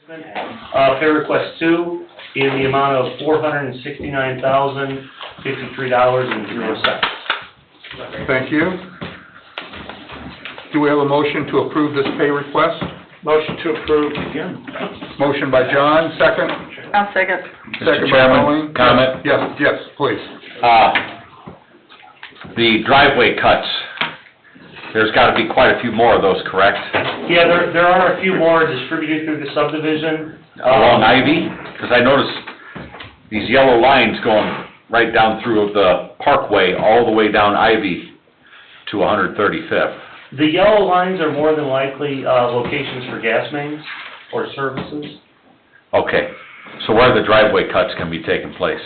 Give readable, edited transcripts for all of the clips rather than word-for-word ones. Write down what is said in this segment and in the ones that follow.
Pay request 2 in the amount of $469,053.00. Thank you. Do we have a motion to approve this pay request? Motion to approve. Again. Motion by John, second. I'll second. Second by Chairman, Colleen. comment? Yes, please. The driveway cuts, there's got to be quite a few more of those, correct? Yeah, there are a few more distributed through the subdivision. Along Ivy? Because I noticed these yellow lines going right down through the parkway, all the way down Ivy to 135th. The yellow lines are more than likely locations for gas mains or services. Okay, so where the driveway cuts can be taking place?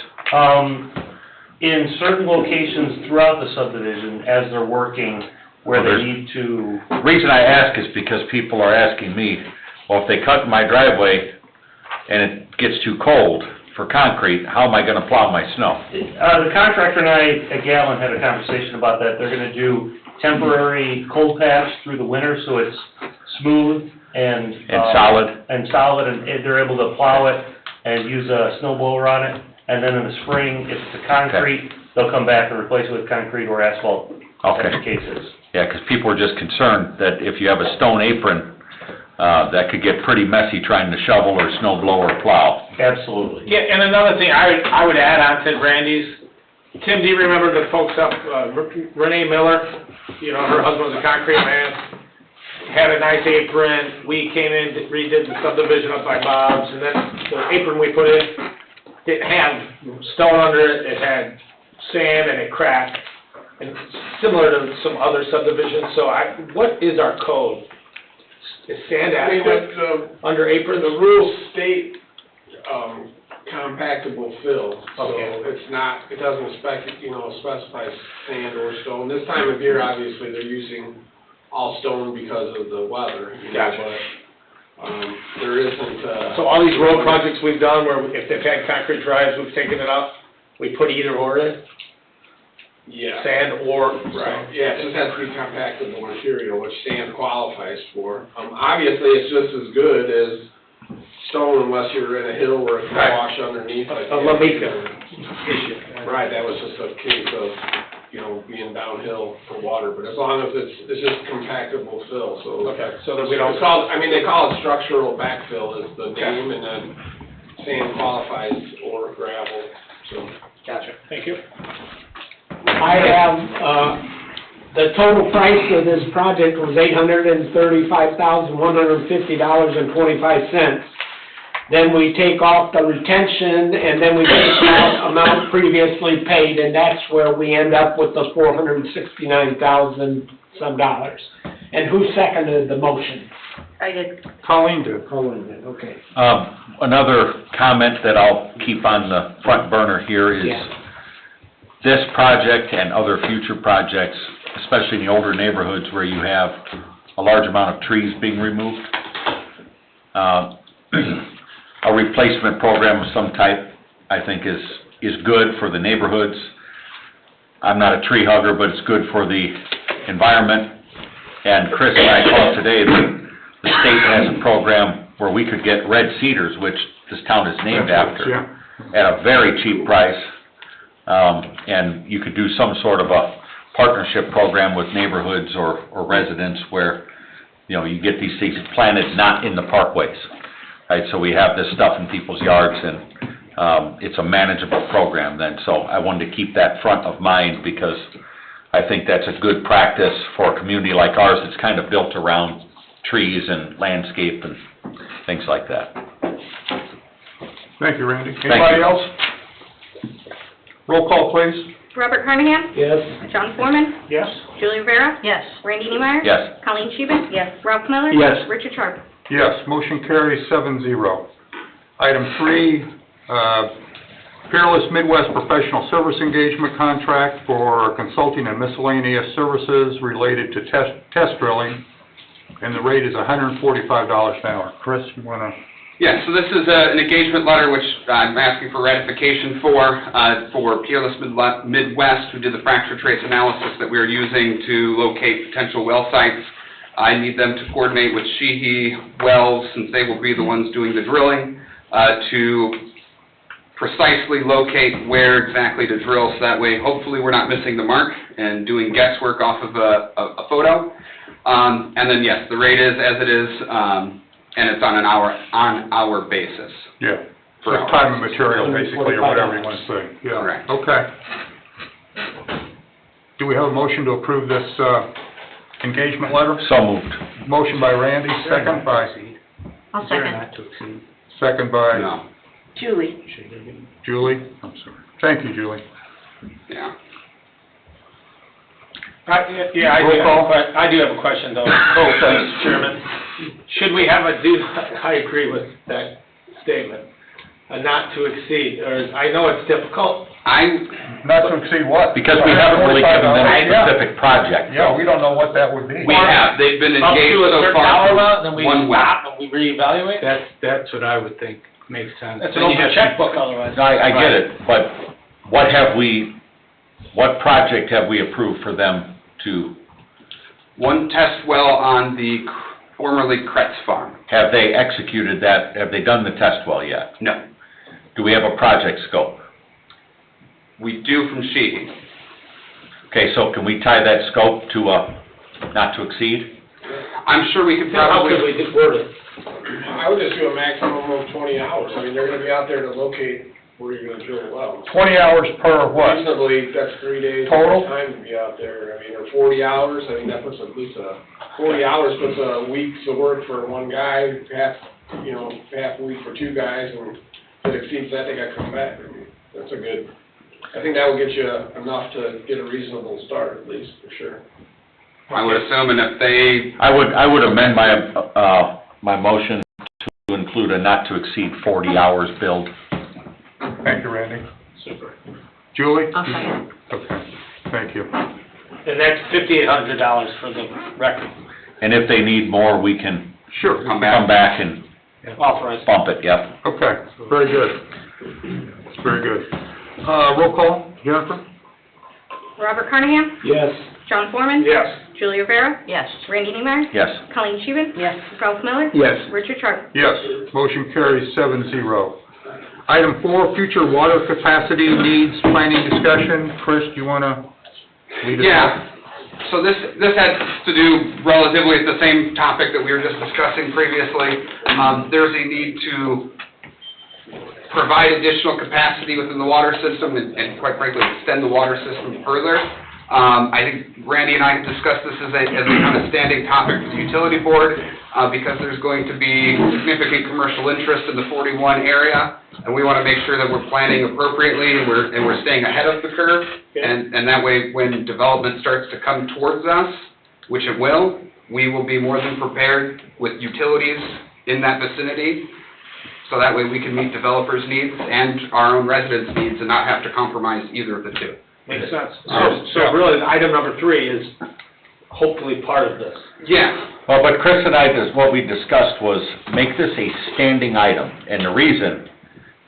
In certain locations throughout the subdivision, as they're working, where Well, they need to... The reason I ask is because people are asking me, well, if they cut my driveway and it gets too cold for concrete, how am I going to plow my snow? The contractor and I at Gallon had a conversation about that. They're going to do temporary cold patch through the winter so it's smooth and solid? And solid, and they're able to plow it and use a snow blower on it. And then in the spring, if it's a concrete, they'll come back and replace it with concrete or asphalt. Okay. In cases. Yeah, because people are just concerned that if you have a stone apron, that could get pretty messy trying to shovel or snow blow or plow. Absolutely. Yeah, and another thing I would add on to Randy's, Tim, do you remember the folks up, Renee Miller? You know, her husband was a concrete man, had a nice apron. We came in, redid the subdivision up by Bob's, and then the apron we put in, it had stone under it, it had sand, and it cracked. And similar to some other subdivisions, so what is our code? Is sand adequate under aprons? The rules state compactable fill, so Okay. it's not, it doesn't specify sand or stone. This time of year, obviously, they're using all stone because of the weather. Gotcha. But there isn't. So all these road projects we've done, where if they've had concrete drives, we've taken it up, we put either or in? Yeah. Sand or Right, stone? yeah, it just has to be compactable material, which sand qualifies for. Obviously, it's just as good as stone unless you're in a hill where it's Right. wash underneath. A Lamika issue. Right, that was just a case of, being downhill for water, but as long as it's just compactable fill, so. Okay, so that we don't. It's called, they call it structural backfill is the name, and then sand qualifies or gravel, so. Gotcha, thank you. I have, the total price of this project was $835,150.25. Then we take off the retention, and then we take that amount previously paid, and that's where we end up with the $469,000 some dollars. And who seconded the motion? I did. Colleen did. Colin did, okay. Another comment that I'll keep on the front burner here is Yeah. this project and other future projects, especially in the older neighborhoods where you have a large amount of trees being removed, a replacement program of some type, I think, is good for the neighborhoods. I'm not a tree hugger, but it's good for the environment. And Chris and I talked today that the state has a program where we could get red cedars, which this town is named after, Yeah. at a very cheap price. And you could do some sort of a partnership program with neighborhoods or residents where, you get these things planted not in the parkways, right? So we have this stuff in people's yards, and it's a manageable program then. So I wanted to keep that front of mind because I think that's a good practice for a community like ours that's kind of built around trees and landscape and things like that. Thank you, Randy. you. Anybody else? Roll call, please. Robert Carnahan? Yes. John Foreman? Yes? Julie Rivera? Yes. Randy Niemeyer? Yes. Colleen Scheeben? Yes. Ralph Miller? Yes. Richard Sharp? Yes, motion carries 7-0. Item 3, Peerless Midwest Professional Service Engagement Contract for consulting and miscellaneous services related to test drilling, and the rate is $145 an hour. Chris, you want to? Yes, so this is an engagement letter which I'm asking for ratification for Peerless Midwest, who did the fracture trace analysis that we are using to locate potential well sites. I need them to coordinate with Sheehy Wells, since they will be the ones doing the drilling, to precisely locate where exactly to drill, so that way, hopefully, we're not missing the mark and doing guesswork off of a photo. And then, yes, the rate is as it is, and it's on an hour basis. Yeah. For Just time and material, basically, or whatever you want to say. Yeah. Correct. Okay. Do we have a motion to approve this, engagement letter? So moved. Motion by Randy, second by, I'll second. second by No, Julie. Julie. I'm sorry. Thank you, Julie. yeah. Roll call. I do have a question though. Mr. Chairman. Should we have I agree with that statement, a not to exceed, or, I know it's difficult. Not to exceed what? Because we haven't really given them a specific project. Yeah, we don't know what that would be. We have, they've been Up engaged to a so certain far. dollar amount, then we One well. stop and we reevaluate? That's what I would think makes sense. That's an open checkbook otherwise. No, I get it, but what project have we approved for them to, One test well on the formerly Kretz farm. have they executed that, have they done the test well yet? No. Do we have a project scope? We do from Sheehy. Okay, so can we tie that scope to not to exceed? I'm sure we could How probably... could we just word it? I would just do a maximum of 20 hours. I mean, they're gonna be out there to locate where you're gonna drill a well. 20 hours per what? Reasonably, that's 3 days. Total? Time to be out there. I mean, or 40 hours, I mean, that puts at least 40 hours puts a week's of work for one guy, half a week for two guys, and if it exceeds that, they gotta come back. I mean, that's a good, I think that will get you enough to get a reasonable start, at least, for sure. I would assume, and if they... I would amend my motion to include a not to exceed 40 hours billed. Thank you, Randy. Super. Julie? I'll second. Okay, thank you. And that's $5,800 for the record, And if they need more, we can Sure. Come come back and authorized. bump it, yep. Okay, very good. Very good. Roll call, Jennifer? Robert Carnahan? Yes. John Foreman? Yes. Julie Rivera? Yes. Randy Neimeyer? Yes. Colleen Scheven? Yes. Ralph Miller? Yes. Richard Sharp? Yes, motion carries 7-0. Item 4, future water capacity needs planning discussion. Chris, do you want to lead us off? Yeah, so this had to do relatively with the same topic that we were just discussing previously. There's a need to provide additional capacity within the water system and quite frankly, extend the water system further. I think Randy and I have discussed this as a kind of standing topic for the utility board, because there's going to be significant commercial interest in the 41 area, and we want to make sure that we're planning appropriately and we're staying ahead of the curve. And that way, when development starts to come towards us, which it will, we will be more than prepared with utilities in that vicinity. So that way we can meet developers' needs and our own residents' needs and not have to compromise either of the two. Makes sense. So really, item number 3 is hopefully part of this. Yeah, Well, but Chris and I, what we discussed was make this a standing item, and the reason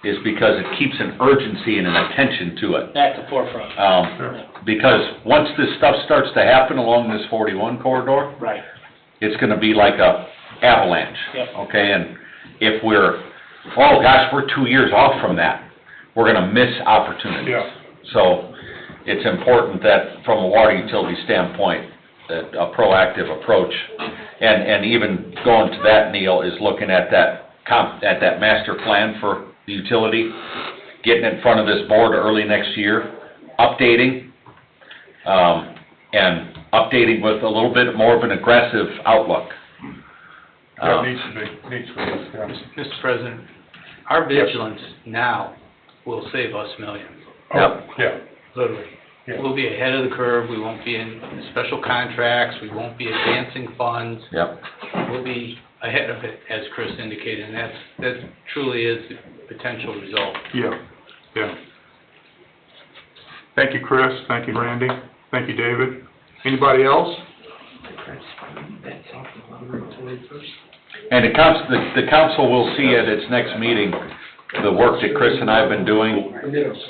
is because it keeps an urgency and an attention to it. At the forefront. Because once this stuff starts to happen along this 41 corridor, Right. it's gonna be like a avalanche. Yep. Okay, and if we're 2 years off from that, we're gonna miss opportunities. Yeah. So, it's important that, from a water utility standpoint, that a proactive approach, and even going to that, Neil, is looking at that master plan for the utility, getting in front of this board early next year, updating, and updating with a little bit more of an aggressive outlook. Yeah, it needs to be, yeah. Mr. President, our vigilance now will save us millions, Oh, yeah, literally. Yeah. We'll be ahead of the curve, we won't be in special contracts, we won't be advancing funds. Yep. We'll be ahead of it, as Chris indicated, and that truly is the potential result. yeah, yeah. Thank you, Chris. Thank you, Randy. Thank you, David. Anybody else? And the council will see at its next meeting the work that Chris and I have been doing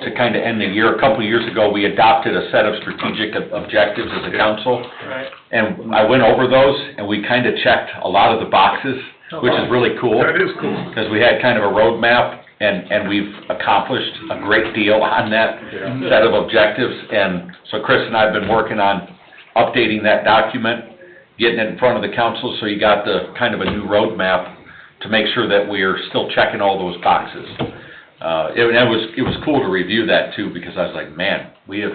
to kind of end the year. A couple of years ago, we adopted a set of strategic objectives as a council. Right. And I went over those, and we kind of checked a lot of the boxes, which is really cool. That is cool. Because we had kind of a roadmap, and we've accomplished a great deal on that set of objectives. And so Chris and I have been working on updating that document, getting it in front of the council, so you got the kind of a new roadmap to make sure that we're still checking all those boxes. It was cool to review that too, because I was like, man, we've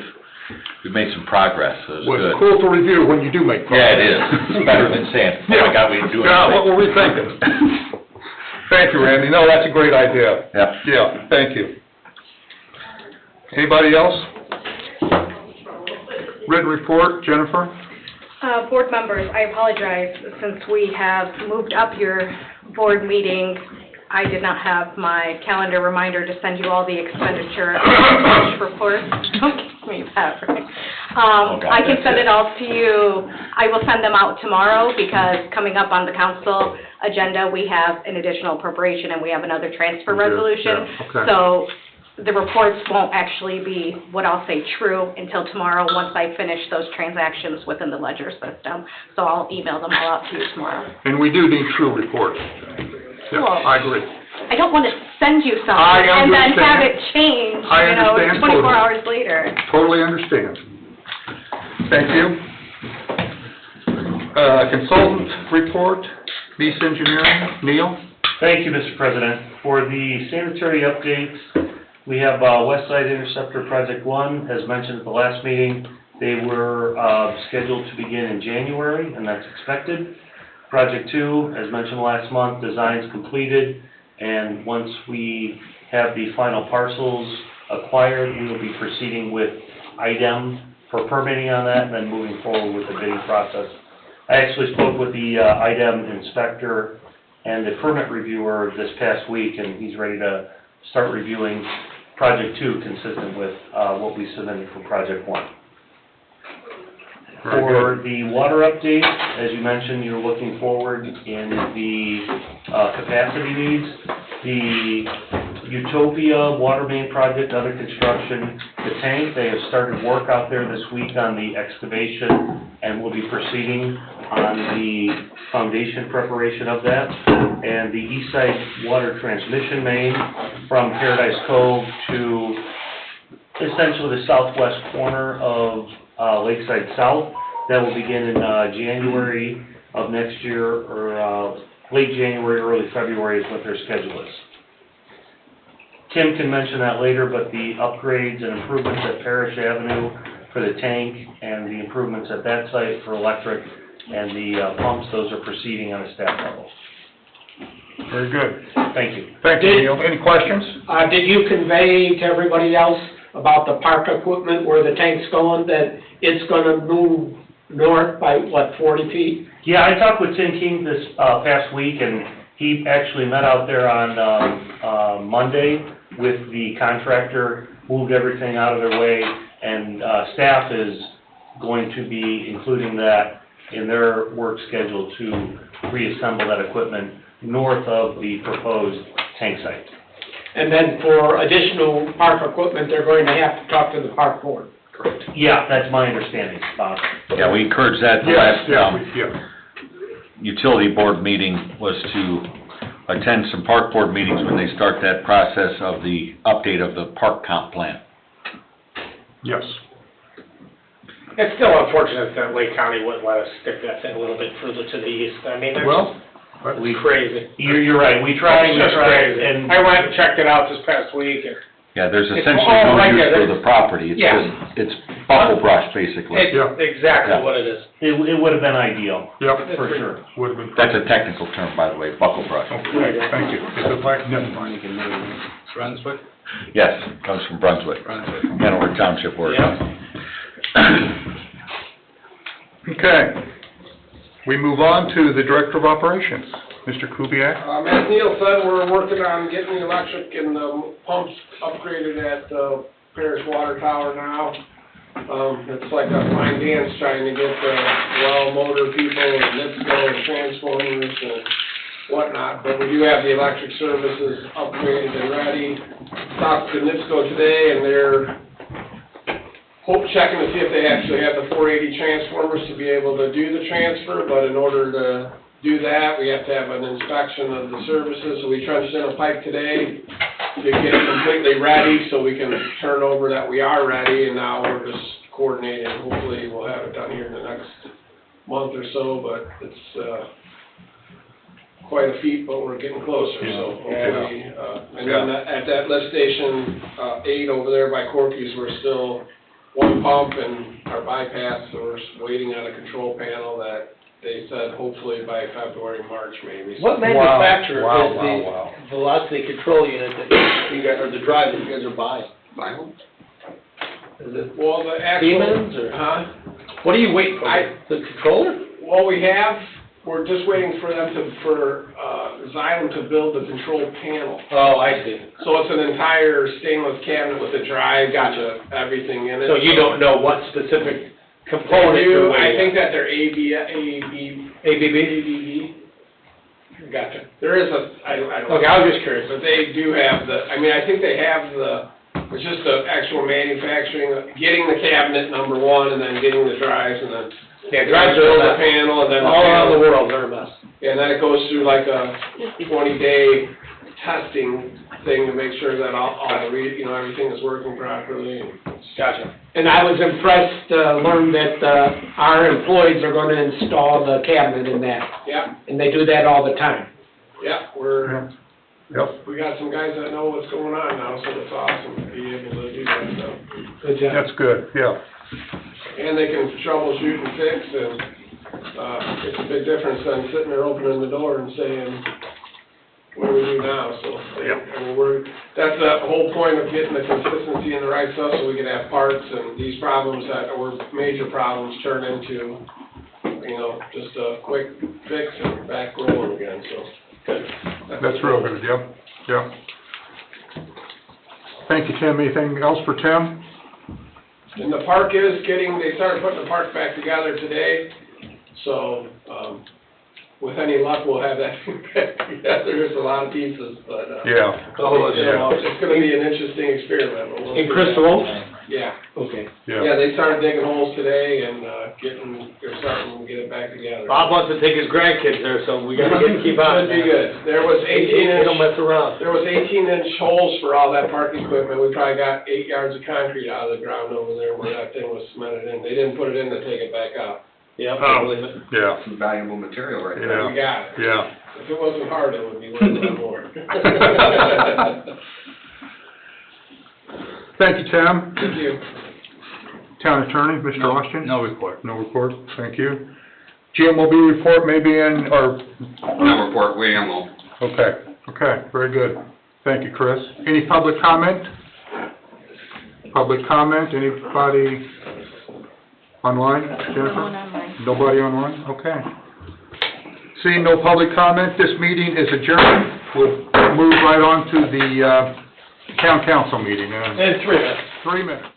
made some progress, so it was Well, good. it's cool to review when you do make progress. Yeah, it is. It's better than saying, oh my God, we didn't do Yeah, what anything. were we thinking? Thank you, Randy. No, that's a great idea. Yep. Yeah, thank you. Anybody else? Written report, Jennifer? Board members, I apologize, since we have moved up your board meeting, I did not have my calendar reminder to send you all the expenditure reports. Don't give me that, right? Oh, God, I can that's send it. it all to you. I will send them out tomorrow, because coming up on the council agenda, we have an additional appropriation and we have another transfer We do, resolution. yeah, okay. So the reports won't actually be, what I'll say, true until tomorrow, once I finish those transactions within the ledger system. So I'll email them all out to you tomorrow. And we do need true reports. Yeah, Well, I agree. I don't want to send you something I and then have understand. it change, I understand 24 totally. hours later. Totally understand. Thank you. Consultant report, Beast Engineering, Neil? Thank you, Mr. President. For the sanitary updates, we have West Side Interceptor Project 1, as mentioned at the last meeting. They were scheduled to begin in January, and that's expected. Project 2, as mentioned last month, design's completed, and once we have the final parcels acquired, we will be proceeding with IDEM for permitting on that, and then moving forward with the bidding process. I actually spoke with the IDEM inspector and the permit reviewer this past week, and he's ready to start reviewing Project 2 consistent with what we submitted for Project 1. Very For good. the water update, as you mentioned, you're looking forward in the capacity needs. The Utopia water main project under construction, the tank, they have started work out there this week on the excavation, and will be proceeding on the foundation preparation of that. And the east side water transmission main from Paradise Cove to essentially the southwest corner of Lakeside South. That will begin in January of next year, or late January, early February is what their schedule is. Tim can mention that later, but the upgrades and improvements at Parish Avenue for the tank and the improvements at that site for electric and the pumps, those are proceeding on a staff level. Very good. Thank you. Thank you, Neil. Any questions? Did you convey to everybody else about the park equipment, where the tank's going, that it's gonna move north by, 40 feet? Yeah, I talked with Tim King this past week, and he actually met out there on Monday with the contractor, moved everything out of their way, and staff is going to be including that in their work schedule to reassemble that equipment north of the proposed tank site. And then for additional park equipment, they're going to have to talk to the park board. Correct. Yeah, that's my understanding, Bob. Yeah, we encouraged that the Yes, last, yeah. utility board meeting was to attend some park board meetings when they start that process of the update of the park comp plan. Yes. It's still unfortunate that Lake County wouldn't let us stick that thing a little bit further to the east. I mean, Well, that's crazy. You're right, we tried, It's just crazy. and I went and checked it out this past week, and Yeah, there's It's essentially all no right use there. for the property, it's Yeah. just, it's buckle brush, basically. it's Yeah. exactly Yeah. what it is. it would have been ideal, yep, for sure. would have been. That's a technical term, by the way, buckle brush. Okay, thank you. Is it like, never mind. Brunswick? Yes, comes from Brunswick, Brunswick. Hanover Township word. Okay. We move on to the Director of Operations, Mr. Kubiak. As Neil said, we're working on getting the electric and the pumps upgraded at the Parish Water Tower now. It's like a fine dance trying to get the well motor people and NIPSCO and transformers and whatnot, but we do have the electric services upgraded and ready. Talked to NIPSCO today, and they're checking to see if they actually have the 480 transformers to be able to do the transfer, but in order to do that, we have to have an inspection of the services, so we trenched in a pipe today to get it completely ready, so we can turn over that we are ready, and now we're just coordinating. Hopefully, we'll have it done here in the next month or so, but it's quite a feat, but we're getting closer, so hopefully, and then at that lift station, 8 over there by Corky's, we're still one pump and our bypass, so we're waiting on a control panel that they said hopefully by February, March maybe. What manufacturer Wow, is wow, the velocity control unit that you guys, or the drive that you guys are buying? Vinyl? Is it Well, the actual. Siemens or? Huh? What are you waiting for? The controller? Well, we're just waiting for them for Xylem to build the control panel. Oh, I see. So it's an entire stainless cabinet with a drive, Gotcha. everything in it. So you don't know what specific They component do, you're I waiting think on? that they're ABB? Gotcha. There is I don't. Okay, I was just curious. But they do have I think they have it's just the actual manufacturing, getting the cabinet, number one, and then getting the drives, and then Yeah, drives are build a the mess. panel, and then All around the world, they're a mess. And then it goes through like a 20-day testing thing to make sure that all everything is working properly. Gotcha. And I was impressed to learn that our employees are going to install the cabinet in that, Yeah, and they do that all the time. yeah, Yep, we got some guys that know what's going on now, so it's awesome to be able to do that stuff. Good job. that's good, yeah. And they can troubleshoot and fix, and it's a big difference than sitting there opening the door and saying, what do we do now? So, I mean, that's the whole point of getting the consistency in the right stuff, so we can have parts, and these problems that were major problems turn into, just a quick fix and back rolling again, so. That's real good, yep. Thank you, Tim. Anything else for Tim? And the park they started putting the park back together today, so, with any luck, we'll have that back together. There's a lot of pieces, but, Yeah. it's gonna be an interesting experiment. But we'll In see. Crystal? Yeah. Okay. Yeah, they started digging holes today and, they're starting to get it back together. Bob wants to take his grandkids there, so we gotta keep on it. Should be good. There was They don't mess around. There was 18-inch holes for all that park equipment. We probably got 8 yards of concrete out of the ground over there where that thing was cemented in. They didn't put it in to take it back out. Yeah, I believe it. Yeah, Some valuable material right there. Yeah. We got it. yeah. If it wasn't hard, it would be worth a lot more. Thank you, Tim. Thank you. Town Attorney, Mr. Austin? No report. No report, thank you. GMOB report maybe No report, waiting on loan. okay, very good. Thank you, Chris. Any public comment? Public comment, anybody online, No Jennifer? one online. Nobody online, okay. Seeing no public comment, this meeting is adjourned. We'll move right on to the town council meeting in And 3 minutes. 3 minutes.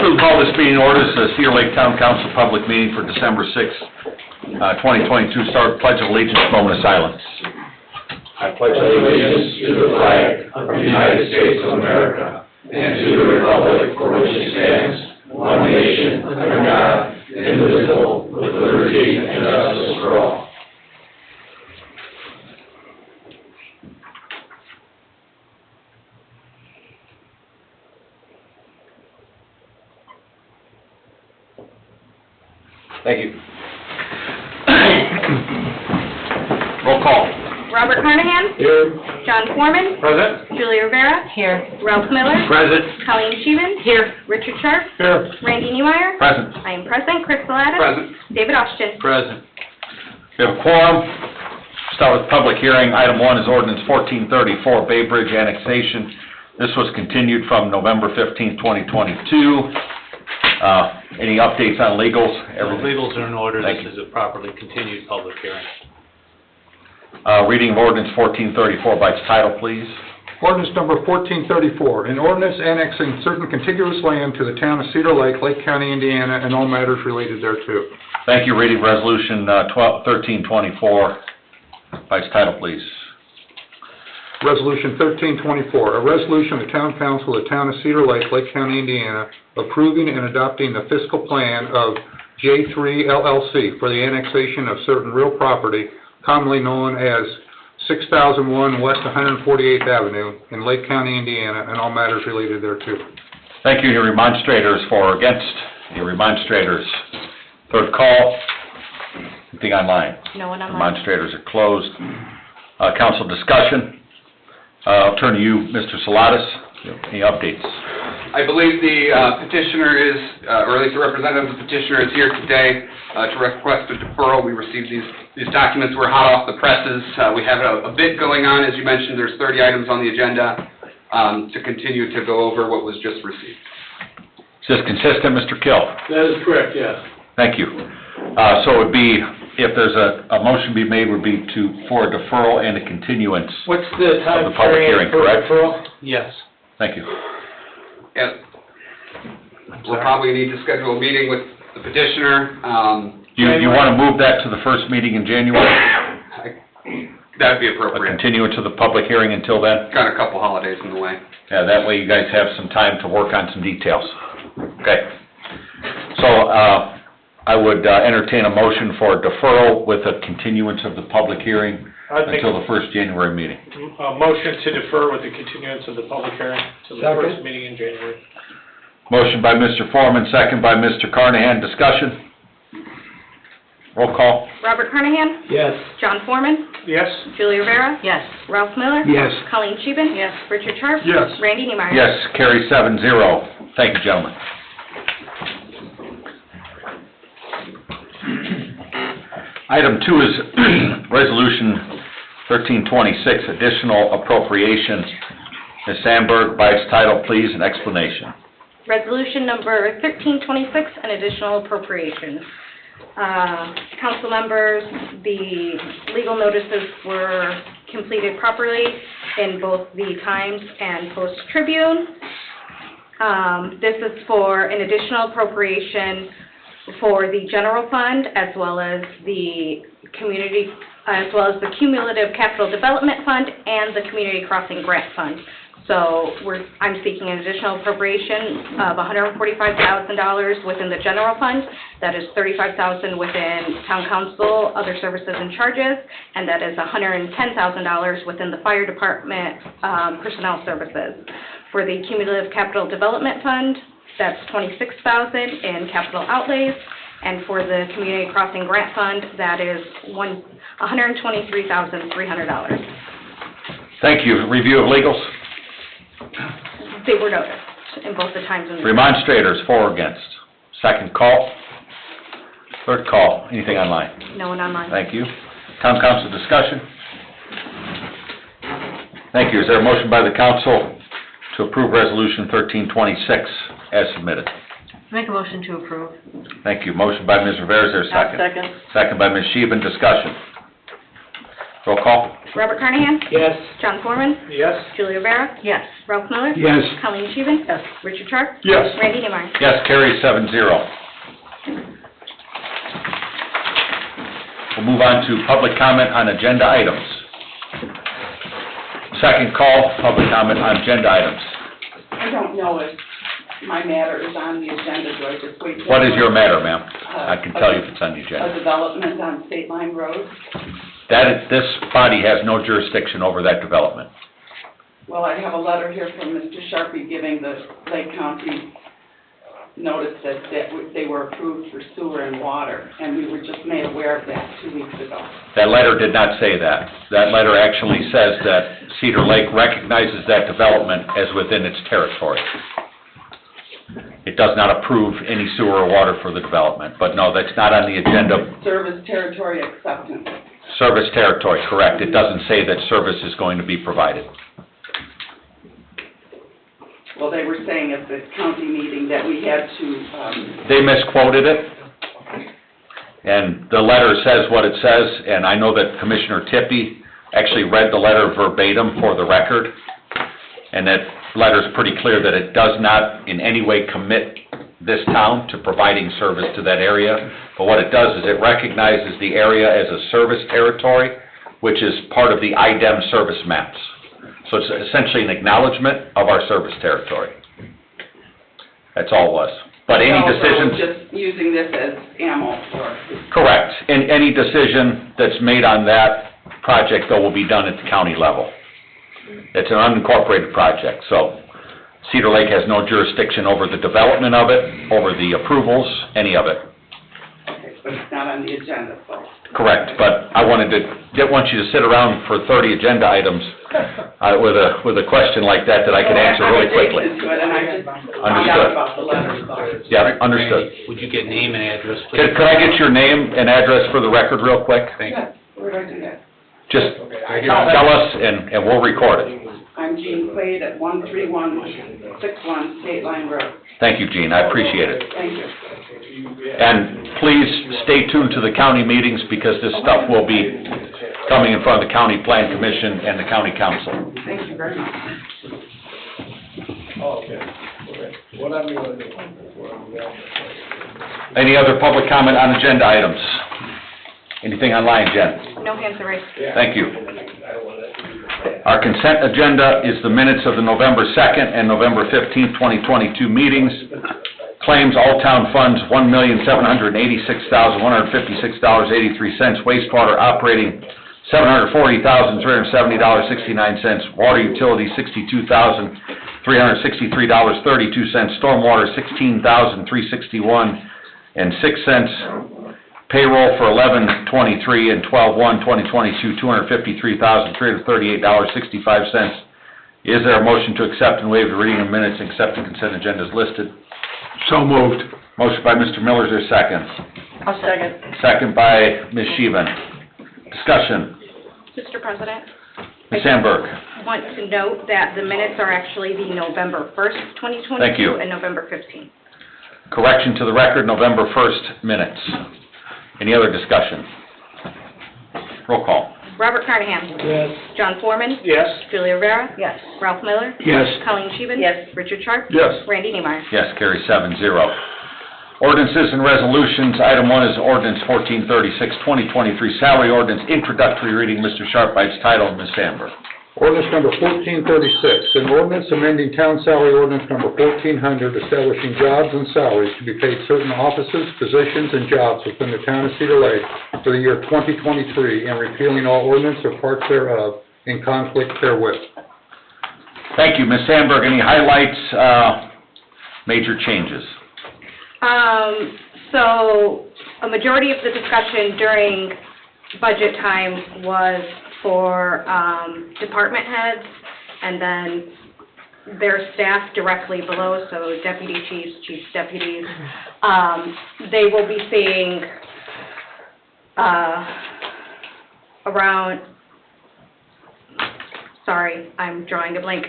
Call this meeting order, the Cedar Lake Town Council public meeting for December 6th, 2022. Start pledge of allegiance, moment of silence. I pledge allegiance to the flag of the United States of America and to the republic for which it stands, one nation, under God, indivisible, with liberty and justice for all. Thank you. Roll call. Robert Carnahan? Here. John Foreman? Present? Julie Rivera? Here. Ralph Miller? Present. Colleen Scheven? Here. Richard Sharp? Here. Randy Neemeyer? Present. I am present. Chris Salata? Present. David Austin? Present. We have a quorum. Start with public hearing. Item 1 is ordinance 1434, Bay Bridge annexation. This was continued from November 15th, 2022. Any updates on legals? The legals are in order. Thank This is a properly continued public hearing. Reading of ordinance 1434 by its title, please. Ordinance number 1434, an ordinance annexing certain contiguous land to the town of Cedar Lake, Lake County, Indiana, and all matters related thereto. Thank you. Reading resolution 1324 by its title, please. Resolution 1324, a resolution of the Town Council of the Town of Cedar Lake, Lake County, Indiana, approving and adopting the fiscal plan of J3 LLC for the annexation of certain real property commonly known as 6001 West 148th Avenue in Lake County, Indiana, and all matters related thereto. Thank you. Any remonstrators for or against? Any remonstrators? Third call. Anything online? No one online. Remonstrators are closed. Council discussion. I'll turn to you, Mr. Salatas. Any updates? I believe the petitioner is, or at least the representative of the petitioner is here today to request a deferral. We received these documents. We're hot off the presses. We have a bit going on. As you mentioned, there's 30 items on the agenda to continue to go over what was just received. Is this consistent, Mr. Kill? That is correct, yes. Thank you. So it would be, if there's a motion be made, would be for a deferral and a continuance. What's the time Of the public hearing, frame for correct? deferral? Yes. Thank you. Yeah. We'll probably need to schedule a meeting with the petitioner. You want to move that to the first meeting in January? That'd be A appropriate. continuance of the public hearing until then? Got a couple holidays in the way. Yeah, that way you guys have some time to work on some details. Okay. So, I would entertain a motion for deferral with a continuance of the public hearing I'd make until the first January meeting. a motion to defer with the continuance of the public hearing to the first meeting in January. Motion by Mr. Foreman, second by Mr. Carnahan. Discussion? Roll call. Robert Carnahan? Yes. John Foreman? Yes? Julie Rivera? Yes. Ralph Miller? Yes. Colleen Scheven? Yes. Richard Sharp? Yes. Randy Neemeyer? Yes, carry 7-0. Thank you, gentlemen. Item 2 is Resolution 1326, additional appropriation. Ms. Sandberg, by its title, please, and explanation. Resolution number 1326, an additional appropriation. Council members, the legal notices were completed properly in both the Times and Post-Tribune. This is for an additional appropriation for the general fund as well as the community, as well as the cumulative capital development fund and the community crossing grant fund. So I'm seeking an additional appropriation of $145,000 within the general fund. That is $35,000 within town council, other services and charges, and that is $110,000 within the fire department personnel services. For the cumulative capital development fund, that's $26,000 in capital outlays, and for the community crossing grant fund, that is $123,300. Thank you. Review of legals. They were noticed in both the Times and the... Remonstrators, for or against? Second call. Third call. Anything online? No one online. Thank you. Town council discussion? Thank you. Is there a motion by the council to approve Resolution 1326 as submitted? Make a motion to approve. Thank you. Motion by Ms. Rivera, is there a second? Second. Second by Ms. Scheven. Discussion? Roll call? Robert Carnahan? Yes. John Foreman? Yes? Julia Rivera? Yes. Ralph Miller? Yes. Colleen Scheven? Yes. Richard Sharp? Yes. Randy Neimeyer? Yes, carries 7-0. We'll move on to public comment on agenda items. Second call, public comment on agenda items. I don't know if my matter is on the agenda, do I just wait? What is your matter, ma'am? I can tell you if it's on the A agenda. development on State Line Road. This body has no jurisdiction over that development. Well, I have a letter here from Mr. Sharpie giving the Lake County notice that they were approved for sewer and water, and we were just made aware of that 2 weeks ago. That letter did not say that. That letter actually says that Cedar Lake recognizes that development as within its territory. It does not approve any sewer or water for the development, but no, that's not on the agenda. Service territory acceptance. Service territory, correct. It doesn't say that service is going to be provided. Well, they were saying at the county meeting that we had to, They misquoted it, and the letter says what it says, and I know that Commissioner Tippie actually read the letter verbatim for the record, and that letter's pretty clear that it does not in any way commit this town to providing service to that area, but what it does is it recognizes the area as a service territory, which is part of the IDEM service maps. So it's essentially an acknowledgement of our service territory. That's all it was. But any so decisions... just using this as ammo for. Correct. And any decision that's made on that project, though, will be done at the county level. It's an unincorporated project, so Cedar Lake has no jurisdiction over the development of it, over the approvals, any of it. Okay, but it's not on the agenda, so. Correct, but I didn't want you to sit around for 30 agenda items with a question like that I could answer really quickly. I'm addicted to it, and I just found Understood. out about the letter, so. Yeah, understood. Randy, would you get name and address, please? Could I get your name and address for the record real quick? Thank you. Yeah, where do I do that? Just tell us and we'll record it. I'm Jean Quaid at 13161 State Line Road. Thank you, Gene, I appreciate it. Thank you. And please stay tuned to the county meetings because this stuff will be coming in front of the County Plan Commission and the County Council. Thank you very much. Whatever you want to do. Any other public comment on agenda items? Anything online, Jen? No hands are raised. Thank you. Our consent agenda is the minutes of the November 2nd and November 15th, 2022 meetings. Claims, all town funds, $1,786,156.83. Wastewater operating, $740,370.69. Water utility, $62,363.32. Stormwater, $16,361.06. Payroll for 11/23 and 12/1/2022, $253,338.65. Is there a motion to accept and waive the reading of minutes and accept the consent agenda as listed? So moved. Motion by Mr. Miller, is there a second? I'll second. Second by Ms. Sheehan. Discussion. Mr. President, Ms. Sandberg. I want to note that the minutes are actually the November 1st, 2022. Thank you. And November 15th. Correction to the record, November 1st minutes. Any other discussion? Roll call. Robert Carnahan? Yes. John Foreman? Yes? Julia Rivera? Yes. Ralph Miller? Yes. Colleen Scheven? Yes. Richard Sharp? Yes. Randy Neimeyer? Yes, carries 7-0. Ordinances and resolutions, item 1 is ordinance 1436, 2023, salary ordinance, introductory reading, Mr. Sharp by its title, Ms. Sandberg. Ordinance number 1436, an ordinance amending town salary ordinance number 1400, establishing jobs and salaries to be paid certain offices, positions, and jobs within the town of Cedar Lake for the year 2023, and repealing all ordinance or parts thereof in conflict therewith. Thank you, Ms. Sandberg. Any highlights, major changes? So, a majority of the discussion during budget time was for, department heads, and then their staff directly below, so deputy chiefs, chiefs, deputies. They will be seeing, around, sorry, I'm drawing a blank.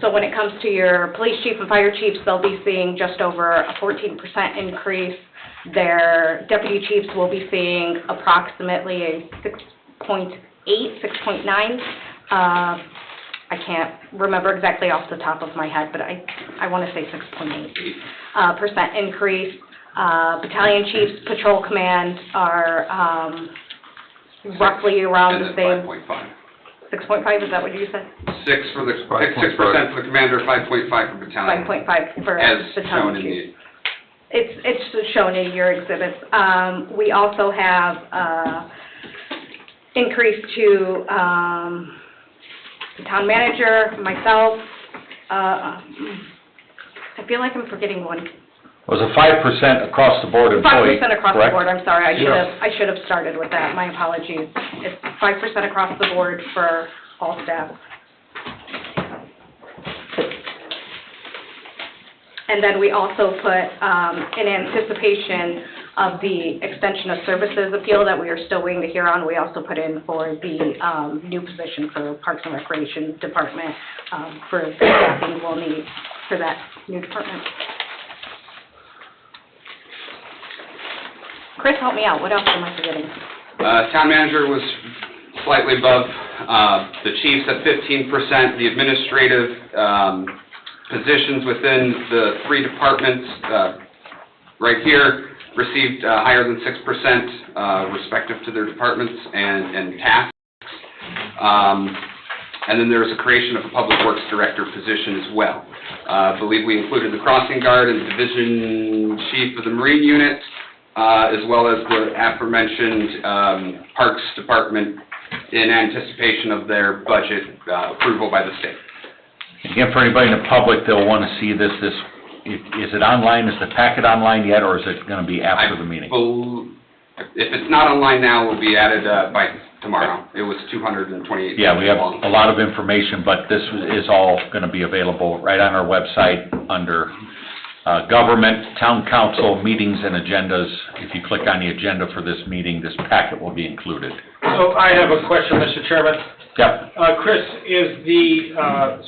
So when it comes to your police chief and fire chiefs, they'll be seeing just over a 14% increase. Their deputy chiefs will be seeing approximately a 6.9. I can't remember exactly off the top of my head, but I want to say 6.8% percent increase. Battalion chiefs, patrol command are roughly around the same. 5.5. 6.5, is that what you said? 6% for the commander, 5.5 for battalion. 5.5 for As shown battalion in chiefs. the, It's shown in your exhibits. We also have increase to the town manager, myself. I feel like I'm forgetting one. Was a 5% across the board employee, 5% across the correct? board, I'm sorry, Yes. I should have started with that, my apologies. It's 5% across the board for all staff. And then we also put, in anticipation of the extension of services appeal that we are still waiting to hear on, we also put in for the new position for Parks and Recreation Department, for the staffing we'll need for that new department. Chris, help me out, what else am I forgetting? town manager was slightly above, the chiefs at 15%, the administrative, positions within the three departments, right here, received, higher than 6%, respective to their departments and tasks. And then there was a creation of a public works director position as well. I believe we included the crossing guard and the division chief of the marine unit, as well as the aforementioned Parks Department in anticipation of their budget approval by the state. Again, for anybody in the public, they'll want to see this, is it online, is the packet online yet, or is it going to be after the meeting? If it's not online now, it will be added by tomorrow. It was 228 Yeah, we have long. a lot of information, but this is all going to be available right on our website under Government, Town Council, Meetings and Agendas. If you click on the agenda for this meeting, this packet will be included. So I have a question, Mr. Chairman. Yep. Chris, is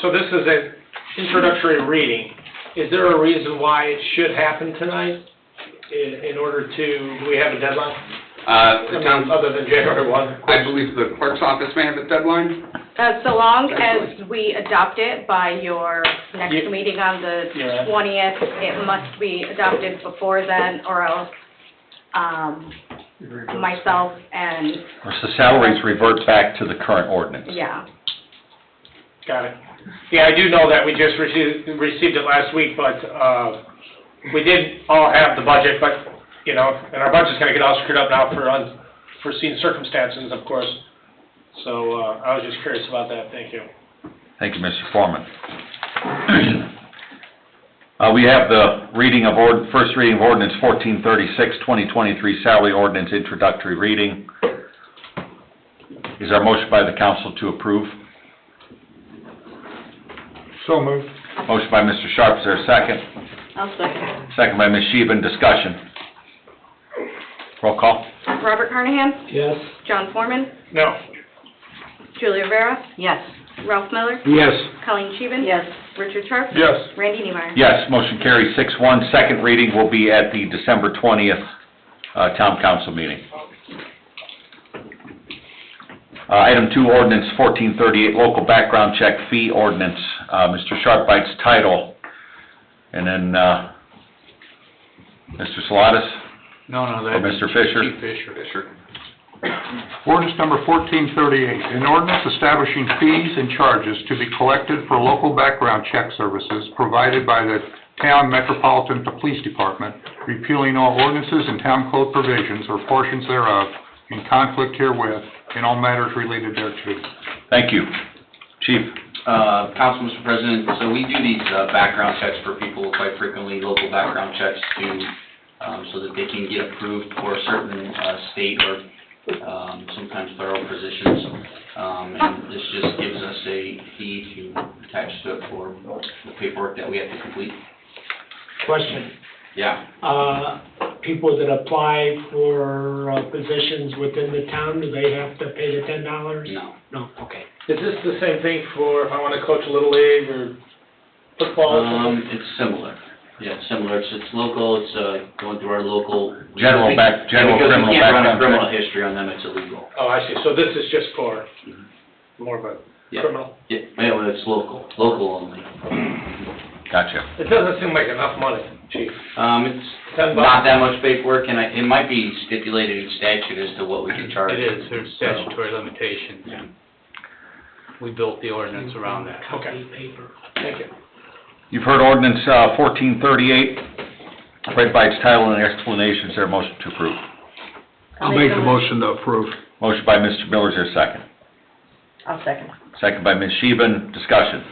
so this is an introductory reading. Is there a reason why it should happen tonight in order to, do we have a deadline? The town, Other than January 1? I believe the clerk's office may have a deadline. So long as we adopt it by your next meeting on the Yeah. 20th, it must be adopted before then, or else, myself and, Or so salaries revert back to the current ordinance. yeah. Got it. Yeah, I do know that we just received it last week, but we did all have the budget, but, you know, and our budget's gonna get all screwed up now for unforeseen circumstances, of course. So, I was just curious about that, thank you. Thank you, Mr. Foreman. We have the reading of first reading of ordinance 1436, 2023 salary ordinance introductory reading. Is there a motion by the council to approve? So moved. Motion by Mr. Sharp, is there a second? I'll second. Second by Ms. Sheehan, discussion. Roll call. Robert Carnahan? Yes. John Foreman? No. Julia Rivera? Yes. Ralph Miller? Yes. Colleen Scheven? Yes. Richard Sharp? Yes. Randy Niemeyer? Yes, motion carries 6-1. Second reading will be at the December 20th Town Council meeting. Item 2, ordinance 1438, local background check fee ordinance. Mr. Sharp by its title, and then Mr. Salatas No, or that's Mr. Fisher. Chief Fisher. Ordinance number 1438, an ordinance establishing fees and charges to be collected for local background check services provided by the Town Metropolitan Police Department, repealing all ordinances and town code provisions or portions thereof in conflict herewith, and all matters related thereto. Thank you. Chief. Council, Mr. President, so we do these background checks for people quite frequently, local background checks so that they can get approved for certain state or sometimes federal positions. And this just gives us a fee to attach to it for the paperwork that we have to complete. Question. Yeah. People that apply for positions within the town, do they have to pay the $10? No. No, okay. Is this the same thing for if I want to coach a Little League or football or something? It's similar. Yeah, similar, it's local, it's, going through our local. General criminal Because we can't run a background criminal check. history on them, it's illegal. Oh, I see, so this is just for more of a Yeah. criminal? Yeah, well, it's local only. Gotcha. It doesn't seem like enough money, chief. It's $10. not that much paperwork, and it might be stipulated in statute as to what we can charge. It is, there's statutory limitations. We built the ordinance around that. Okay. Thank you. You've heard ordinance 1438, read by its title and explanation. Is there a motion to approve? I'll make the motion to approve. Motion by Mr. Miller, is there a second? I'll second. Second by Ms. Sheben, discussion.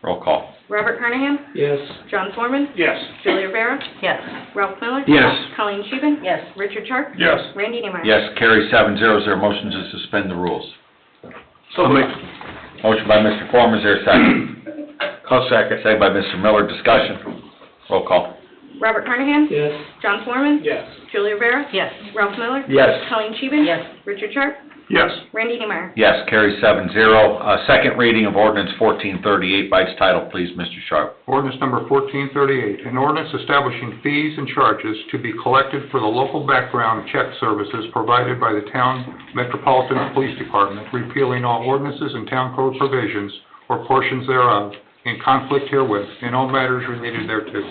Roll call. Robert Carnahan? Yes. John Foreman? Yes. Julie Rivera? Yes. Ralph Miller? Yes. Colleen Scheeben? Yes. Richard Sharp? Yes. Randy Neiman? Yes, carry 7-0. Is there a motion to suspend the rules? So moved. Motion by Mr. Foreman, is there a second? I'll second. Second by Mr. Miller, discussion. Roll call. Robert Carnahan? Yes. John Foreman? Yes. Julie Rivera? Yes. Ralph Miller? Yes. Colleen Scheeben? Yes. Richard Sharp? Yes. Randy Neiman? Yes, carry 7-0. Second reading of ordinance 1438 by its title, please, Mr. Sharp. Ordinance number 1438, an ordinance establishing fees and charges to be collected for the local background check services provided by the Town Metropolitan Police Department, repealing all ordinances and town code provisions or portions thereof in conflict herewith, and all matters related thereto.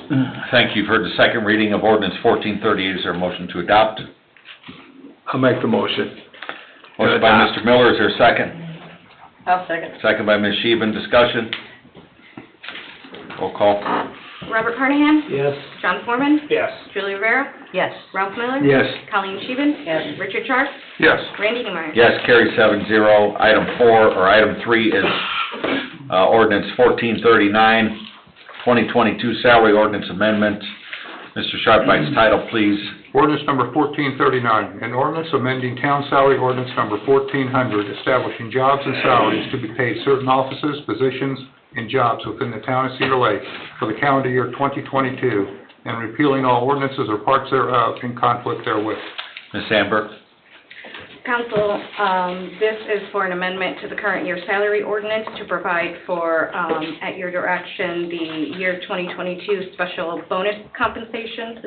Thank you. You've heard the second reading of ordinance 1438. Is there a motion to adopt? I'll make the motion. Motion by Mr. Miller, is there a second? I'll second. Second by Ms. Sheben, discussion. Roll call. Robert Carnahan? Yes. John Foreman? Yes. Julie Rivera? Yes. Ralph Miller? Yes. Colleen Scheeben? Yes. Richard Sharp? Yes. Randy Neiman? Yes, carry 7-0. Item 3 is ordinance 1439, 2022 salary ordinance amendment. Mr. Sharp, by its title, please. Ordinance number 1439, an ordinance amending town salary ordinance number 1400, establishing jobs and salaries to be paid certain offices, positions, and jobs within the town of Cedar Lake for the calendar year 2022, and repealing all ordinances or parts thereof in conflict therewith. Ms. Sandberg. Council, this is for an amendment to the current year salary ordinance to provide for, at your direction, the year 2022 special bonus compensation,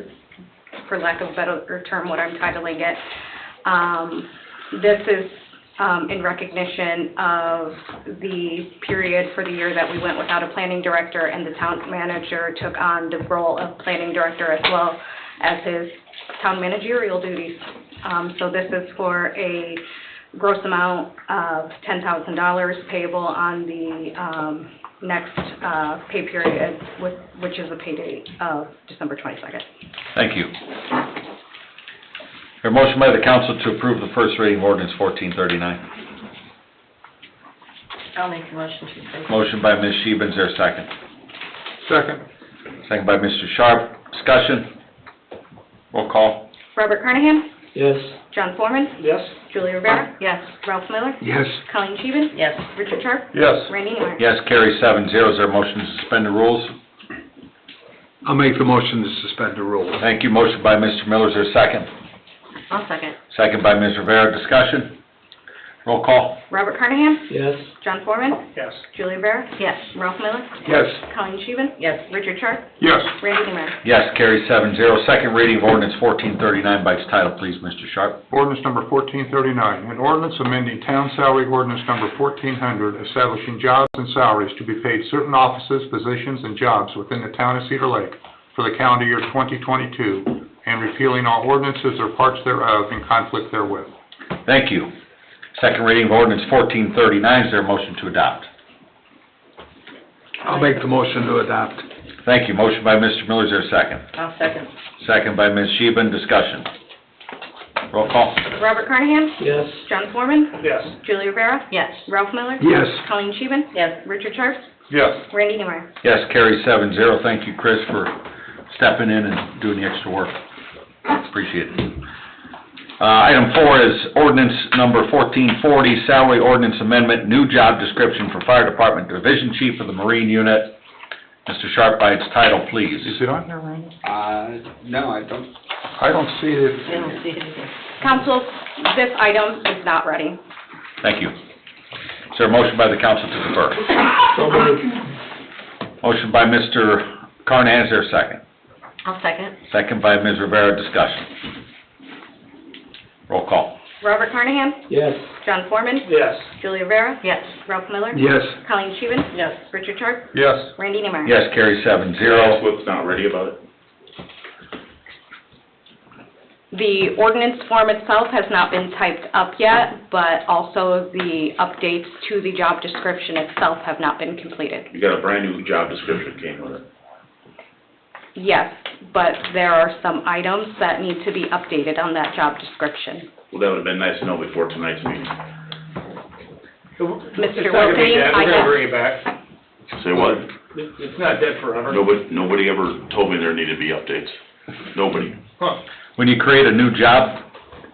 for lack of a better term, what I'm titling it. This is in recognition of the period for the year that we went without a planning director, and the town manager took on the role of planning director as well as his town managerial duties. So this is for a gross amount of $10,000 payable on the next pay period, which is a pay date of December 22nd. Thank you. A motion by the council to approve the first reading of ordinance 1439. I'll make the motion to approve. Motion by Ms. Sheben, is there a second? Second. Second by Mr. Sharp, discussion. Roll call. Robert Carnahan? Yes. John Foreman? Yes. Julie Rivera? Yes. Ralph Miller? Yes. Colleen Scheeben? Yes. Richard Sharp? Yes. Randy Neiman? Yes, carry 7-0. Is there a motion to suspend the rules? I'll make the motion to suspend the rules. Thank you. Motion by Mr. Miller, is there a second? I'll second. Second by Ms. Rivera, discussion. Roll call. Robert Carnahan? Yes. John Foreman? Yes. Julie Rivera? Yes. Ralph Miller? Yes. Colleen Scheeben? Yes. Richard Sharp? Yes. Randy Neiman? Yes, carry 7-0. Second reading of ordinance 1439 by its title, please, Mr. Sharp. Ordinance number 1439, an ordinance amending town salary ordinance number 1400, establishing jobs and salaries to be paid certain offices, positions, and jobs within the town of Cedar Lake for the calendar year 2022, and repealing all ordinances or parts thereof in conflict therewith. Thank you. Second reading of ordinance 1439, is there a motion to adopt? I'll make the motion to adopt. Thank you. Motion by Mr. Miller, is there a second? I'll second. Second by Ms. Sheben, discussion. Roll call. Robert Carnahan? Yes. John Foreman? Yes. Julie Rivera? Yes. Ralph Miller? Yes. Colleen Scheeben? Yes. Richard Sharp? Yes. Randy Neiman? Yes, carry 7-0. Thank you, Chris, for stepping in and doing the extra work. Appreciate it. Item 4 is ordinance number 1440, salary ordinance amendment, new job description for Fire Department Division Chief of the Marine Unit. Mr. Sharp, by its title, please. Is it on there, Randy? No, I don't. I don't see it. I don't see anything. Council, this item is not ready. Thank you. Is there a motion by the council to defer? So moved. Motion by Mr. Carnahan, is there a second? I'll second. Second by Ms. Rivera, discussion. Roll call. Robert Carnahan? Yes. John Foreman? Yes. Julia Rivera? Yes. Ralph Miller? Yes. Colleen Scheven? Yes. Richard Sharp? Yes. Randy Neiman? Yes, carry 7-0. What's not ready about it? The ordinance form itself has not been typed up yet, but also the updates to the job description itself have not been completed. You got a brand new job description came with it. Yes, but there are some items that need to be updated on that job description. Well, that would've been nice to know before tonight's meeting. Mr. It's not gonna be Wilkie, dead, I we're gonna have, bring it back. Say what? It's not dead forever. Nobody ever told me there needed to be updates. Nobody. Huh. When you create a new job,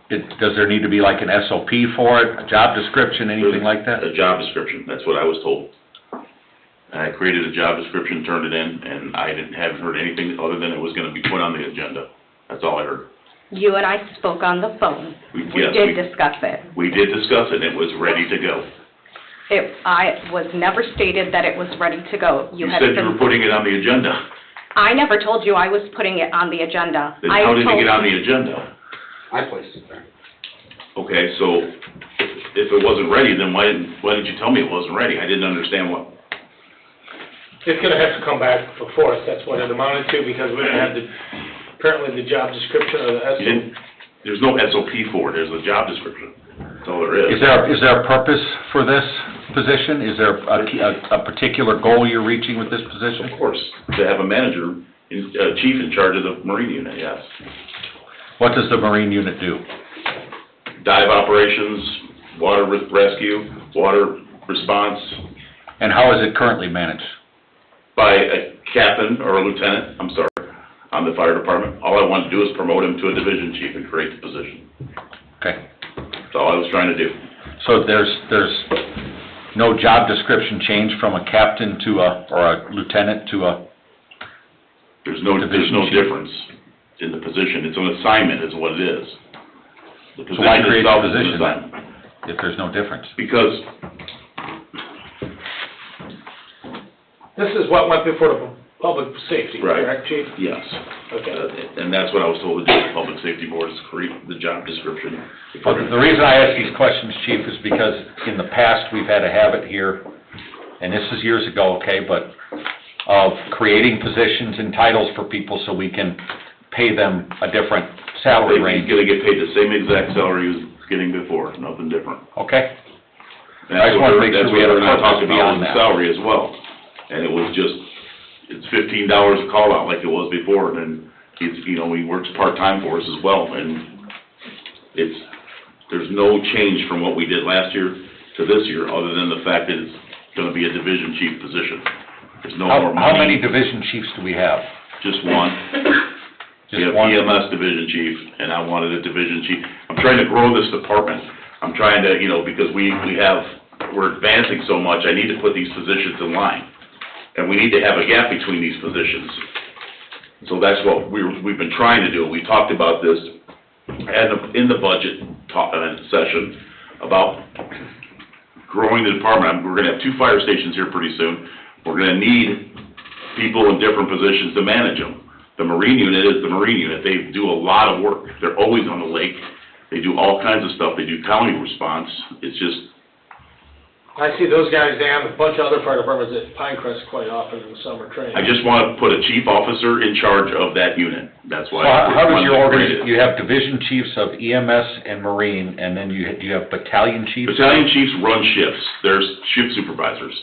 does there need to be like an SOP for it, a job description, anything like that? A job description, that's what I was told. I created a job description, turned it in, and haven't heard anything other than it was gonna be put on the agenda. That's all I heard. you and I spoke on the phone. We Yes, did discuss it. We did discuss it, and it was ready to go. I was never stated that it was ready to go. You had said you been- were putting it on the agenda. I never told you I was putting it on the agenda. Then I how did it told- get on the agenda? I placed it there. Okay, so if it wasn't ready, then why didn't you tell me it wasn't ready? I didn't understand what, It's gonna have to come back before us, that's what it amounted to, because we didn't have apparently the job description or the you didn't, there's no SOP for it, there's a job description. That's all there is. Is there a purpose for this position? Is there a particular goal you're reaching with this position? Of course, to have a manager, chief in charge of the Marine unit, yes. What does the Marine unit do? Dive operations, water rescue, water response, And how is it currently managed? by a captain or a lieutenant, I'm sorry, on the fire department. All I wanted to do is promote him to a division chief and create the position. Okay. That's all I was trying to do. So there's no job description change from a captain to or a lieutenant to a, There's no Division chief. difference in the position. It's an assignment is what it is. The so why position create itself a is an position assignment. then, if there's no difference? Because This is what went before the public safety, Right. correct, chief? yes, Okay. and that's what I was told to do, the Public Safety Board, is create the job description. Well, the reason I ask these questions, Chief, is because in the past, we've had a habit here, and this is years ago, okay, but of creating positions and titles for people so we can pay them a different salary He's range, gonna get paid the same exact salary he was getting before, nothing different. okay? And I just wanted to make sure that's we had what a we're not purpose talking about beyond was that. the salary as well. And it was just, it's $15 a call out like it was before, and then he's, he works part-time for us as well, and there's no change from what we did last year to this year, other than the fact that it's gonna be a division chief position. There's no more money. How many division chiefs do we have? Just one. We Just have one? EMS division chief, and I wanted a division chief. I'm trying to grow this department. I'm trying to, because we're advancing so much, I need to put these positions in line. And we need to have a gap between these positions. So that's what we've been trying to do. We talked about this in the budget session about growing the department. We're gonna have 2 fire stations here pretty soon. We're gonna need people in different positions to manage them. The Marine unit is the Marine unit. They do a lot of work. They're always on the lake. They do all kinds of stuff. They do county response. It's just, I see those guys and a bunch of other fire departments at Pinecrest quite often in the summer training. I just want to put a chief officer in charge of that unit. That's So why. how does your organization? organization, you have division chiefs of EMS and Marine, and then you have battalion chiefs? Battalion chiefs run shifts. There's shift supervisors.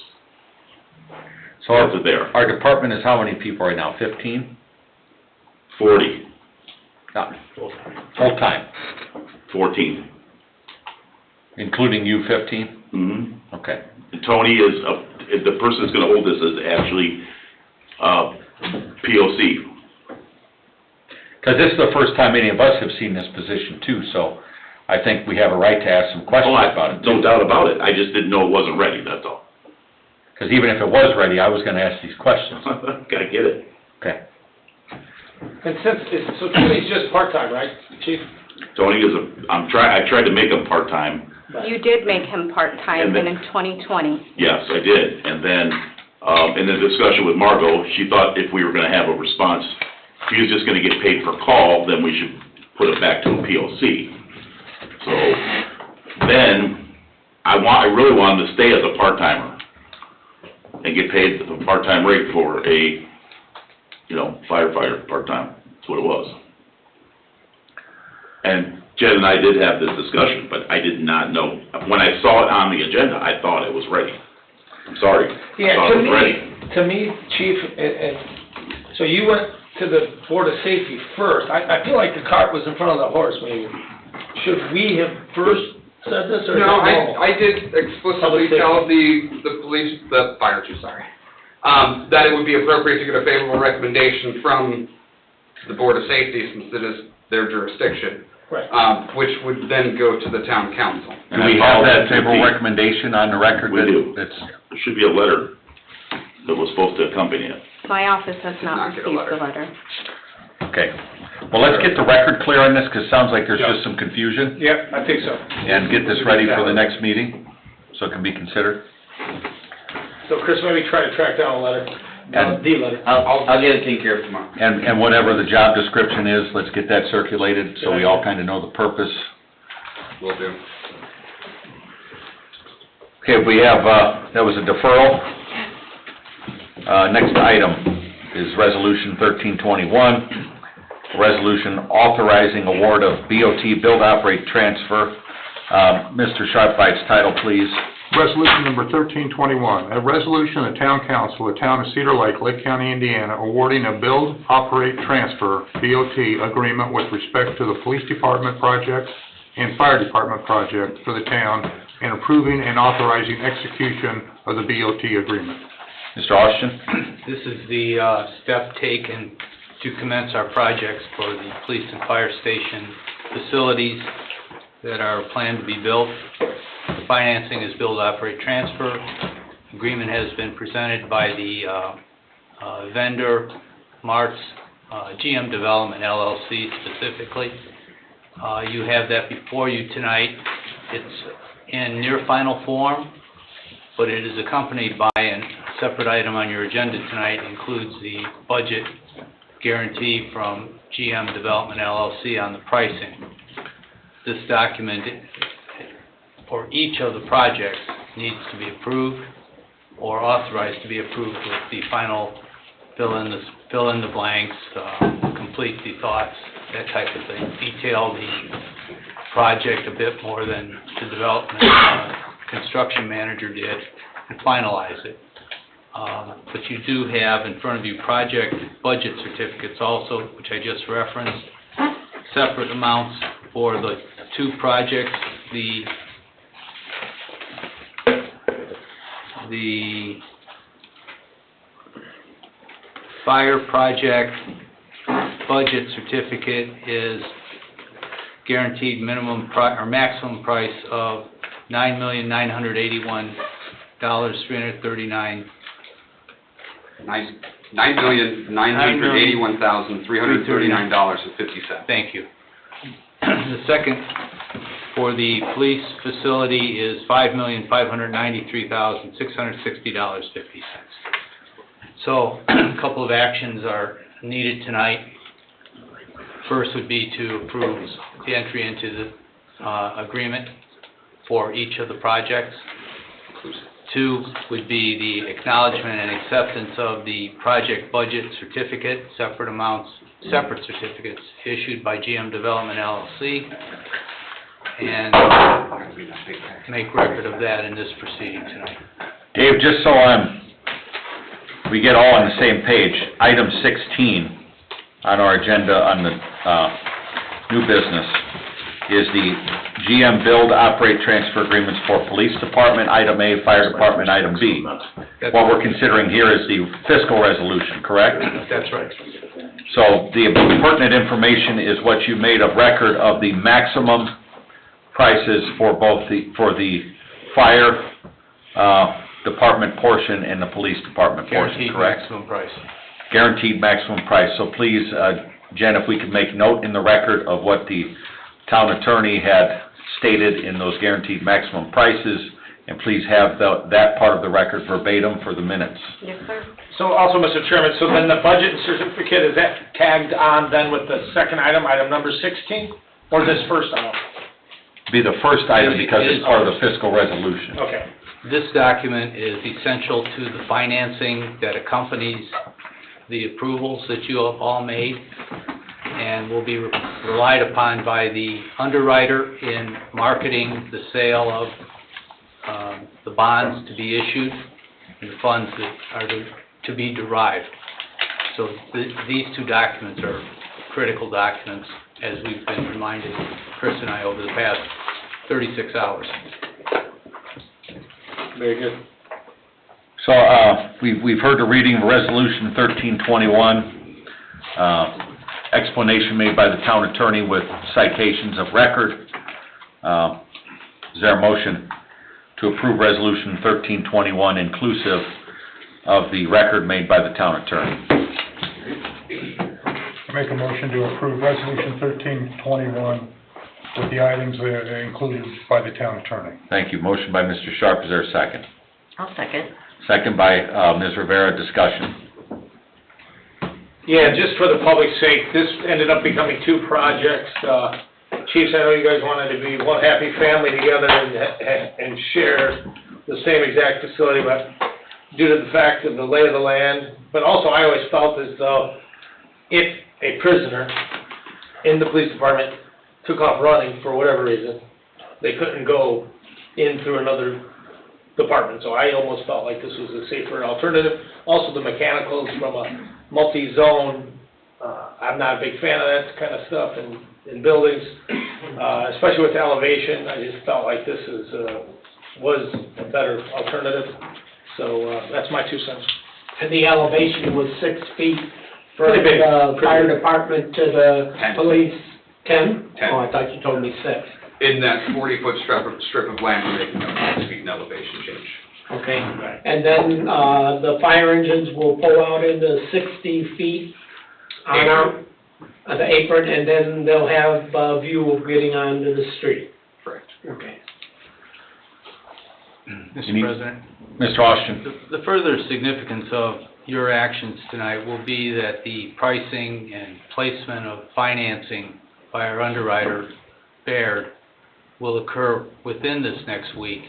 So That's what they are. our department is how many people right now, 15? 40, Full-time, 14. including you, 15? Mm-hmm. Okay. And Tony is, the person that's gonna hold this is actually, POC. Because this is the first time any of us have seen this position too, so I think we have a right to ask some questions about it. No doubt about it. I just didn't know it wasn't ready, that's all. Because even if it was ready, I was gonna ask these questions. Gotta get it. Okay. And so Tony's just part-time, right, chief? Tony is I tried to make him part-time. You did make him part-time And then- in 2020. Yes, I did. And then, in the discussion with Margot, she thought if we were gonna have a response, if he was just gonna get paid per call, then we should put it back to a POC. So, then, I really want him to stay as a part-timer and get paid the part-time rate for a, firefighter part-time. That's what it was. And Jed and I did have this discussion, but I did not know, when I saw it on the agenda, I thought it was ready. I'm sorry. I Yeah, thought it was ready. to me, Chief, so you went to the Board of Safety first. I feel like the cart was in front of the horse, maybe. Should we have first said this, or? No, I did explicitly tell the fire chief, that it would be appropriate to get a favorable recommendation from the Board of Safety, since it is their jurisdiction. Right. Which would then go to the town council. Do we have that favorable recommendation on the record? We do. That's, There should be a letter that was supposed to accompany it. My office has not not get a received the letter. letter. okay. Well, let's get the record clear on this, because it sounds like there's just some confusion, Yeah, I think so. and get this ready for the next meeting, so it can be considered. So Chris, maybe try to track down a letter, the letter. I'll get it taken care of tomorrow. And whatever the job description is, let's get that circulated, so we all kind of know the purpose. Will do. Okay, we have, that was a deferral. Next item is Resolution 1321, resolution authorizing award of BOT Build Operate Transfer. Mr. Sharpbite's title, please. Resolution number 1321, a resolution of the Town Council of the Town of Cedar Lake, Lake County, Indiana, awarding a build, operate, transfer, BOT agreement with respect to the Police Department project and Fire Department project for the town, and approving and authorizing execution of the BOT agreement. Mr. Austin? This is the step taken to commence our projects for the police and fire station facilities that are planned to be built. The financing is build, operate, transfer. Agreement has been presented by the vendor, Mart's GM Development LLC specifically. You have that before you tonight. It's in near final form, but it is accompanied by a separate item on your agenda tonight. It includes the budget guarantee from GM Development LLC on the pricing. This document for each of the projects needs to be approved or authorized to be approved with the final fill in the blanks, complete the thoughts, that type of thing. Detail the project a bit more than the development construction manager did, and finalize it. But you do have in front of you project budget certificates also, which I just referenced, separate amounts for the two projects. The fire project budget certificate is guaranteed minimum or maximum price of $9,981,339. $9,981,339.50. Thank you. The second for the police facility is $5,593,660.50. So a couple of actions are needed tonight. First would be to approve the entry into the agreement for each of the projects. Two would be the acknowledgement and acceptance of the project budget certificate, separate certificates issued by GM Development LLC, and make record of that in this proceeding tonight. Dave, just so we get all on the same page, item 16 on our agenda on the new business is the GM Build, Operate, Transfer Agreements for Police Department, item A, Fire Department, item B. What we're considering here is the fiscal resolution, correct? That's right. So the pertinent information is what you made of record of the maximum prices for both for the fire department portion and the police department portion, correct? Guaranteed maximum price. Guaranteed maximum price. So please, Jen, if we could make note in the record of what the town attorney had stated in those guaranteed maximum prices, And please have that part of the record verbatim for the minutes. Yes, sir. So also, Mr. Chairman, so then the budget and certificate, is that tagged on then with the second item, item number 16? Or this first item? Be the first item because it's part of the fiscal resolution. Okay. This document is essential to the financing that accompanies the approvals that you have all made, and will be relied upon by the underwriter in marketing the sale of the bonds to be issued and the funds that are to be derived. So these two documents are critical documents, as we've been reminded, Chris and I, over the past 36 hours. Very good. So, we've heard the reading of Resolution 1321, explanation made by the town attorney with citations of record. Is there a motion to approve Resolution 1321 inclusive of the record made by the town attorney? I make a motion to approve Resolution 1321 with the items that are included by the town attorney. Thank you. Motion by Mr. Sharp. Is there a second? I'll second. Second by Ms. Rivera. Discussion. Yeah, just for the public's sake, this ended up becoming two projects. Chiefs, I know you guys wanted to be one happy family together and share the same exact facility, but due to the fact of the lay of the land, but also I always felt as though if a prisoner in the police department took off running for whatever reason, they couldn't go in through another department. So I almost felt like this was a safer alternative. Also, the mechanicals from a multi-zone, I'm not a big fan of that kind of stuff in buildings, especially with the elevation. I just felt like this was a better alternative. So that's my 2 cents. And the elevation was 6 feet from Pretty big. the fire department to the 10. police. 10? 10. Oh, I thought you told me 6. In that 40-foot strip of land, we're making a 6 feet in elevation change. Okay. And then, the fire engines will pull out into 60 feet on the apron, and then they'll have a view of getting onto the street. Correct. Okay. Mr. President? Mr. Austin. The further significance of your actions tonight will be that the pricing and placement of financing by our underwriter, Baird, will occur within this next week,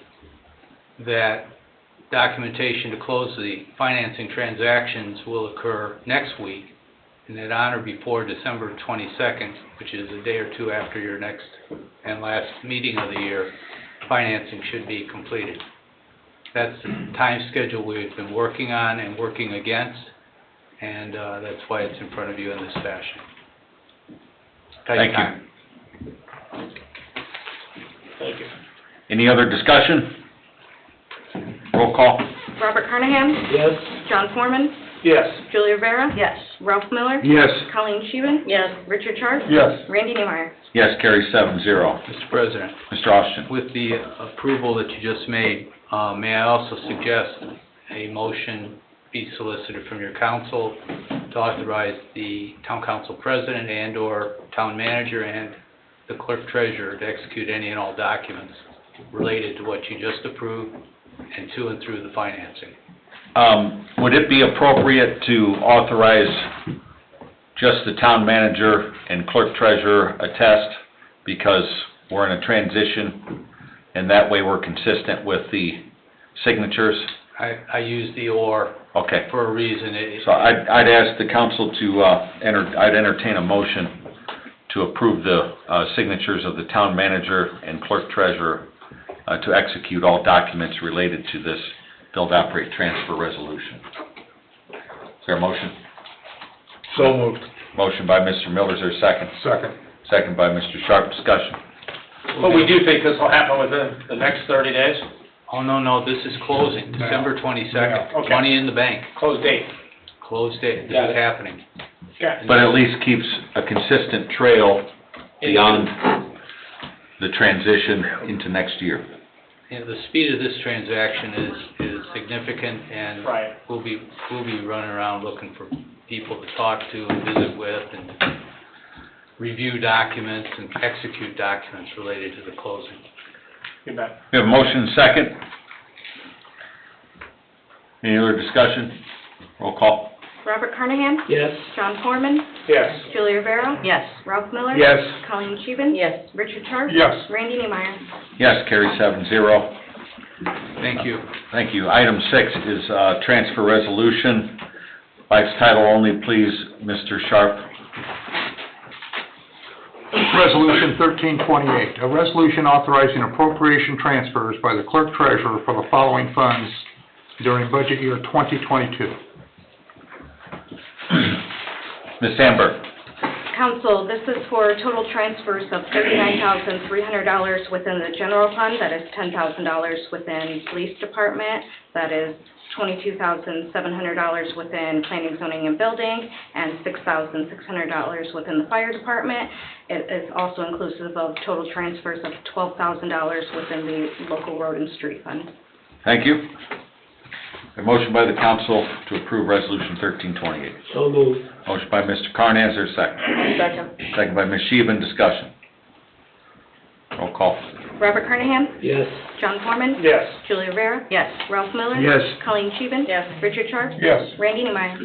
that documentation to close the financing transactions will occur next week, and that on or before December 22nd, which is a day or two after your next and last meeting of the year, financing should be completed. That's the time schedule we've been working on and working against, and that's why it's in front of you in this fashion. Thank you. Time. Thank you. Any other discussion? Roll call. Robert Carnahan? Yes? John Foreman? Yes. Julia Rivera? Yes. Ralph Miller? Yes. Colleen Scheven? Yes. Richard Sharp? Yes. Randy Neimeyer? Yes, carries 7-0. Mr. President, Mr. Austin. with the approval that you just made, may I also suggest a motion be solicited from your council to authorize the town council president and/or town manager and the clerk treasurer to execute any and all documents related to what you just approved and to and through the financing. Would it be appropriate to authorize just the town manager and clerk treasurer attest, because we're in a transition, and that way we're consistent with the signatures? I use the "or" Okay. for a reason. So I'd ask the council to, I'd entertain a motion to approve the signatures of the town manager and clerk treasurer to execute all documents related to this build, operate, transfer resolution. Is there a motion? So moved. Motion by Mr. Miller, is there a second? Second. Second by Mr. Sharp, discussion. But we do think this will happen within the next 30 days? Oh, no, this is closing, No. December 22nd. Yeah, okay. Money in the bank, Close date. closed date, this Got is it. happening. Okay. But at least keeps a consistent trail beyond the transition into next year. And the speed of this transaction is significant, and Right. we'll be running around looking for people to talk to and visit with and review documents and execute documents related to the closing. You bet. We have a motion and second. Any other discussion? Roll call. Robert Carnahan? Yes. John Foreman? Yes. Julie Rivera? Yes. Ralph Miller? Yes. Colleen Scheven? Yes. Richard Sharp? Yes. Randy Neemeyer? Yes, carries 7-0. Thank you. Thank you. Item 6 is transfer resolution. By its title only, please, Mr. Sharp. Resolution 1328, a resolution authorizing appropriation transfers by the clerk treasurer for the following funds during budget year 2022. Ms. Sandberg. Council, this is for total transfers of $39,300 within the general fund, that is $10,000 within police department, that is $22,700 within planning, zoning, and building, and $6,600 within the fire department. It is also inclusive of total transfers of $12,000 within the local road and street fund. Thank you. A motion by the council to approve resolution 1328. So moved. Motion by Mr. Carnan, is there a second? Second. Second by Ms. Sheehan, discussion. Roll call. Robert Carnahan? Yes. John Foreman? Yes. Julie Rivera? Yes. Ralph Miller? Yes. Colleen Scheven? Yes. Richard Sharp? Yes. Randy Neemeyer?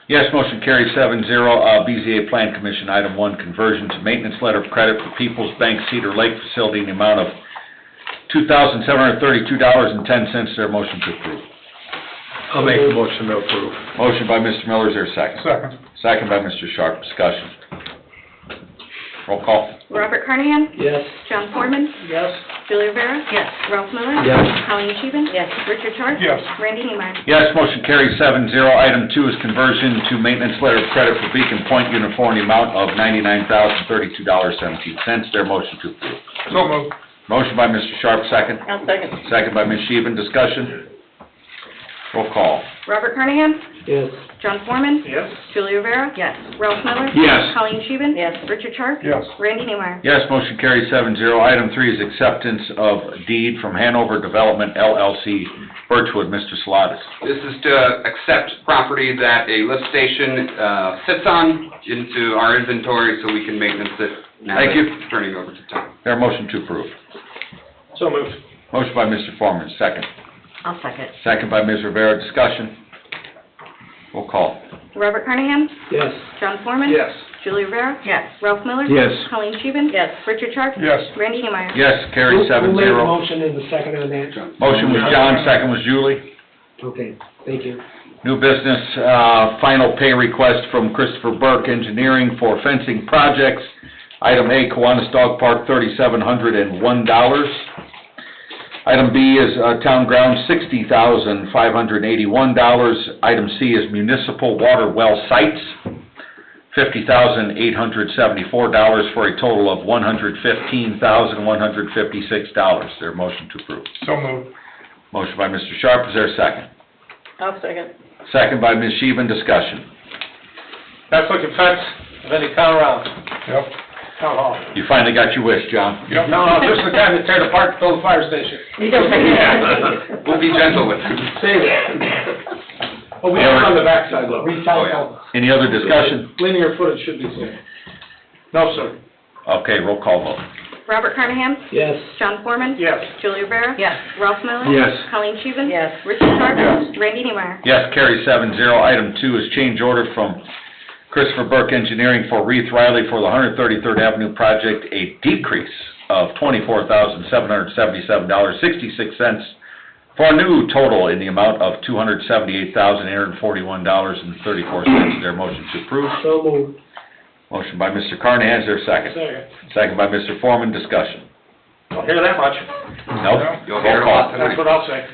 Yes, motion carries 7-0. BZA Plan Commission, item 1, conversion to maintenance letter of credit for Peoples Bank Cedar Lake Facility in the amount of $2,732.10. Is there a motion to approve? I'll make the motion to approve. Motion by Mr. Miller, is there a second? Second. Second by Mr. Sharp, discussion. Roll call. Robert Carnahan? Yes. John Foreman? Yes. Julie Rivera? Yes. Ralph Miller? Yes. Colleen Scheven? Yes. Richard Sharp? Yes. Randy Neemeyer? Yes, motion carries 7-0. Item 2 is conversion to maintenance letter of credit for Beacon Point Uniform, the amount of $99,032.17. Their motion to approve. So moved. Motion by Mr. Sharp, second. I'll second. Second by Ms. Sheehan, discussion. Roll call. Robert Carnahan? Yes. John Foreman? Yes. Julie Rivera? Yes. Ralph Miller? Yes. Colleen Scheven? Yes. Richard Sharp? Yes. Randy Neemeyer? Yes, motion carries 7-0. Item 3 is acceptance of deed from Hanover Development LLC, Birchwood. Mr. Salatas. This is to accept property that a lift station sits on into our inventory so we can maintenance it now Thank that you. it's turning over to Tom. There, motion to approve. So moved. Motion by Mr. Foreman, second. I'll second. Second by Ms. Rivera, discussion. Roll call. Robert Carnahan? Yes. John Foreman? Yes. Julie Rivera? Yes. Ralph Miller? Yes. Colleen Scheven? Yes. Richard Sharp? Yes. Randy Neemeyer? Yes, carries Who made the 7-0. motion and the second on that? Motion was John, second was Julie. Okay, thank you. New business, final pay request from Christopher Burke Engineering for fencing projects. Item A, Kiwanis Dog Park, $3,701. Item B is town grounds, $60,581. Item C is municipal water well sites, $50,874 for a total of $115,156. Their motion to approve. So moved. Motion by Mr. Sharp, is there a second? I'll second. Second by Ms. Sheehan, discussion. Best looking fence of any town around. Yep. Town hall. You finally got your wish, John. Yep. No, just the kind that tear it apart to build a fire station. We'll be gentle with it. Save it. Oh, we have it on the backside though. Recycle. Any other discussion? Linear footage should be same. No, sir. Okay, roll call vote. Robert Carnahan? Yes. John Foreman? Yes. Julie Rivera? Yes. Ralph Miller? Yes. Colleen Scheven? Yes. Richard Sharp? Yes. Randy Neemeyer? Yes, carries 7-0. Item 2 is change order from Christopher Burke Engineering for Reith Riley for the 133rd Avenue project, a decrease of $24,777.66 for a new total in the amount of $278,841.34. Their motion to approve. So moved. Motion by Mr. Carnahan, is there a second? Second. Second by Mr. Foreman, discussion. Don't hear that much. Nope. You'll hear a lot That's tonight. what I'll say.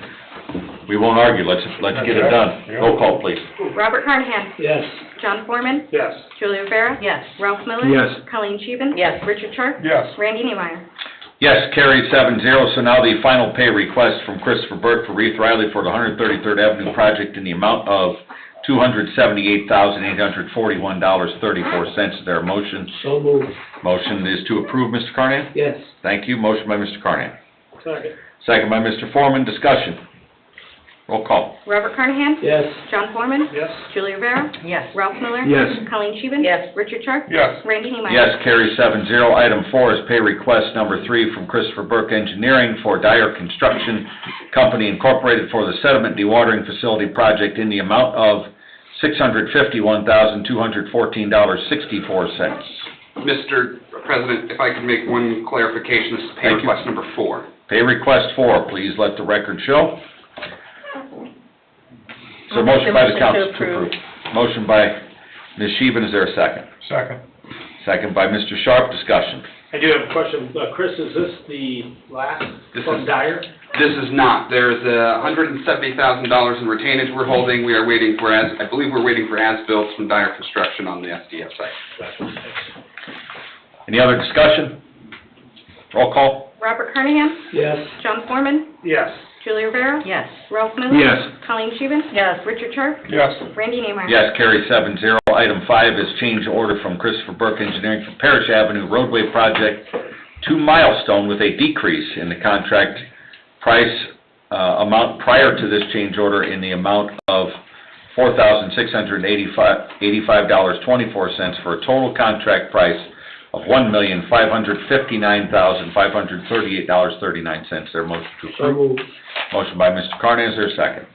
We won't argue, let's get it done. Roll call, please. Robert Carnahan? Yes. John Foreman? Yes. Julie Rivera? Yes. Ralph Miller? Yes. Colleen Scheven? Yes. Richard Sharp? Yes. Randy Neemeyer? Yes, carried 7-0. So now the final pay request from Christopher Burke for Reith Riley for the 133rd Avenue project in the amount of $278,841.34. Is there a motion? So moved. Motion is to approve, Mr. Carnahan? Yes. Thank you. Motion by Mr. Carnahan. Second. Second by Mr. Foreman. Discussion. Roll call. Robert Carnahan? Yes. John Foreman? Yes. Julie Rivera? Yes. Ralph Miller? Yes. Colleen Scheven? Yes. Richard Sharp? Yes. Randy Neemeyer? Yes, carries 7-0. Item 4 is pay request number 3 from Christopher Burke Engineering for Dyer Construction Company Incorporated for the sediment dewatering facility project in the amount of $651,214.64. Mr. President, if I could make one clarification, this is pay Thank you. request number 4. Pay request 4, please let the record show. So motion by the council to approve. Motion by Ms. Sheehan, is there a second? Second. Second by Mr. Sharp, discussion. I do have a question. Chris, is this the last This from is- Dyer? This is not. There's $170,000 in retainage we're holding. We are waiting for, I believe we're waiting for as-built from Dyer Construction on the SDF site. Any other discussion? Roll call. Robert Carnahan? Yes. John Foreman? Yes. Julie Rivera? Yes. Ralph Miller? Yes. Colleen Scheven? Yes. Richard Sharp? Yes. Randy Neemeyer? Yes, carries 7-0. Item 5 is change order from Christopher Burke Engineering for Parish Avenue roadway project to Milestone with a decrease in the contract price amount prior to this change order in the amount of $4,685.24 for a total contract price of $1,559,538.39. Their motion to So approve. moved. Motion by Mr. Carnan, is there a second?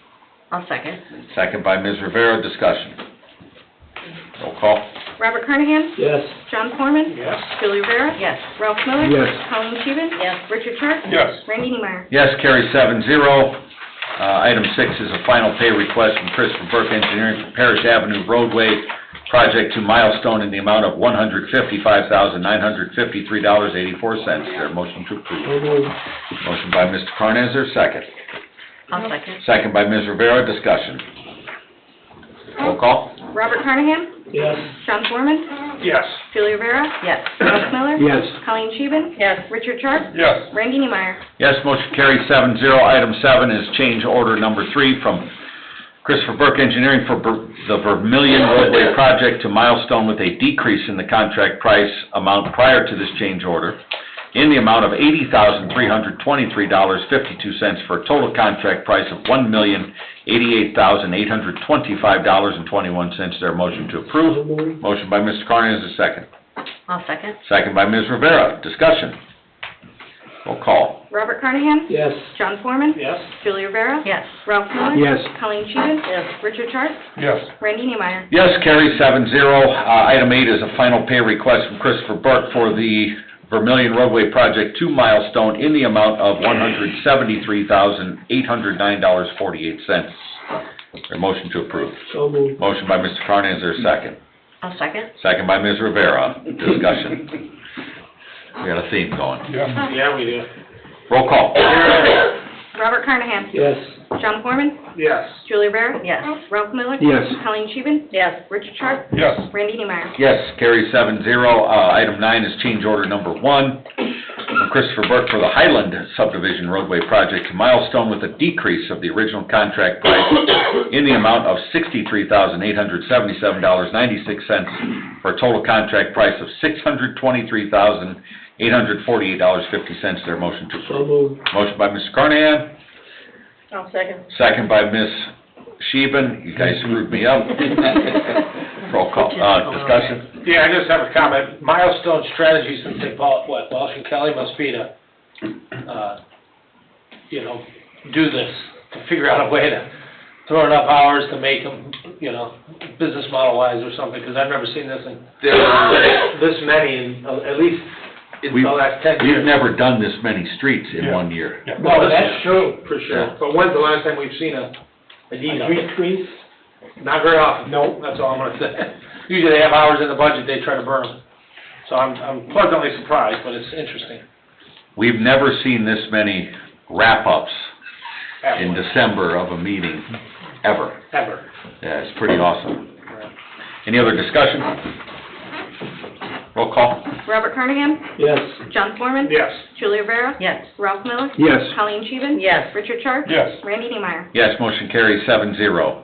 I'll second. Second by Ms. Rivera, discussion. Roll call. Robert Carnahan? Yes. John Foreman? Yes. Julie Rivera? Yes. Ralph Miller? Yes. Colleen Scheven? Yes. Richard Sharp? Yes. Randy Neemeyer? Yes, carries 7-0. Item 6 is a final pay request from Christopher Burke Engineering for Parish Avenue roadway project to Milestone in the amount of $155,953.84. There a motion to approve. So moved. Motion by Mr. Carnan, is there a second? I'll second. Second by Ms. Rivera, discussion. Roll call. Robert Carnahan? Yes. John Foreman? Yes. Julie Rivera? Yes. Ralph Miller? Yes. Colleen Scheven? Yes. Richard Sharp? Yes. Randy Neemeyer? Yes, motion carries 7-0. Item 7 is change order number 3 from Christopher Burke Engineering for the Vermillion roadway project to Milestone with a decrease in the contract price amount prior to this change order in the amount of $80,323.52 for a total contract price of $1,088,825.21. There a motion to approve. So moved. Motion by Mr. Carnan, is a second. I'll second. Second by Ms. Rivera. Discussion. Roll call. Robert Carnahan? Yes. John Foreman? Yes. Julie Rivera? Yes. Ralph Miller? Yes. Colleen Scheven? Yes. Richard Sharp? Yes. Randy Neemeyer? Yes, carries 7-0. Item 8 is a final pay request from Christopher Burke for the Vermillion roadway project to Milestone in the amount of $173,809.48. Their motion to approve. So moved. Motion by Mr. Carnan, is there a second? I'll second. Second by Ms. Rivera. Discussion. We got a theme going. Yeah. Yeah, we do. Roll call. Robert Carnahan? Yes. John Foreman? Yes. Julie Rivera? Yes. Ralph Miller? Yes. Colleen Scheven? Yes. Richard Sharp? Yes. Randy Neemeyer? Yes, carries 7-0. Item 9 is change order number 1 from Christopher Burke for the Highland subdivision roadway project to Milestone with a decrease of the original contract price in the amount of $63,877.96 for a total contract price of $623,848.50. Their motion to So approve. moved. Motion by Mr. Carnahan, I'll second. second by Ms. Sheehan. You guys screwed me up. Roll call, discussion? Yeah, I just have a comment. Milestone Strategies in St. Paul, Walsh and Kelly must be to, do this, to figure out a way to throw enough hours to make them, business model wise or something, because I've never seen this in, this many in, at least in the last 10 years. We've never done this many streets in 1 year. No, that's true, for sure. Yeah. But when's the last time we've seen a decrease? Not very often. No. That's all I'm gonna say. Usually they have hours in the budget, they try to burn them. So I'm pleasantly surprised, but it's interesting. We've never seen this many wrap-ups in Ever. December of a meeting, ever. Ever. Yeah, it's pretty awesome. Any other discussion? Roll call. Robert Carnahan? Yes. John Foreman? Yes. Julie Rivera? Yes. Ralph Miller? Yes. Colleen Scheven? Yes. Richard Sharp? Yes. Randy Neemeyer? Yes, motion carries 7-0.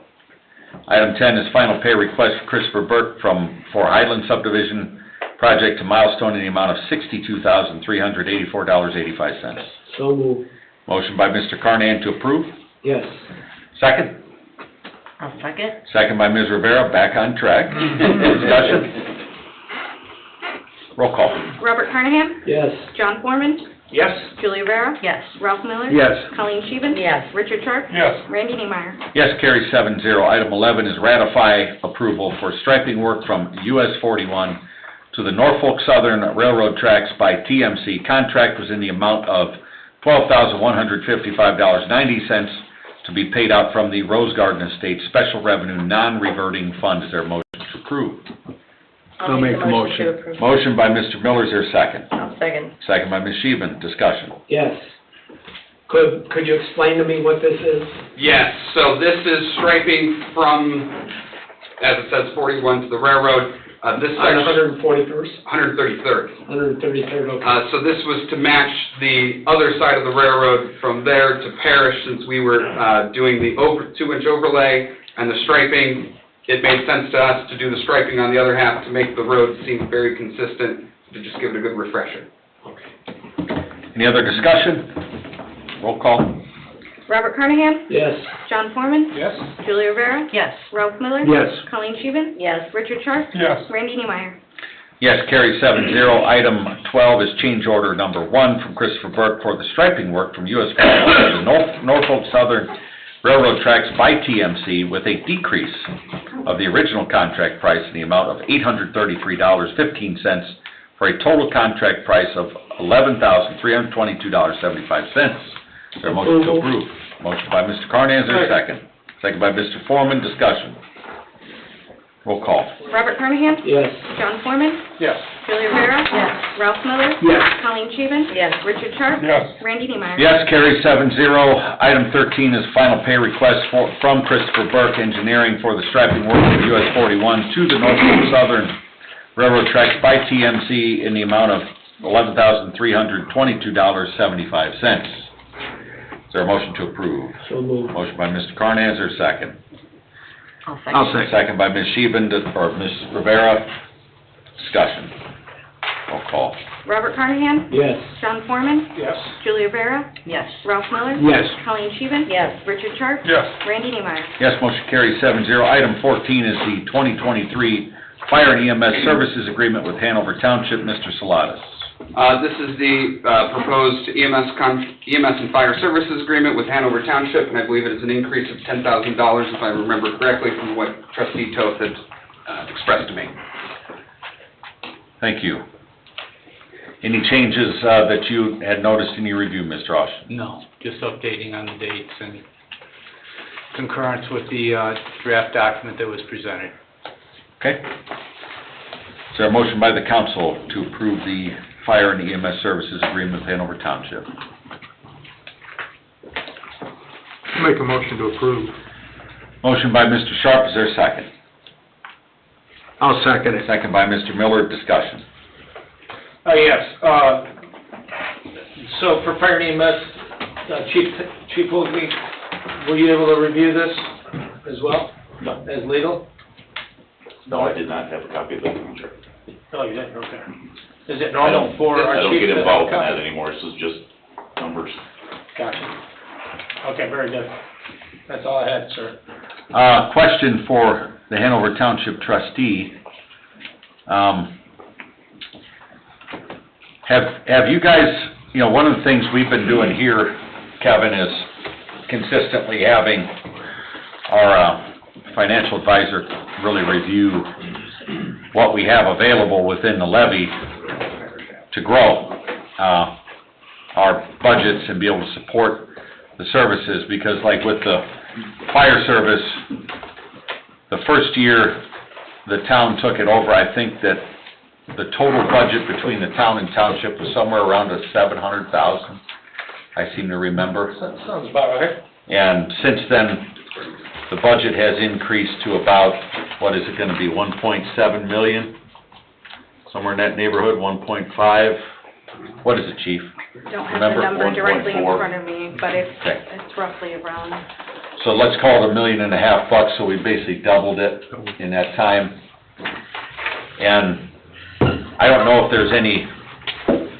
Item 10 is final pay request for Christopher Burke for Highland subdivision project to Milestone in the amount of $62,384.85. So moved. Motion by Mr. Carnahan to approve, Yes. Second? I'll second. Second by Ms. Rivera, back on track. Discussion? Roll call. Robert Carnahan? Yes. John Foreman? Yes? Julie Rivera? Yes. Ralph Miller? Yes. Colleen Scheven? Yes. Richard Sharp? Yes. Randy Neemeyer? Yes, carries 7-0. Item 11 is ratify approval for striping work from US 41 to the Norfolk Southern Railroad tracks by TMC. Contract was in the amount of $12,155.90 to be paid out from the Rose Garden Estate Special Revenue Non-Reverting Fund. Is there a motion to approve? I'll make the motion to approve. Motion by Mr. Miller, is there a second? I'll second. Second by Ms. Sheehan. Discussion. Yes. Could you explain to me what this is? Yes, so this is striping from, as it says, 41 to the railroad. This On section, 141st, 133rd. 133rd, okay. So this was to match the other side of the railroad from there to Parrish, since we were doing the 2-inch overlay and the striping. It made sense to us to do the striping on the other half to make the road seem very consistent, to just give it a good refresher. Any other discussion? Roll call. Robert Carnahan? Yes. John Foreman? Yes? Julie Rivera? Yes. Ralph Miller? Yes. Colleen Scheven? Yes. Richard Sharp? Yes. Randy Neemeyer? Yes, carries 7-0. Item 12 is change order number 1 from Christopher Burke for the striping work from US 41 to the Norfolk Southern Railroad tracks by TMC with a decrease of the original contract price in the amount of $833.15 for a total contract price of $11,322.75. Is there a motion to approve? Motion by Mr. Carnahan, is there a second? Second by Mr. Foreman, discussion. Roll call. Robert Carnahan? Yes. John Foreman? Yes. Julie Rivera? Yes. Ralph Miller? Yes. Colleen Scheven? Yes. Richard Sharp? Yes. Randy Neemeyer? Yes, carries 7-0. Item 13 is final pay request from Christopher Burke Engineering for the striping work of US 41 to the Norfolk Southern Railroad tracks by TMC in the amount of $11,322.75. Is there a motion to approve? So moved. Motion by Mr. Carnahan, is there a second? I'll second. Second by Ms. Sheehan, or Ms. Rivera. Discussion. Roll call. Robert Carnahan? Yes. John Foreman? Yes? Julie Rivera? Yes. Ralph Miller? Yes. Colleen Scheven? Yes. Richard Sharp? Yes. Randy Neemeyer? Yes, motion carries 7-0. Item 14 is the 2023 Fire and EMS Services Agreement with Hanover Township. Mr. Salatas. This is the proposed EMS and Fire Services Agreement with Hanover Township, and I believe it is an increase of $10,000, if I remember correctly, from what Trustee Toth had expressed to me. Thank you. Any changes that you had noticed in your review, Mr. Austin? No, just updating on the dates and concurrence with the draft document that was presented. Okay. Is there a motion by the council to approve the Fire and EMS Services Agreement with Hanover Township? Make a motion to approve. Motion by Mr. Sharp, is there a second? I'll second it. Second by Mr. Miller, discussion. Yes, so for fire and EMS, Chief Oakley, were you able to review this as well? No. As legal? No, I did not have a copy of the contract. No, you didn't, okay. Is it normal for I our don't chief get to have a involved in copy? that anymore, this is just numbers. Gotcha. Okay, very good. That's all I had, sir. Question for the Hanover Township trustee. Have you guys, one of the things we've been doing here, Kevin, is consistently having our financial advisor really review what we have available within the levy to grow our budgets and be able to support the services, because like with the fire service, the first year the town took it over, I think that the total budget between the town and township was somewhere around $700,000, I seem to remember. That sounds about right. And since then, the budget has increased to about, what is it gonna be, 1.7 million? Somewhere in that neighborhood, 1.5? What is it, chief? Don't have the Remember, number directly in 1.4. front of me, but it's Okay. roughly around. So let's call it $1.5 million, so we basically doubled it in that time. And I don't know if there's any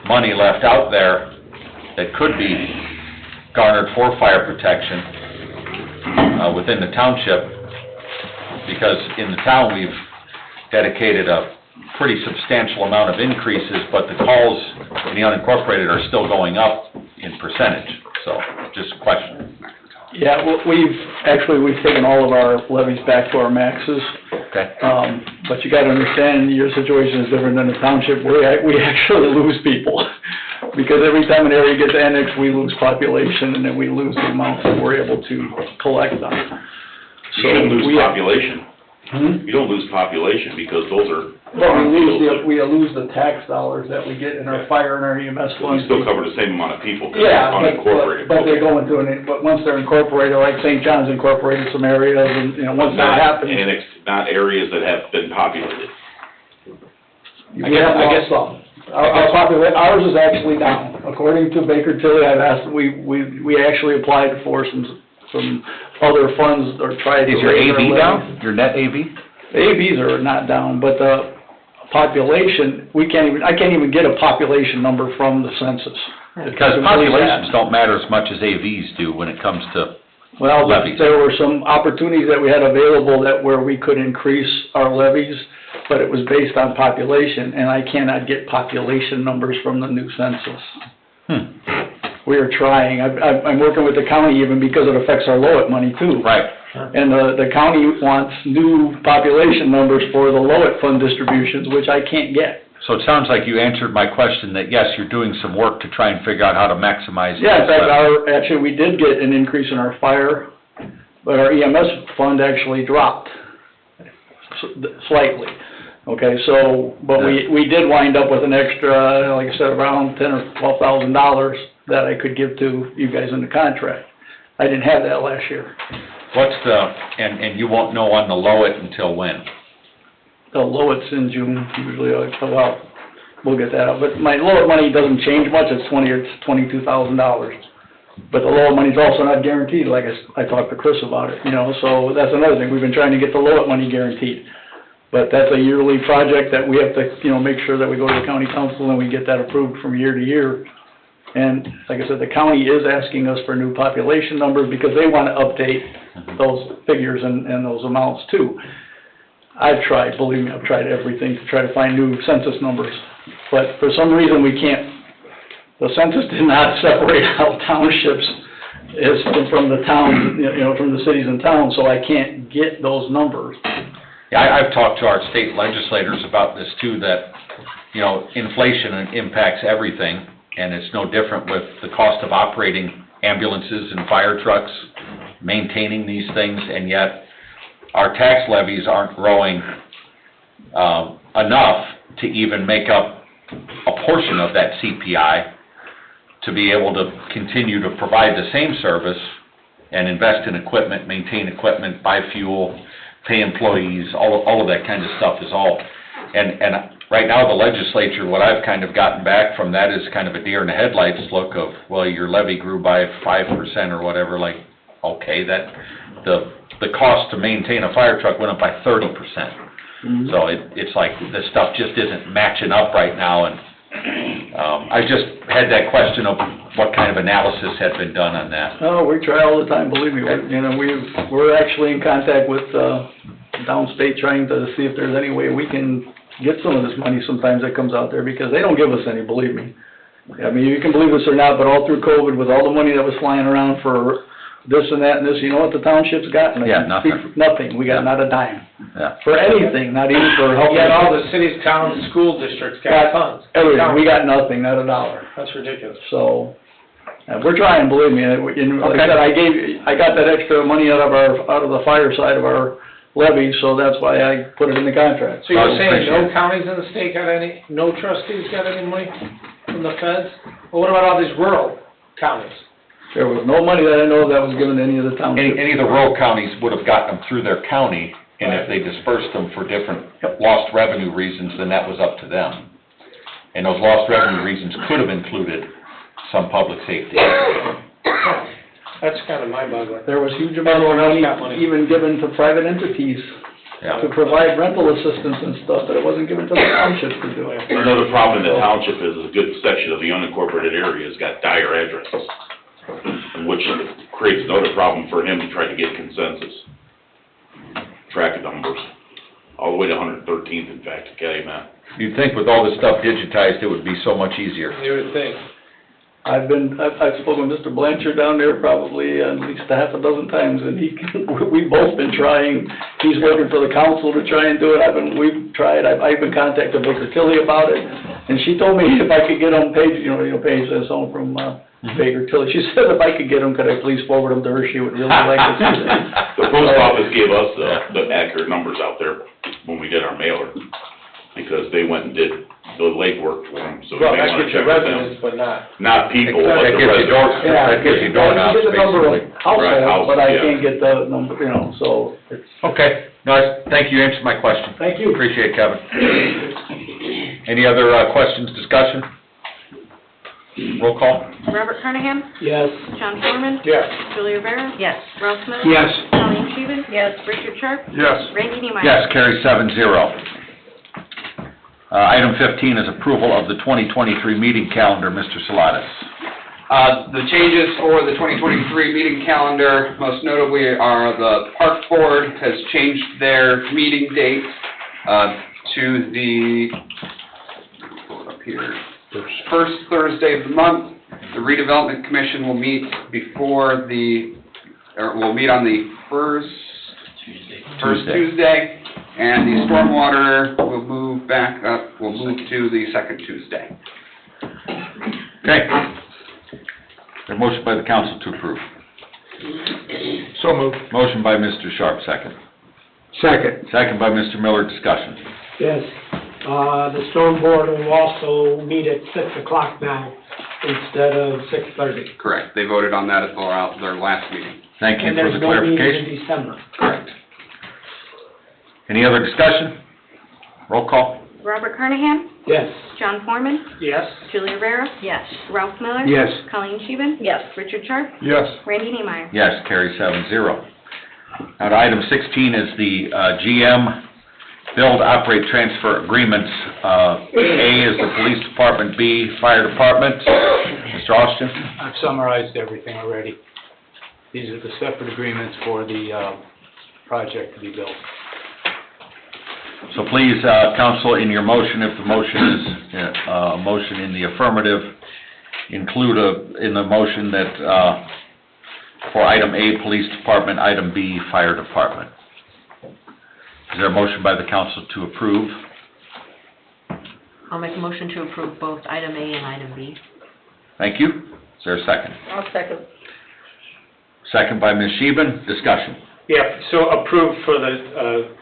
money left out there that could be garnered for fire protection. within the township, because in the town, we've dedicated a pretty substantial amount of increases, but the calls in the unincorporated are still going up in percentage, so just a question. Yeah, we've taken all of our levies back to our maxes. Okay. But you gotta understand, your situation is different than the township. We actually lose people. Because every time an area gets annexed, we lose population, and then we lose the amounts that we're able to collect on. You don't lose population. Hmm? You don't lose population because those are. Well, we lose the tax dollars that we get in our fire and our EMS funds. We still cover the same amount of people because Yeah, they're unincorporated. but they go into but once they're incorporated, like St. John's incorporated some areas, and, once that happens. Not areas that have been populated. We have lost some. Ours is actually down. According to Baker Tilly, I've asked, we actually applied for some other funds or tried to. Is your raise our AV levies. down? Your net AV? The AVs are not down, but the population, I can't even get a population number from the census. Because populations don't matter as much as AVs do when it comes to Well, levies. there were some opportunities that we had available where we could increase our levies, but it was based on population, and I cannot get population numbers from the new census. We are trying. I'm working with the county even because it affects our LOIT money too. Right. And the county wants new population numbers for the LOIT fund distributions, which I can't get. So it sounds like you answered my question that, yes, you're doing some work to try and figure out how to maximize. Yeah, in those fact, actually, we did get an increase in our fire, but our EMS fund actually dropped slightly. Okay, so, but we did wind up with an extra, like I said, around $10,000 or $12,000 that I could give to you guys in the contract. I didn't have that last year. What's and you won't know on the LOIT until when? The LOIT's in June, usually, well, we'll get that out. But my LOIT money doesn't change much, it's $22,000. But the LOIT money's also not guaranteed, like I talked to Chris about it, so that's another thing. We've been trying to get the LOIT money guaranteed. But that's a yearly project that we have to, make sure that we go to the county council and we get that approved from year to year. And like I said, the county is asking us for new population numbers because they want to update those figures and those amounts too. I've tried, believe me, I've tried everything to try to find new census numbers. But for some reason, we can't, the census did not separate out townships from the towns, from the cities and towns, so I can't get those numbers. Yeah, I've talked to our state legislators about this too, that, inflation impacts everything, and it's no different with the cost of operating ambulances and fire trucks, maintaining these things, and yet our tax levies aren't growing enough to even make up a portion of that CPI to be able to continue to provide the same service and invest in equipment, maintain equipment, buy fuel, pay employees, all of that kind of stuff is all. And right now, the legislature, what I've kind of gotten back from that is kind of a deer in the headlights look of, well, your levy grew by 5% or whatever, like, okay, that, the cost to maintain a fire truck went up by 30%. So it's like, this stuff just isn't matching up right now, and I just had that question of what kind of analysis had been done on that. Oh, we try all the time, believe me. We're actually in contact with downstate trying to see if there's any way we can get some of this money sometimes that comes out there, because they don't give us any, believe me. I mean, you can believe us or not, but all through COVID, with all the money that was flying around for this and that and this, you know what the township's got? Yeah, nothing. Nothing. We got not a dime. Yeah. For anything, not even for helping. Yet all the cities, towns, school districts got funds. Everything. We got nothing, not a dollar. That's ridiculous. So, we're trying, believe me. Like I said, I got that extra money out of the fire side of our levy, so that's why I put it in the contract. So you're saying no counties in the state got any, no trustees got any money from the feds? Well, what about all these rural counties? There was no money that I know of that was given to any of the townships. Any of the rural counties would have gotten them through their county, and if they dispersed them for different lost revenue reasons, then that was up to them. And those lost revenue reasons could have included some public safety. That's kind of mind-boggling. There was huge amount of money even given to private entities to provide rental assistance and stuff, but it wasn't given to the townships to do it. Another problem in the township is a good section of the unincorporated area has got dire addresses. I which creates another problem for him to try to get consensus. Track of numbers, all the way to 113th, in fact, to Calumet. You'd think with all this stuff digitized, it would be so much easier. You would think. I've spoken with Mr. Blanchard down there probably at least a half a dozen times, and we've both been trying. He's working for the council to try and do it. We've tried. I've even contacted Baker Tilly about it, and she told me if I could get on Paige, Paige, someone from, Baker Tilly. She said if I could get them, could I please forward them to her? She would really like to see them. The post office gave us the accurate numbers out there when we did our mailer, because they went and did the legwork for them, so we Well, may that wanna gets you check with residents, them. but not. Not people, but That the gives you door, residents. that gives you door knobs, I can get the number basically. of households, houses, but I yeah. can't get the number, so it's. Okay, no, thank you, you answered my question. Thank you. Appreciate it, Kevin. Any other, questions, discussion? Roll call? Robert Carnahan? Yes. John Foreman? Yes. Julia Rivera? Yes. Ralph Miller? Yes. Colleen Scheven? Yes. Richard Sharp? Yes. Randy Neemeyer? Yes, carries 7-0. Item 15 is approval of the 2023 meeting calendar. Mr. Salatas. The changes for the 2023 meeting calendar, most notably are the Park Board has changed their meeting date to the, pull it up here, first Thursday of the month. The Redevelopment Commission will meet will meet on the first Tuesday, and the Stormwater will move to the second Tuesday. Okay. A motion by the council to approve. So moved. Motion by Mr. Sharp, second. Second. Second by Mr. Miller, discussion. Yes, the storm board will also meet at 6:00 now instead of 6:30. Correct. They voted on that at their last meeting. Thank you And for there's the no meeting clarification. in December. Correct. Any other discussion? Roll call? Robert Carnahan? Yes. John Foreman? Yes. Julia Rivera? Yes. Ralph Miller? Yes. Colleen Scheven? Yes. Richard Sharp? Yes. Randy Neemeyer? Yes, carries 7-0. Now, to item 16 is the GM Build, Operate, Transfer Agreements. A is the Police Department, B, Fire Department. Mr. Austin? I've summarized everything already. These are the separate agreements for the project to be built. So please, council, in your motion, if the motion is a motion in the affirmative, include in the motion that for item A, Police Department, item B, Fire Department. Is there a motion by the council to approve? I'll make a motion to approve both item A and item B. Thank you. Is there a second? I'll second. Second by Ms. Sheben. Discussion. Yeah, so approved for the,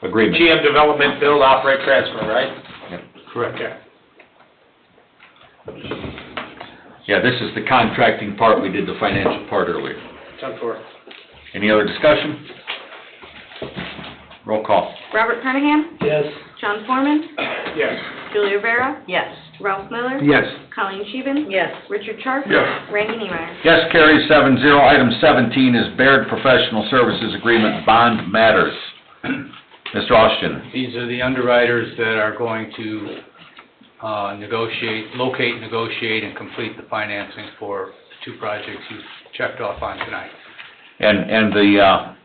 Agreement. GM Development, Build, Operate, Transfer, right? Correct. Okay. Yeah, this is the contracting part. We did the financial part earlier. 10-4. Any other discussion? Roll call. Robert Carnahan? Yes. John Foreman? Yes. Julia Rivera? Yes. Ralph Miller? Yes. Colleen Scheven? Yes. Richard Sharp? Yes. Randy Neemeyer? Yes, carries 7-0. Item 17 is Baird Professional Services Agreement, Bond Matters. Mr. Austin. These are the underwriters that are going to locate, negotiate, and complete the financing for the two projects you checked off on tonight. And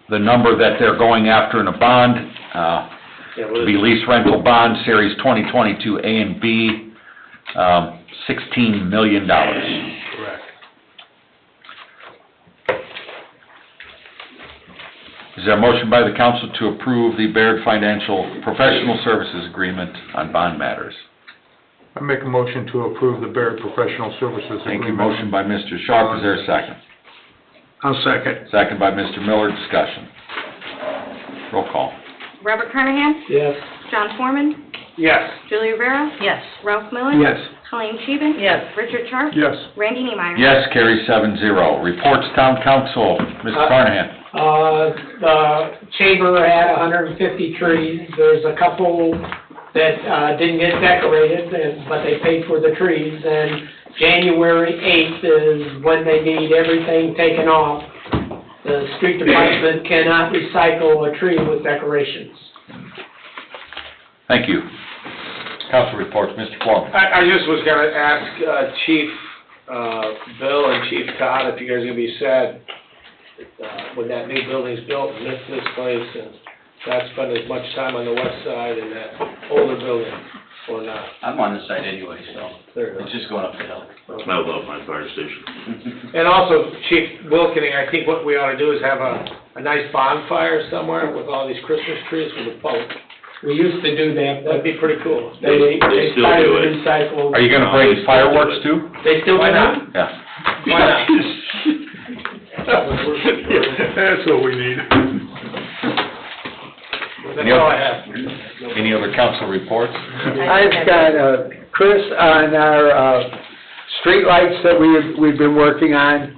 the number that they're going after in a bond, to be lease rental bond, Series 2022 A and B, $16 million. Correct. Is there a motion by the council to approve the Baird Financial Professional Services Agreement on bond matters? I make a motion to approve the Baird Professional Services Agreement. Thank you. Motion by Mr. Sharp. Is there a second? I'll second. Second by Mr. Miller. Discussion. Roll call. Robert Carnahan? Yes. John Foreman? Yes. Julia Rivera? Yes. Ralph Miller? Yes. Colleen Scheven? Yes. Richard Sharp? Yes. Randy Neemeyer? Yes, carries 7-0. Reports Town Council. Mr. Carnahan. The chamber had 150 trees. There's a couple that didn't get decorated, but they paid for the trees. And January 8th is when they need everything taken off. The street department cannot recycle a tree with decorations. Thank you. Council reports. Mr. Foreman. I just was gonna ask, Chief, Bill and Chief Todd, if you guys are gonna be sad, when that new building's built, and miss this place, and not spend as much time on the west side in that older building, or not. I'm on this side anyway, so There you it's just going up the hill. I love my fire station. And also, Chief Wilkening, I think what we ought to do is have a nice bonfire somewhere with all these Christmas trees with a boat. We used to do that, That'd but be pretty cool. they still started do to it. recycle. Are you gonna bring fireworks too? They still do Why that? not? Yeah. Why not? That's what we need. That's all I have. Any other council reports? I've got, Chris, on our, streetlights that we've been working on,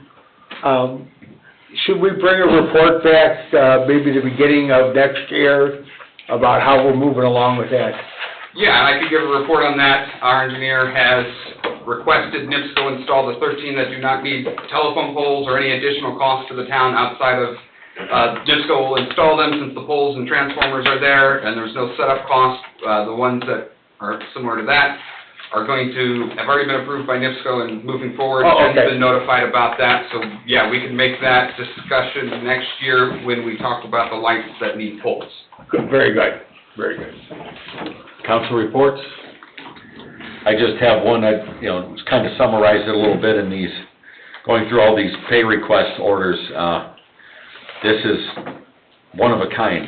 should we bring a report back, maybe the beginning of next year about how we're moving along with that? Yeah, I could give a report on that. Our engineer has requested NIPSCO install the 13 that do not need telephone poles or any additional cost to the town outside of, NIPSCO will install them since the poles and transformers are there and there's no setup cost. The ones that are similar to that are have already been approved by NIPSCO and moving forward. Oh, okay. Ken's been notified about that, so yeah, we can make that discussion next year when we talk about the lights that need poles. Good, very good, very good. Council reports? I just have one that, it's kind of summarized it a little bit in these, going through all these pay request orders. This is one of a kind.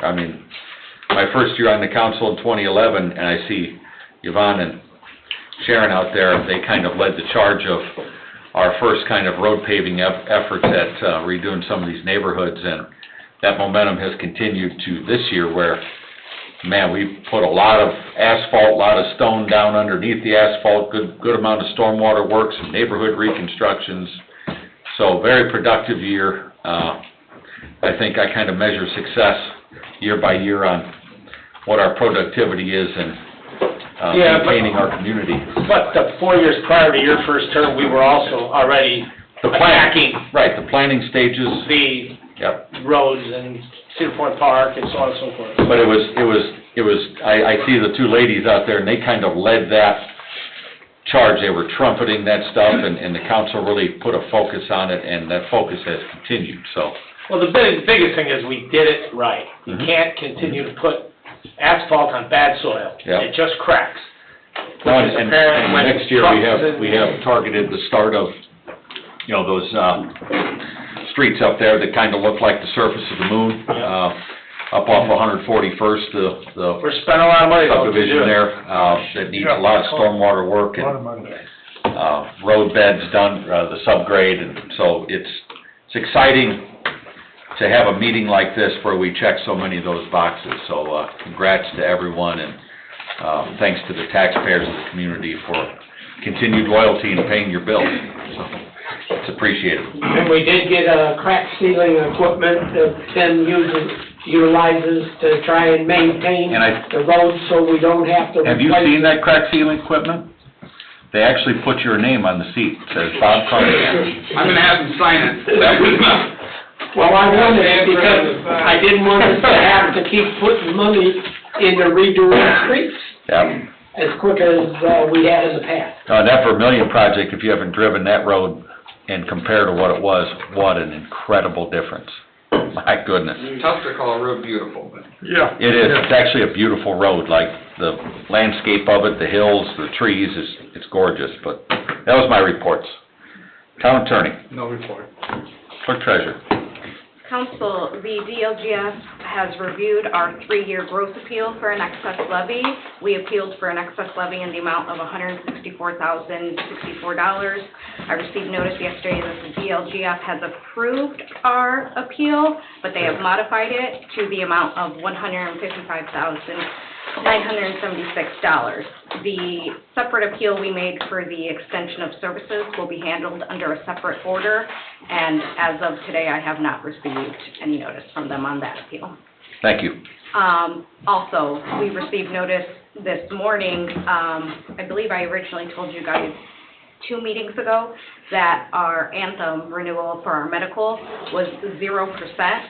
I mean, my first year on the council in 2011, and I see Yvonne and Sharon out there, they kind of led the charge of our first kind of road paving efforts at redoing some of these neighborhoods, and that momentum has continued to this year where, man, we put a lot of asphalt, a lot of stone down underneath the asphalt, good amount of stormwater work, some neighborhood reconstructions. So very productive year. I think I kind of measure success year by year on what our productivity is and maintaining our community. But the 4 years prior to your first term, we were also already attacking Right, the planning stages. the Yep. roads and Cedar Point Park and so on and so forth. But it was, I see the two ladies out there, and they kind of led that charge. They were trumpeting that stuff, and the council really put a focus on it, and that focus has continued, so. Well, the biggest thing is we did it right. You can't continue to put asphalt on bad soil. Yeah. It just cracks. No, Which is and apparent when next year, trucks we have targeted the start of, those, streets up there that kind of look like the surface of the moon, up off 141st, the We're spending a lot of money though to do subdivision it. there, that needs a lot of stormwater work and, road beds done, the subgrade, and so it's exciting to have a meeting like this where we check so many of those boxes, so, congrats to everyone, and, thanks to the taxpayers of the community for continued loyalty and paying your bills, so, it's appreciated. And we did get crack sealing equipment that Tim utilizes to try and maintain And the roads so we don't have to. Have you replace seen that crack sealing equipment? They actually put your name on the seat, it says Bob Carnahan. I'm gonna have them sign it. Well, I wanted it because I didn't want us to have to keep putting money into redoing streets Yeah. as quick as we had in the past. That Vermillion project, if you haven't driven that road and compare to what it was, what an incredible difference. My goodness. Tough to call a road beautiful, but. Yeah. It is, it's actually a beautiful road, like the landscape of it, the hills, the trees, it's gorgeous, but that was my reports. Town attorney, No report. clerk treasurer. Council, the DLGF has reviewed our 3-year growth appeal for an excess levy. We appealed for an excess levy in the amount of $164,064. I received notice yesterday that the DLGF has approved our appeal, but they have modified it to the amount of $155,976. The separate appeal we made for the extension of services will be handled under a separate order, and as of today, I have not received any notice from them on that appeal. Thank you. Also, we received notice this morning, I believe I originally told you guys 2 meetings ago, that our Anthem renewal for our medical was 0%.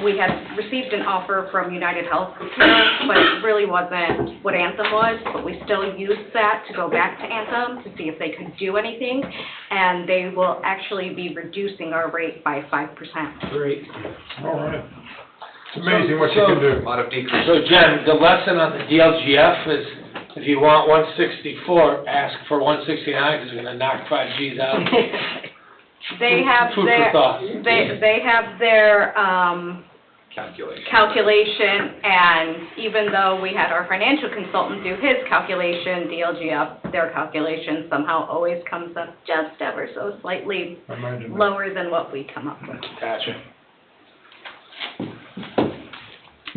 We had received an offer from United Healthcare, but it really wasn't what Anthem was, but we still used that to go back to Anthem to see if they could do anything, and they will actually be reducing our rate by 5%. Great. All right. It's amazing what you can do. A lot of decrease. So Jen, the lesson on the DLGF is, if you want 164, ask for 169, because we're gonna knock 5 Gs out. They have Food for their, thought. they have their, calculation, and even though we had our financial consultant do his calculation, DLGF, their calculation somehow always comes up just ever so slightly lower than what we come up with. Gotcha.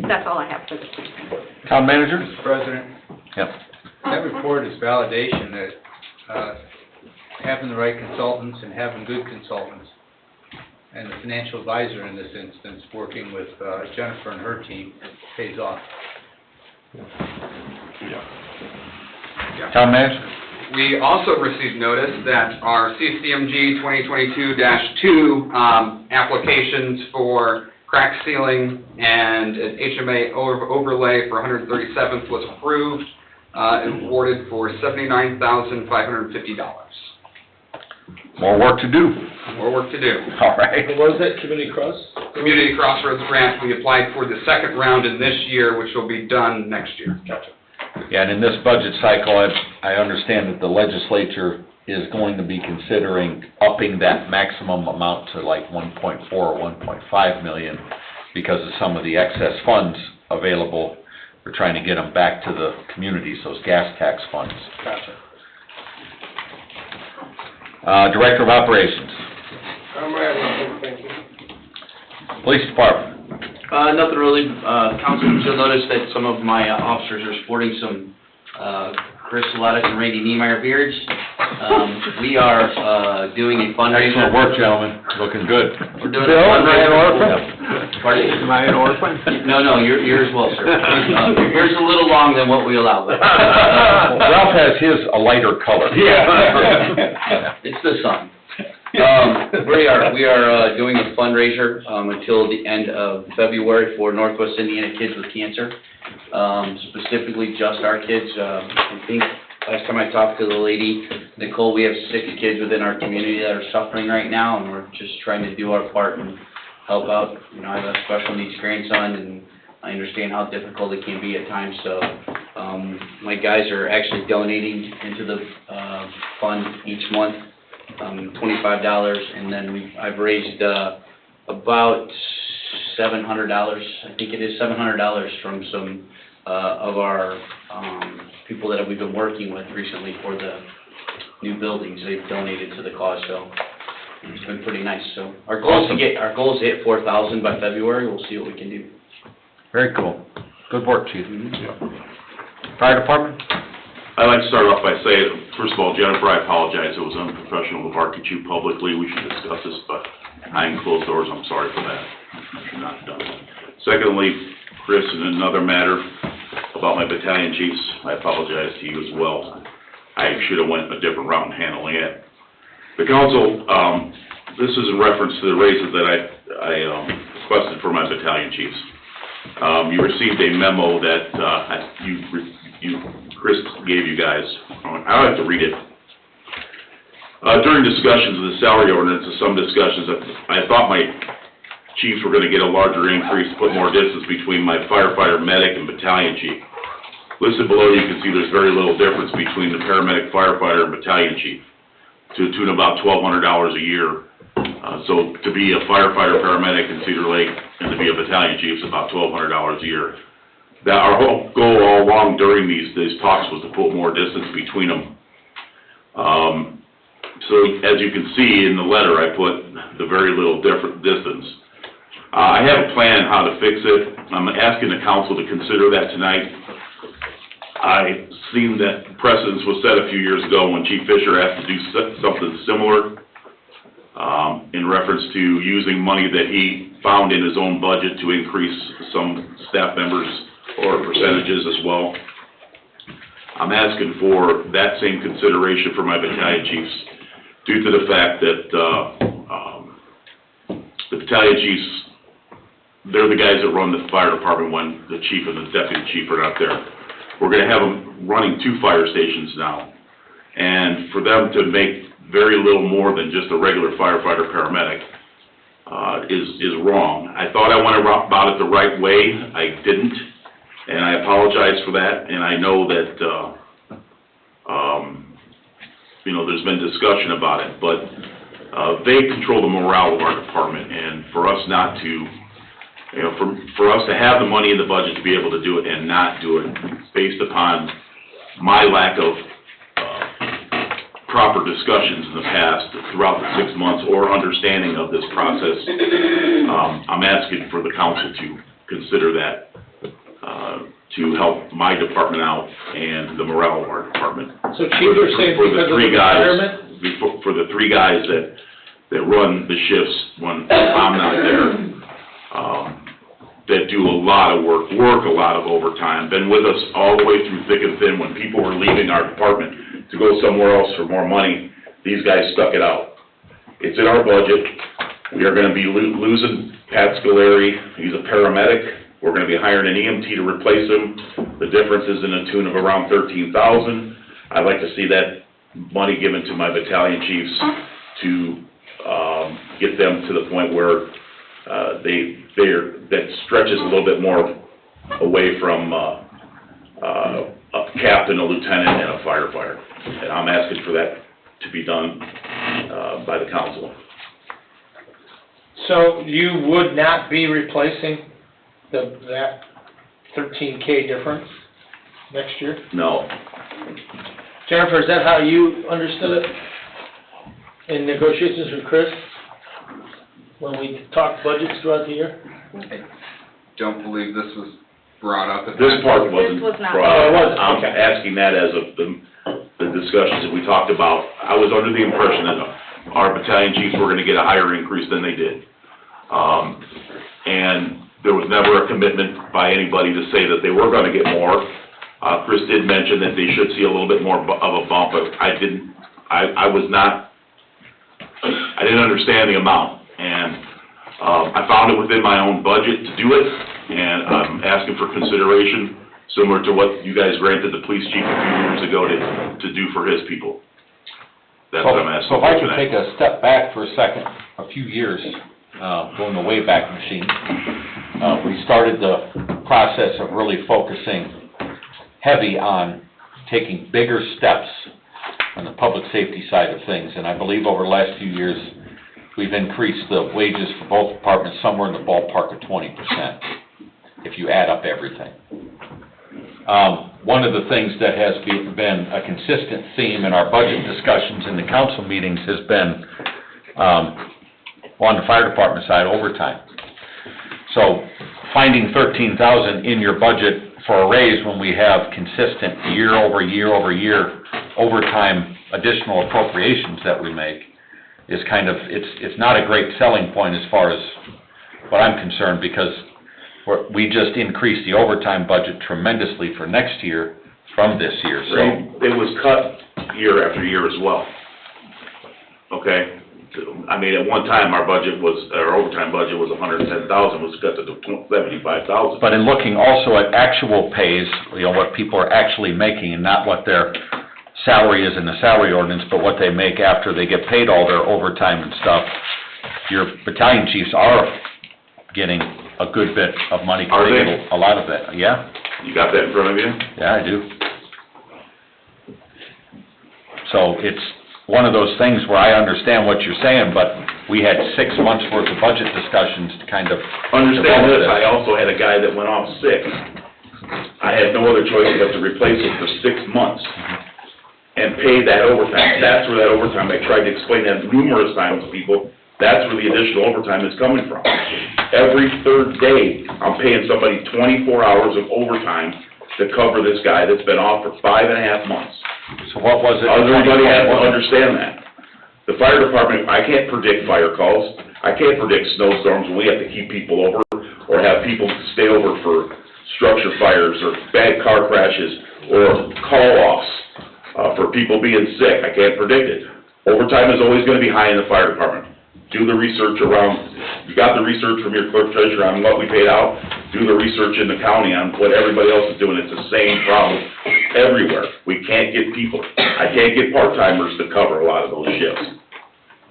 That's all I have for this evening. Town manager? Mr. President, Yep. that report is validation that having the right consultants and having good consultants, and the financial advisor in this instance, working with Jennifer and her team, pays off. Town manager? We also received notice that our CCMG 2022-2 applications for crack sealing and an HMA overlay for 137th was approved and awarded for $79,550. More work to do. More work to do. All right. What was that, Community Cross? Community Crossroads Grant, we applied for the second round in this year, which will be done next year. Gotcha. Yeah, and in this budget cycle, I understand that the legislature is going to be considering upping that maximum amount to like 1.4 or 1.5 million because of some of the excess funds available. We're trying to get them back to the communities, those gas tax funds. Gotcha. Director of Operations, I'm ready, thank you. Police Department. Nothing really. Council, you'll notice that some of my officers are sporting some Chris Levitt and Randy Niemeyer beards. We are doing a fundraiser. Excellent work, gentlemen. Looking good. We're doing Bill, a am I an fundraiser. orphan? Pardon? Am I an orphan? No, yours well, sir. Yours a little long than what we allow. But, Ralph has his a lighter color. yeah. It's the sun. We are doing a fundraiser until the end of February for Northwest Indiana Kids with Cancer. Specifically just our kids. I think last time I talked to the lady, Nicole, we have 6 kids within our community that are suffering right now, and we're just trying to do our part and help out. You know, I have a special needs grandson, and I understand how difficult it can be at times, so my guys are actually donating into the fund each month, $25, and then I've raised about $700, I think it is $700 from some of our people that we've been working with recently for the new buildings. They've donated to the cause, so it's been pretty nice. So our goal is to hit 4,000 by February. We'll see what we can do. Very cool. Good work, Chief. Fire Department? I'd like to start off by saying, first of all, Jennifer, I apologize. It was unprofessional to bark at you publicly. We should discuss this, but behind closed doors, I'm sorry for that. I should not have done that. Secondly, Chris, in another matter about my battalion chiefs, I apologize to you as well. I should have went a different route in handling it. The council, this is in reference to the raises that I requested for my battalion chiefs. You received a memo that Chris gave you guys. I'll have to read it. During discussions of the salary ordinance and some discussions, I thought my chiefs were going to get a larger increase, put more distance between my firefighter, medic, and battalion chief. Listed below, you can see there's very little difference between the paramedic, firefighter, and battalion chief, to the tune of about $1,200 a year. So to be a firefighter, paramedic in Cedar Lake, and to be a battalion chief is about $1,200 a year. That our whole goal all along during these talks was to put more distance between them. So as you can see in the letter, I put the very little different distance. I have a plan how to fix it. I'm asking the council to consider that tonight. I've seen that precedence was set a few years ago when Chief Fisher asked to do something similar in reference to using money that he found in his own budget to increase some staff members or percentages as well. I'm asking for that same consideration for my battalion chiefs due to the fact that the battalion chiefs they're the guys that run the fire department when the chief and the deputy chief are not there. We're gonna have them running 2 fire stations now. And for them to make very little more than just a regular firefighter paramedic, is wrong. I thought I went about it the right way, I didn't, and I apologize for that, and I know that, you know, there's been discussion about it, but, they control the morale of our department, and for us not to, you know, for us to have the money in the budget to be able to do it and not do it based upon my lack of, proper discussions in the past throughout the 6 months or understanding of this process, I'm asking for the council to consider that, to help my department out and the morale of our department. So Chief, you're saying For the because of the three guys- retirement? For the 3 guys that run the shifts when I'm not there, that do a lot of work a lot of overtime, been with us all the way through thick and thin. When people were leaving our department to go somewhere else for more money, these guys stuck it out. It's in our budget. We are gonna be losing Pat Scolari. He's a paramedic. We're gonna be hiring an EMT to replace him. The difference is in a tune of around $13,000. I'd like to see that money given to my battalion chiefs to, get them to the point where, that stretches a little bit more away from, a captain, a lieutenant, and a firefighter. And I'm asking for that to be done, by the council. So you would not be replacing that $13K difference next year? No. Jennifer, is that how you understood it in negotiations with Chris? When we talked budgets throughout the year? I don't believe this was brought up at This part wasn't This was not. brought Oh, it up. wasn't, I'm okay. asking that as of the discussions that we talked about. I was under the impression that our battalion chiefs were gonna get a higher increase than they did. And there was never a commitment by anybody to say that they were gonna get more. Chris did mention that they should see a little bit more of a bump, but I didn't understand the amount. And, I found it within my own budget to do it, and I'm asking for consideration, similar to what you guys granted the police chief a few years ago to do for his people. That's what I'm asking So if for I could tonight. take a step back for a second, a few years, going the Wayback Machine, we started the process of really focusing heavy on taking bigger steps on the public safety side of things, and I believe over the last few years, we've increased the wages for both departments somewhere in the ballpark of 20%, if you add up everything. One of the things that has been a consistent theme in our budget discussions in the council meetings has been, on the fire department side, overtime. So finding $13,000 in your budget for a raise when we have consistent year over year over year overtime additional appropriations that we make is kind of, it's not a great selling point as far as what I'm concerned, because we just increased the overtime budget tremendously for next year from this year, so. It was cut year after year as well. Okay? I mean, at one time, our overtime budget was $110,000, was cut to $75,000. But in looking also at actual pays, you know, what people are actually making, and not what their salary is in the salary ordinance, but what they make after they get paid all their overtime and stuff, your battalion chiefs are getting a good bit of money. Are they? A lot of it, yeah. You got that in front of you? Yeah, I do. So it's one of those things where I understand what you're saying, but we had 6 months' worth of budget discussions to kind of Understand develop this, I also had a guy that went off sick. I had no other choice but to replace him for 6 months and pay that overtime. That's where that overtime, I tried to explain that numerous times to people, that's where the additional overtime is coming from. Every third day, I'm paying somebody 24 hours of overtime to cover this guy that's been off for 5.5 months. So what was it? Everybody has to understand that. The fire department, I can't predict fire calls, I can't predict snowstorms when we have to keep people over, or have people stay over for structure fires, or bad car crashes, or call-offs, for people being sick. I can't predict it. Overtime is always gonna be high in the fire department. Do the research around You got the research from your clerk treasurer on what we paid out, do the research in the county on what everybody else is doing, it's the same problem everywhere. We can't get people, I can't get part-timers to cover a lot of those shifts.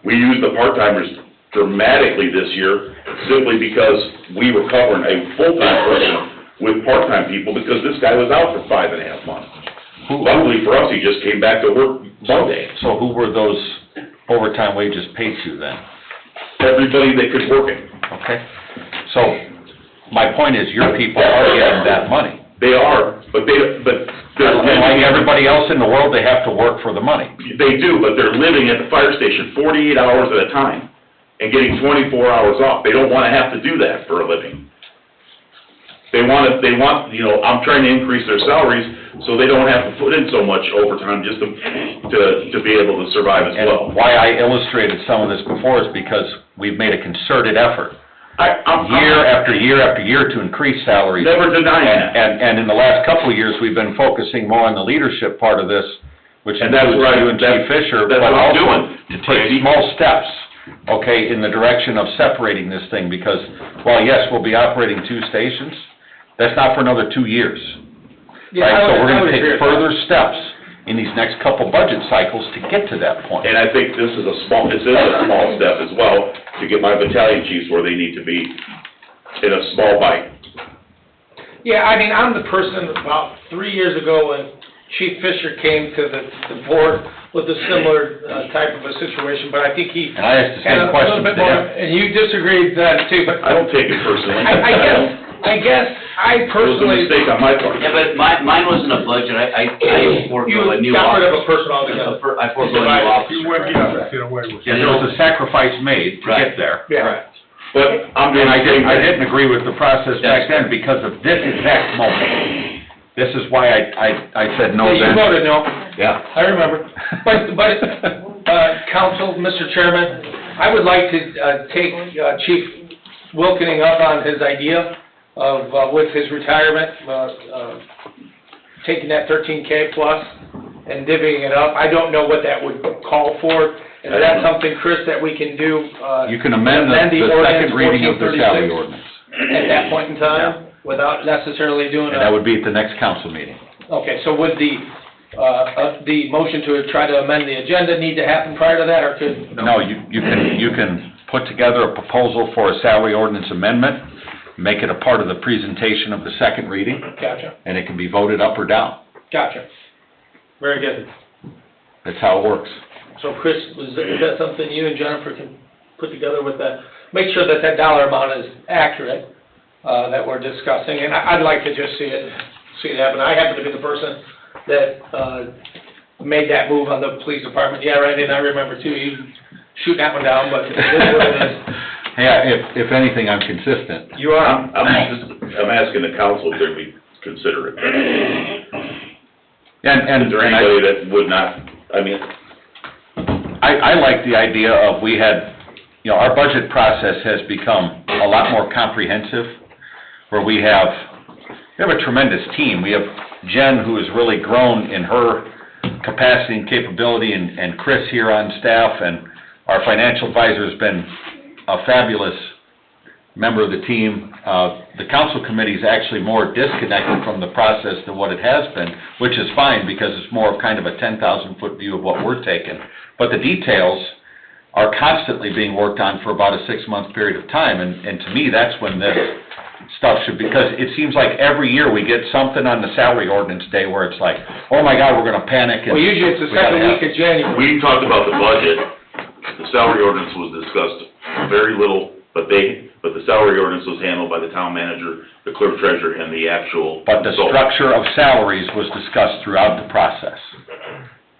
We used the part-timers dramatically this year simply because we were covering a full-time person with part-time people because this guy was out for 5.5 months. Luckily for us, he just came back to work Monday. So who were those overtime wages paid to then? Everybody that could work it. Okay? So, my point is, your people are getting that money. They are, but Like everybody else in the world, they have to work for the money. They do, but they're living at the fire station 48 hours at a time and getting 24 hours off. They don't wanna have to do that for a living. They want, you know, I'm trying to increase their salaries so they don't have to put in so much overtime just to be able to survive as well. And why I illustrated some of this before is because we've made a concerted effort, year after year after year, to increase salaries. Never denying that. And in the last couple of years, we've been focusing more on the leadership part of this, which And that's includes what I- you and Chief Fisher, that's but what I'm also doing, to take small steps, okay, in the direction of separating this thing, because while, yes, we'll be operating 2 stations, that's not for another 2 years. Right, so we're gonna take further steps in these next couple budget cycles to get to that point. And I think this is a small step as well to get my battalion chiefs where they need to be in a small bite. Yeah, I mean, I'm the person about 3 years ago when Chief Fisher came to the board with a similar type of a situation, but I think he And I asked the had same a question little bit to more, him. and you disagreed then too, but I don't take it personally. I guess I It was a personally. mistake on my part. Yeah, but mine wasn't a budget, I forego a new You got rid of a office. person altogether. I forego a new office. Yeah, there was a sacrifice made to get there. Yeah. But I'm doing And the same I thing. didn't agree with the process back then because of this exact moment. This is why I said no Yeah, then. you voted no. Yeah. I remember. But, Council, Mr. Chairman, I would like to take Chief Wilkening up on his idea of, with his retirement, taking that 13K plus and divvying it up. I don't know what that would call for. Is that something, Chris, that we can do? You can amend the ordinance second reading of the salary 1436 ordinance. At that point in time, without necessarily doing And that would be at the next council meeting. Okay, so would the motion to try to amend the agenda need to happen prior to that, or could? No, you can put together a proposal for a salary ordinance amendment, make it a part of the presentation of the second reading, Gotcha, and it can be voted up or down. gotcha. Very good. That's how it works. So Chris, is that something you and Jennifer can put together with that? Make sure that that dollar amount is accurate, that we're discussing, and I'd like to just see it happen. I happen to be the person that, made that move on the police department. Yeah, right, and I remember too, you shooting that one down, but it is what it is. Yeah, if anything, I'm consistent. You are. I'm asking the council if they'd consider it. And Is there anybody that would not, I mean, I like the idea of our budget process has become a lot more comprehensive, where we have a tremendous team. We have Jen, who has really grown in her capacity and capability, and Chris here on staff, and our financial advisor has been a fabulous member of the team. The council committee is actually more disconnected from the process than what it has been, which is fine, because it's more of kind of a 10,000-foot view of what we're taking. But the details are constantly being worked on for about a 6-month period of time, and to me, that's when this stuff should, because it seems like every year we get something on the salary ordinance day where it's like, oh my God, we're gonna panic. And Well, usually it's the we gotta second week of January. we talked about the budget, the salary ordinance was discussed very little, but the salary ordinance was handled by the town manager, the clerk treasurer, and the actual. But the consultant. structure of salaries was discussed throughout the process.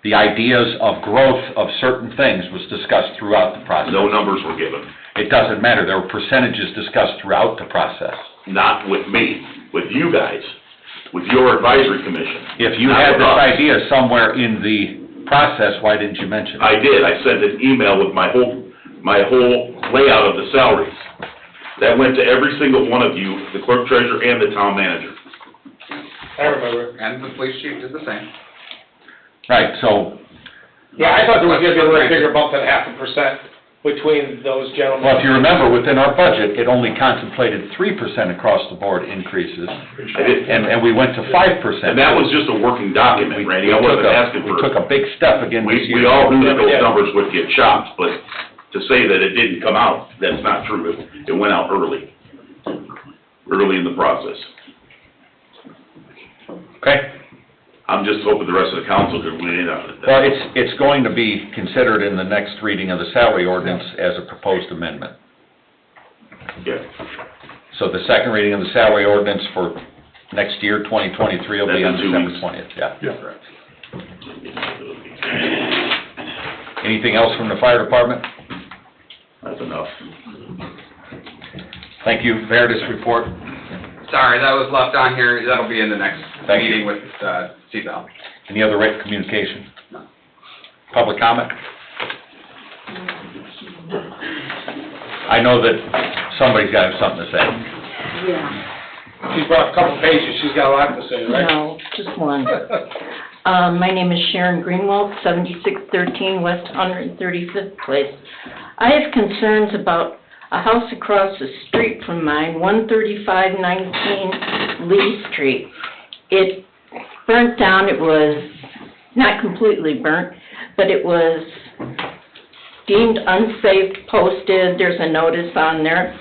The ideas of growth of certain things was discussed throughout the process. No numbers were given, It doesn't matter, there were percentages discussed throughout the process. not with me, with you guys, with your advisory commission. If you not had with this us. idea somewhere in the process, why didn't you mention it? I did, I sent an email with my whole layout of the salaries. That went to every single one of you, the clerk treasurer and the town manager. I remember. And the police chief did the same. Right, so, Yeah, I thought there was gonna be a little bigger bump than 0.5%. between those gentlemen. Well, if you remember, within our budget, it only contemplated 3% across the board increases, and we went to 5%. And that was just a working document, Randy, I wasn't asking for. We took a big step again this year. We all knew that those numbers would get chopped, but to say that it didn't come out, that's not true. It went out early in the process. Okay. I'm just hoping the rest of the council could weigh in on it. Well, it's going to be considered in the next reading of the salary ordinance as a proposed amendment. Yeah. So the second reading of the salary ordinance for next year, 2023, will be on That's in 2 December weeks. 20th, yeah. Yeah. Anything else from the fire department? That's enough. Thank you. Veritas report. Sorry, that was left on here, that'll be in the next Thank you. meeting with, CBEL. Any other written communication? Public comment? I know that somebody's got something to say. Yeah. She brought a couple pages, she's got a lot to say, right? No, just one. My name is Sharon Greenwald, 7613 West 135th Place. I have concerns about a house across the street from mine, 13519 Lee Street. It burnt down. It was not completely burnt, but it was deemed unsafe, posted. There's a notice on there.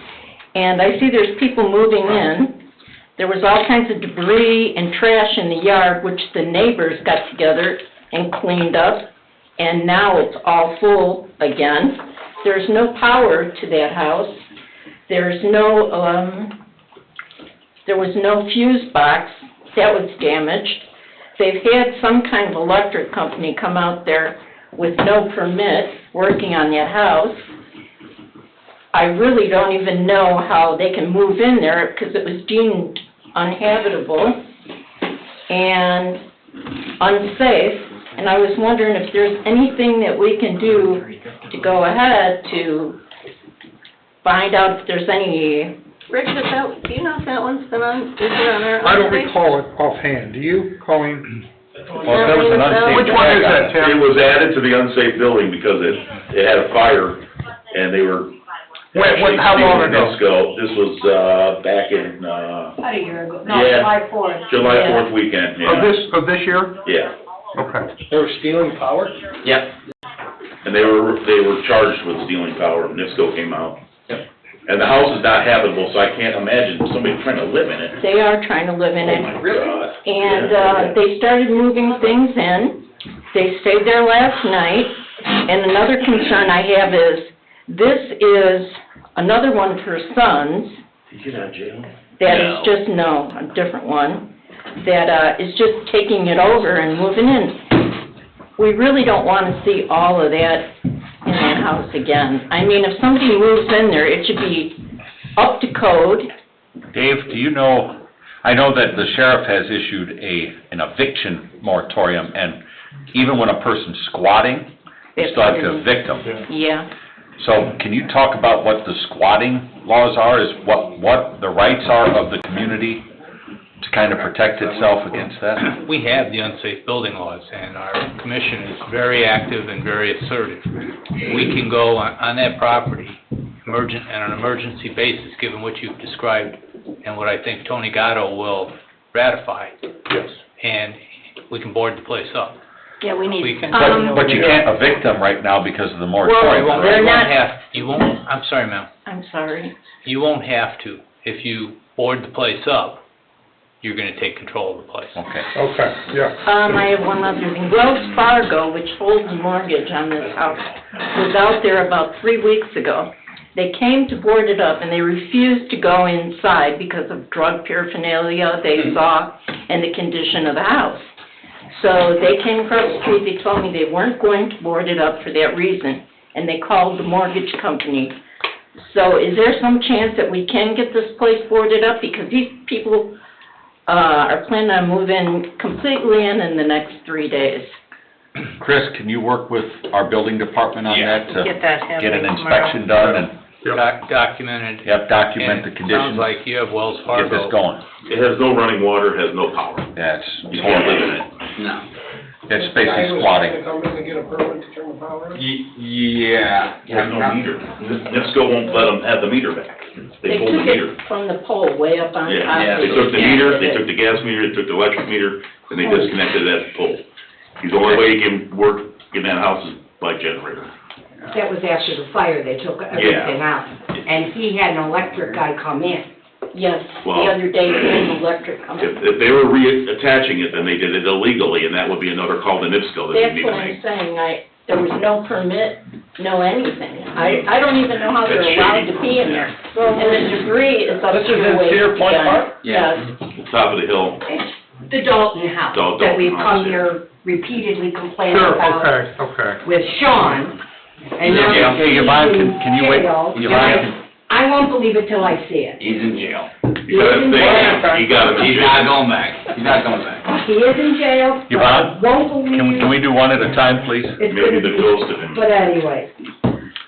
And I see there's people moving in. There was all kinds of debris and trash in the yard, which the neighbors got together and cleaned up. And now it's all full again. There's no power to that house. There's no, there was no fuse box. That was damaged. They've had some kind of electric company come out there with no permit working on that house. I really don't even know how they can move in there because it was deemed uninhabitable and unsafe. And I was wondering if there's anything that we can do to go ahead to find out if there's any... Rick, do you know if that one's been on, is it on our... I don't recall it offhand. Do you, Colleen? Well, if there was an unsafe... Which one is that, Tim? It was added to the unsafe building because it had a fire, and they were... How long ago? This was, back in, About a year ago, no, Yeah. July 4th. July Yeah. 4th weekend, yeah. Of this year? Yeah. Okay. They were stealing power? Yep. And they were charged with stealing power, NIPSCO came out. And the house is not habitable, so I can't imagine somebody trying to live in it. They are trying to live in it. Oh, my God. And they started moving things in. They stayed there last night. And another concern I have is, this is another one of her sons. Did you get out of jail? That is just, no, a different one, that is just taking it over and moving in. We really don't want to see all of that in that house again. I mean, if somebody moves in there, it should be up to code. Dave, do you know, I know that the sheriff has issued an eviction moratorium, and even when a person's squatting, you still have to evict them. Yeah. So can you talk about what the squatting laws are, is what the rights are of the community to kind of protect itself against that? We have the unsafe building laws, and our commission is very active and very assertive. We can go on that property on an emergency basis, given what you've described and what I think Tony Gatto will ratify. Yes. And we can board the place up. Yeah, we need... We can- But you can't evict them right now because of the Well, moratorium. they're not- I'm sorry, ma'am. I'm sorry. You won't have to. If you board the place up, you're gonna take control of the place. Okay. Okay, yeah. I have one other thing. Wells Fargo, which holds a mortgage on this house, was out there about 3 weeks ago. They came to board it up, and they refused to go inside because of drug paraphernalia they saw and the condition of the house. So they came across the street, they told me they weren't going to board it up for that reason, and they called the mortgage company. So is there some chance that we can get this place boarded up? Because these people are planning on moving completely in the next 3 days. Chris, can you work with our building department on that to Get that get an happening inspection done and, Documented. document the And it conditions? sounds like you have Wells Get Fargo. this going. It has no running water, has no power. That's You can't live in it. No. It's Guy basically was squatting. trying to come in to get a permit to turn the power on? Yeah. There's no meter. NIPSCO won't let them have the meter back. They pulled the took meter. it from the pole way up on top. Yeah, they took the meter, they took the gas meter, they took the electric meter, and they disconnected that pole. The only way you can work in that house is by generator. That was after the fire, they took everything out. And he had an electric guy come in. Yes, the Well, other day, he had an electric company. If they were reattaching it, then they did it illegally, and that would be another call to NIPSCO that That's we need what to I'm make. saying, there was no permit, no anything. I don't even know how they're That's allowed shady. to be in there. And the debris is up This to is your in waist Cedar Point again. Park? Yes. Top of the hill. The Dalton house, Dalton that we've house, come yeah. here repeatedly complaining Sure, about okay. with Sean. And now Yeah, okay, he's Yvonne, in can you wait? jail. Yvonne, I won't believe it till I see it. He's in jail. You gotta think, you gotta He's not going back. He's not going back. He is in jail. Yvonne, Won't believe. can we do one at a time, please? It's Maybe gonna the be- ghost of him. But anyway,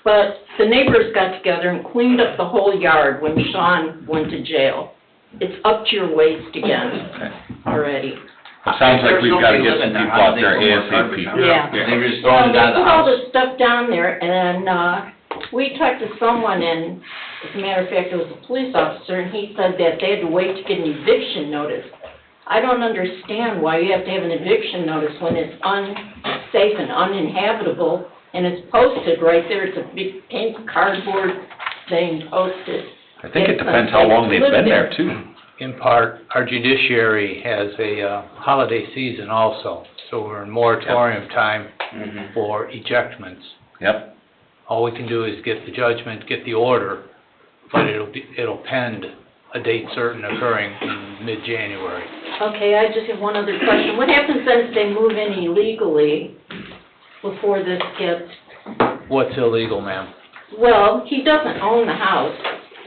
But the neighbors got together and cleaned up the whole yard when Sean went to jail. It's up to your waist again already. It sounds like we've gotta get some people out there ASAP. Yeah. They were just Well, throwing it they out of the put all house. this stuff down there, and, we talked to someone, and as a matter of fact, it was a police officer, and he said that they had to wait to get an eviction notice. I don't understand why you have to have an eviction notice when it's unsafe and uninhabitable, and it's posted right there, it's a big pink cardboard thing posted. I think it depends how long they've been there, too. In part, our judiciary has a holiday season also, so we're in moratorium time for ejectments. Yep. All we can do is get the judgment, get the order, but it'll pend a date certain occurring in mid-January. Okay, I just have one other question. What happens then if they move in illegally before this gets, What's illegal, ma'am? well, he doesn't own the house.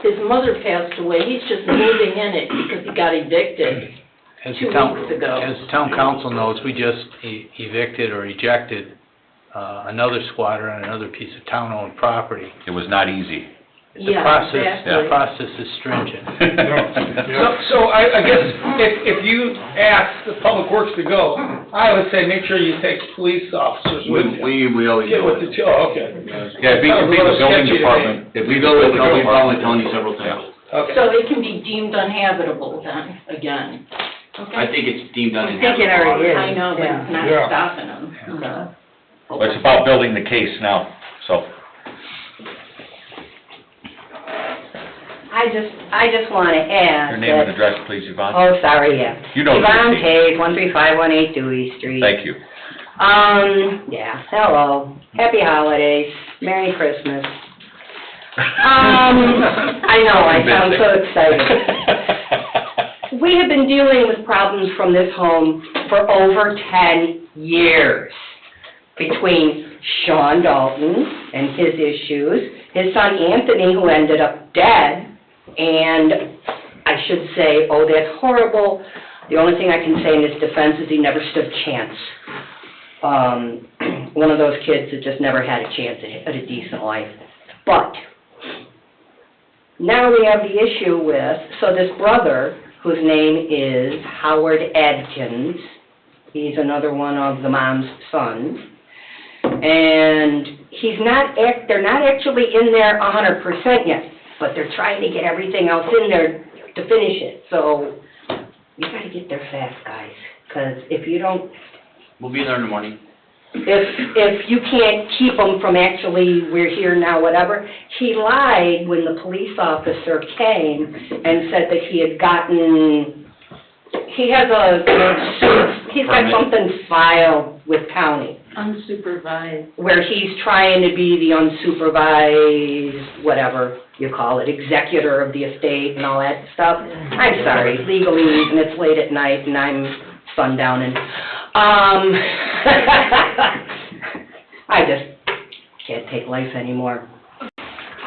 His mother passed away. He's just moving in it because he got evicted As 2 the town, weeks ago. as the town council knows, we just evicted or ejected another squatter on another piece of town-owned property. It was not easy. The Yeah, exactly. process is stringent. So I guess if you ask the public works to go, I would say make sure you take police officers with you. We always Get do with it. the, oh, okay. Yeah, if you can be the building department. We go with, we've probably Tony several times. Okay. So it can be deemed uninhabitable then, again. I think it's deemed I think it already is. I know, but it's not Yeah. stopping them, so. But it's about building the case now, so. I just wanna add Your name and that, address, please, Yvonne. oh, sorry, yeah. You know the Yvonne routine. Cave, 13518 Dewey Street. Thank you. Yeah, hello, happy holidays, Merry Christmas. I know, I sound so excited. We have been dealing with problems from this home for over 10 years. Between Sean Dalton and his issues, his son Anthony, who ended up dead, and I should say, oh, that's horrible. The only thing I can say in his defense is he never stood a chance. One of those kids that just never had a chance at a decent life. But now we have the issue with, so this brother, whose name is Howard Adkins, he's another one of the mom's sons, and they're not actually in there 100% yet, but they're trying to get everything else in there to finish it. So you gotta get there fast, guys, because if you don't, We'll be there in the morning. if you can't keep them from actually, we're here now, whatever, he lied when the police officer came and said that he had gotten, he's got something filed with county, Unsupervised. where he's trying to be the unsupervised, whatever you call it, executor of the estate and all that stuff. I'm sorry, legalese, and it's late at night, and I'm sundowning. I just can't take life anymore.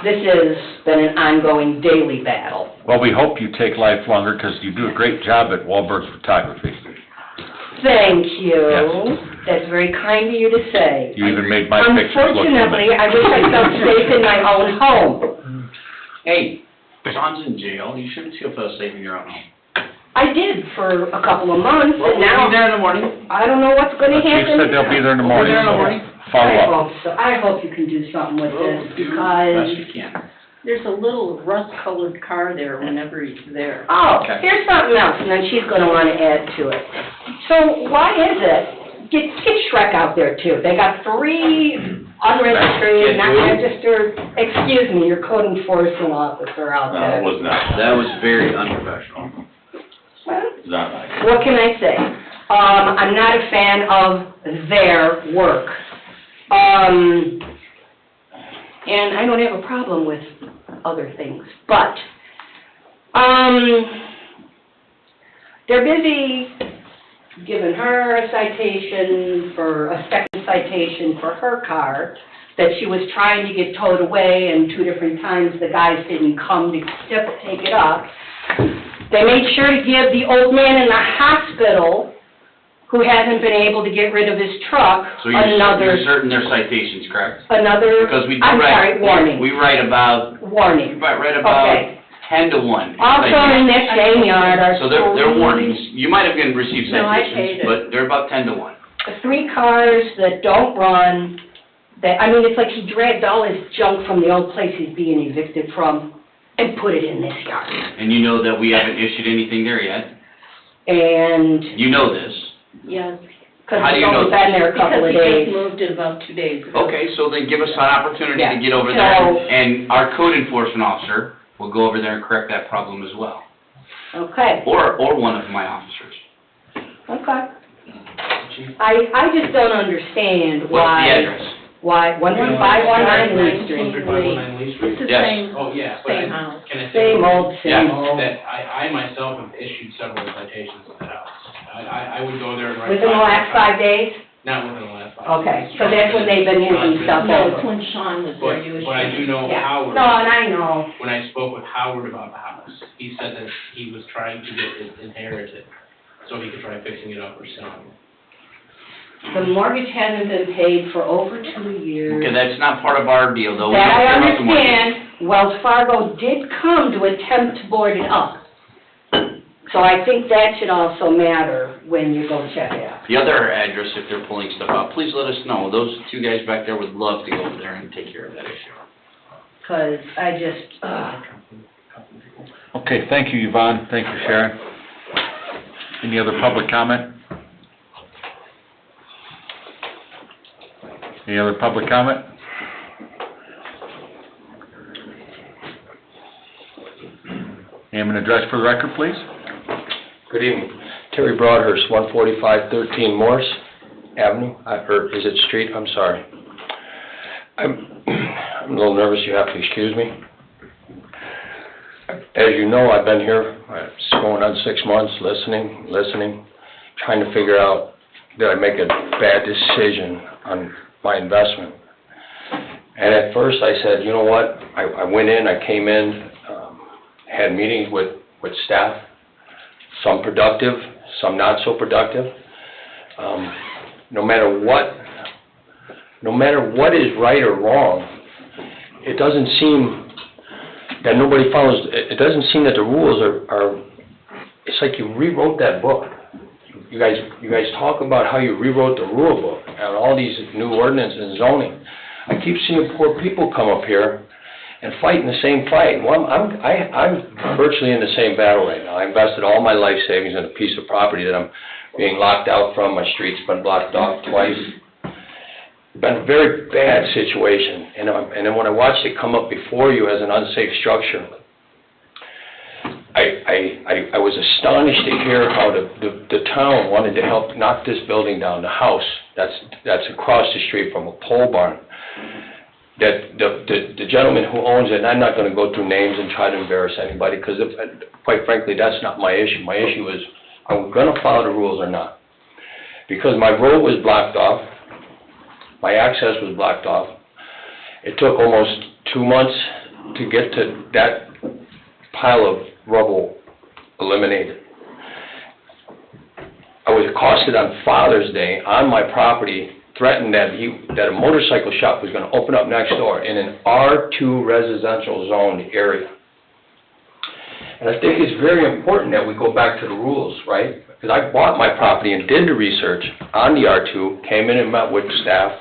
This has been an ongoing daily battle. Well, we hope you take life longer, because you do a great job at Wahlberg Photography. Thank you. Yes. That's very kind of you to say. You even made my pictures look Unfortunately, human. I wish I felt safe in my own home. Hey, Sean's in jail. You shouldn't feel safe in your own home. I did for a couple of months, Well, and we'll now, be there in the morning. I don't know what's gonna Chief happen. said they'll be there in the morning, We'll be there in the so morning. follow I up. hope so. I hope you can do something with We'll this, do because... best we can. There's a little rust-colored car there whenever he's there. Oh, Okay. here's something else, and then she's gonna wanna add to it. So why is it, get Shrek out there too. They got 3 unregistered, Get not who? registered, excuse me, your code enforcement officer out No, there. it was not. That was very unprofessional. Well, Not nice. what can I say? I'm not a fan of their work. And I don't have a problem with other things, but, they're busy giving her a citation for, a second citation for her car that she was trying to get towed away, and 2 different times the guys didn't come to take it up. They made sure to give the old man in the hospital, who hasn't been able to get rid of his truck, So you're certain they're citations, correct? another, Because we do I'm sorry, write, warning, we write about, warning. right about Okay. 10 to 1. Also in that same yard are So they're 3 warnings. You might have received No, I paid citations, it. but they're about 10 to 1. 3 cars that don't run, that, I mean, it's like he dragged all his junk from the old place he's being evicted from and put it in this yard. And you know that we haven't issued anything there yet. And, You know this. Yes. because How do he's you know only been there a couple of Because he days. just moved it about 2 days ago. Okay, so then give us an opportunity Yeah. to get over there, So- and our code enforcement officer will go over there and correct that problem as well. Okay, Or one of my officers. okay. I just don't understand What's the why, address? 11519 Lee Street. It's the Yes. same, Oh, yeah, but same house. can I say? Same old, Yeah. same old. That I myself have issued several citations to that house. I would go there and write. Within the last 5 days? Not within the last 5. Okay, so that's when they've been using stuff No, over. it's when Sean was there, you But I do know Yeah. Howard. No, and I know. When I spoke with Howard about the house, he said that he was trying to get it inherited, so he could try fixing it up or selling it. The mortgage hasn't been paid for over 2 years. Okay, that's not part of our deal, though. We That don't I care about the mortgage. understand, Wells Fargo did come to attempt to board it up. So I think that should also matter when you go check it out. The other address, if they're pulling stuff out, please let us know. Those 2 guys back there would love to go over there and take care of that issue. Because I just, Okay, thank you, Yvonne, thank you, Sharon. Any other public comment? Any other public comment? Name and address for the record, please. Good evening. Terry Broadhurst, 14513 Morse Avenue, or is it street? I'm sorry. I'm a little nervous, you have to excuse me. As you know, I've been here, it's going on 6 months, listening, trying to figure out, did I make a bad decision on my investment? And at first I said, you know what, I went in, I came in, had meetings with staff, some productive, some not so productive. No matter what is right or wrong, it doesn't seem that nobody follows, it doesn't seem that the rules are, it's like you rewrote that book. You guys talk about how you rewrote the rule book and all these new ordinances and zoning. I keep seeing poor people come up here and fight in the same fight. Well, I'm virtually in the same battle right now. I invested all my life savings in a piece of property that I'm being locked out from. My street's been blocked off twice. Been a very bad situation. And then when I watched it come up before you as an unsafe structure, I was astonished to hear how the town wanted to help knock this building down, the house that's across the street from a pole barn. That the gentleman who owns it, and I'm not going to go through names and try to embarrass anybody, because quite frankly, that's not my issue. My issue is, are we going to follow the rules or not? Because my road was blocked off, my access was blocked off. It took almost 2 months to get to that pile of rubble eliminated. I was accosted on Father's Day on my property, threatened that a motorcycle shop was going to open up next door in an R2 residential zoned area. And I think it's very important that we go back to the rules, right? Because I bought my property and did the research on the R2, came in and met with staff,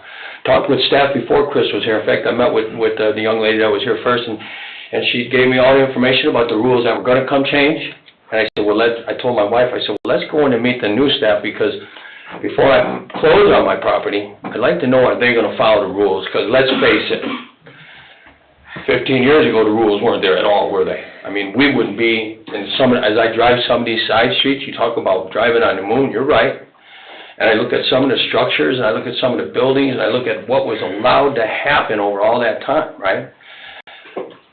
talked with staff before Chris was here. In fact, I met with the young lady that was here first, and she gave me all the information about the rules that were gonna come change. And I said, well, I told my wife, I said, well, let's go in and meet the new staff, because before I close on my property, I'd like to know are they gonna follow the rules, because let's face it, 15 years ago, the rules weren't there at all, were they? I mean, we wouldn't be, as I drive some of these side streets, you talk about driving on the moon, you're right. And I look at some of the structures, and I look at some of the buildings, and I look at what was allowed to happen over all that time, right?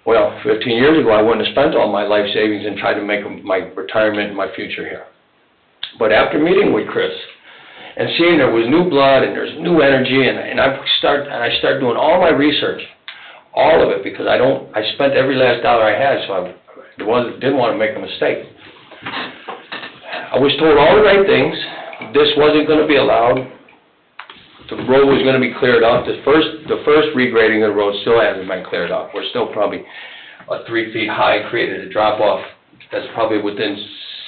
Well, 15 years ago, I wouldn't have spent all my life savings and tried to make my retirement and my future here. But after meeting with Chris, and seeing there was new blood, and there's new energy, and I start doing all my research, all of it, because I spent every last dollar I had, so I didn't want to make a mistake. I was told all the right things. This wasn't going to be allowed. The road was going to be cleared up. The first regrading of the road still hasn't been cleared up. We're still probably 3 feet high, created a drop off that's probably within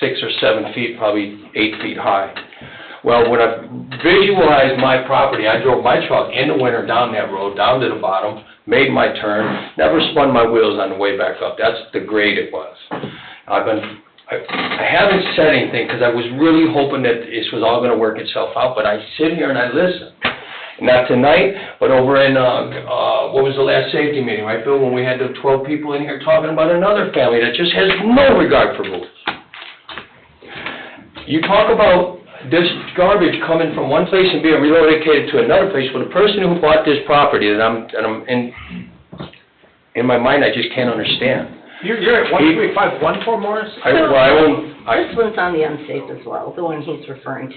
6 or 7 feet, probably 8 feet high. Well, when I visualized my property, I drove my truck in the winter down that road, down to the bottom, made my turn, never spun my wheels on the way back up. That's the grade it was. I haven't said anything because I was really hoping that this was all going to work itself out, but I sit here and I listen. Not tonight, but over in, what was the last safety meeting, right, Bill, when we had the 12 people in here talking about another family that just has no regard for rules. You talk about this garbage coming from one place and being relocated to another place. Well, the person who bought this property that I'm in my mind, I just can't understand. You're at 13514, Morris? This one's on the unsafe as well, the one he's referring to.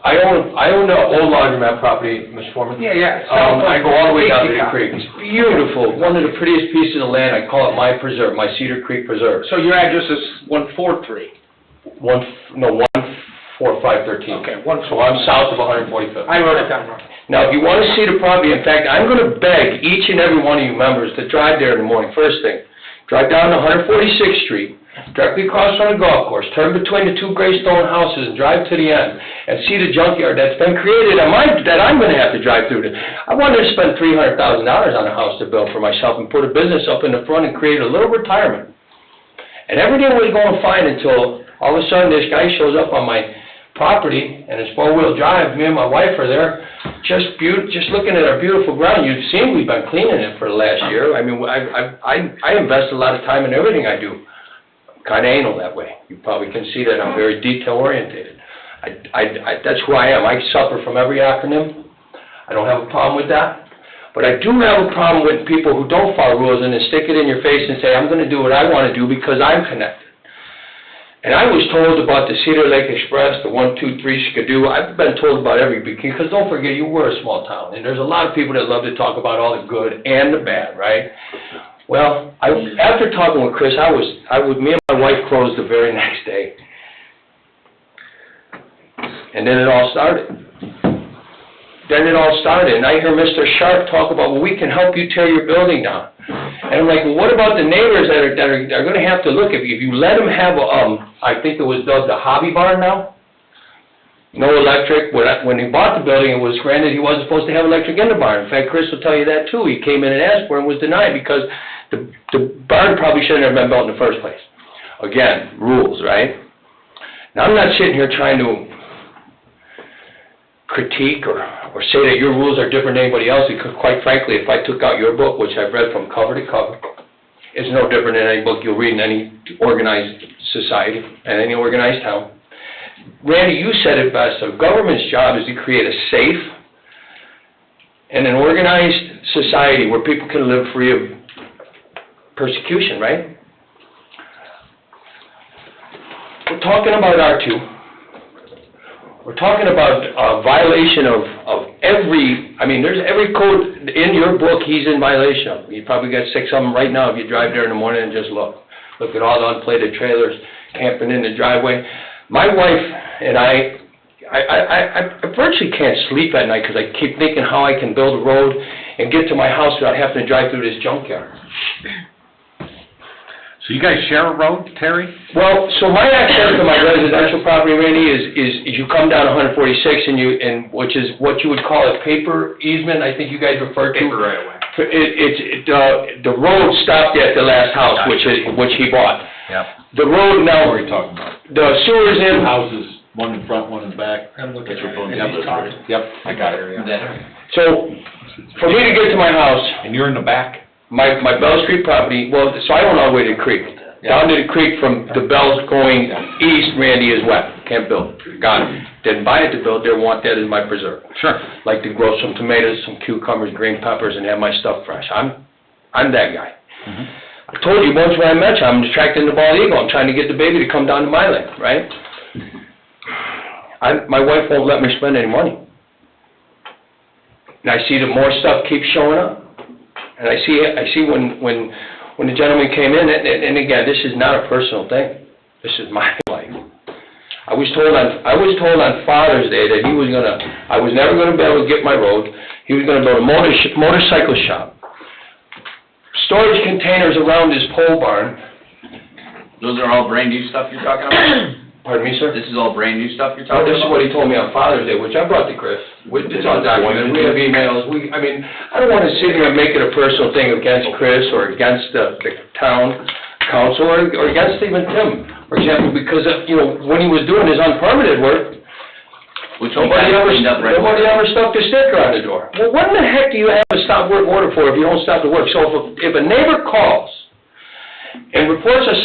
I own the old laundromat property, Ms. Foreman. Yeah. I go all the way down to the creek. It's beautiful, one of the prettiest pieces of land. I call it my preserve, my Cedar Creek Preserve. So your address is 143? 14513. Okay, So I'm south of 145th. I wrote it down wrong. Now, if you want to see the property, in fact, I'm going to beg each and every one of you members to drive there in the morning, first thing. Drive down to 146th Street, directly across from the golf course, turn between the two gray stone houses and drive to the end, and see the junkyard that's been created that I'm going to have to drive through. I wanted to spend $300,000 on a house to build for myself and put a business up in the front and create a little retirement. And everything was going fine until all of a sudden this guy shows up on my property, and his four-wheel drive, me and my wife are there, just looking at our beautiful ground. You've seen we've been cleaning it for the last year. I mean, I invest a lot of time in everything I do. I'm kind of anal that way. You probably can see that I'm very detail-oriented. That's who I am. I suffer from every acronym. I don't have a problem with that. But I do have a problem with people who don't follow rules and then stick it in your face and say, I'm going to do what I want to do because I'm connected. And I was told about the Cedar Lake Express, the 123 Skidoo. I've been told about every, because don't forget, you were a small town, and there's a lot of people that love to talk about all the good and the bad, right? Well, after talking with Chris, me and my wife closed the very next day. And then it all started. And I hear Mr. Sharp talk about, well, we can help you tear your building down. And I'm like, well, what about the neighbors that are going to have to look? If you let them have, I think it was dubbed the hobby barn now, no electric. When he bought the building, it was granted he wasn't supposed to have electric in the barn. In fact, Chris will tell you that too. He came in and asked for it and was denied because the barn probably shouldn't have been built in the first place. Again, rules, right? Now, I'm not sitting here trying to critique or say that your rules are different than anybody else, because quite frankly, if I took out your book, which I've read from cover to cover, it's no different than any book you'll read in any organized society and any organized town. Randy, you said it best. A government's job is to create a safe and an organized society where people can live free of persecution, right? We're talking about R2. We're talking about a violation of there's every code in your book he's in violation of. You probably got 6 of them right now if you drive there in the morning and just look. Look at all the unplated trailers camping in the driveway. My wife and I virtually can't sleep at night because I keep thinking how I can build a road and get to my house without having to drive through this junkyard. So you guys share a road, Terry? Well, so my access to my residential property, Randy, is you come down 146 and which is what you would call a paper easement, I think you guys refer to. Paper right away. The road stopped at the last house, which he bought. Yep. The road now, What are you talking about? the sewer's in, Houses, one in front, one in back. Yep, I got it. so for me to get to my house, And you're in the back? my Bell Street property, well, so I own all the way to the creek. Down to the creek from the Bells going east, Randy, is wet, can't build. Got it. Didn't buy it to build, didn't want that as my preserve. Sure. Like to grow some tomatoes, some cucumbers, green peppers, and have my stuff fresh. I'm that guy. I told you once when I met you, I'm attracting the bald eagle. I'm trying to get the baby to come down to my land, right? My wife won't let me spend any money. And I see that more stuff keeps showing up. And I see when the gentleman came in, and again, this is not a personal thing. This is my life. I was told on Father's Day that I was never gonna be able to get my road. He was gonna build a motorcycle shop. Storage containers around his pole barn. Those are all brand new stuff you're talking about? Pardon me, sir? This is all brand new stuff you're Oh, talking this is about? what he told me on Father's Day, which I brought to Chris. It's all documented, we have emails, I don't wanna sit here and make it a personal thing against Chris or against the town council or against even Tim, for example, because, when he was doing his unpermitted work, Which we nobody got cleaned up right nobody away. ever stuck the sticker on the door. Well, what in the heck do you have a stop work order for if you don't stop the work? So if a neighbor calls and reports a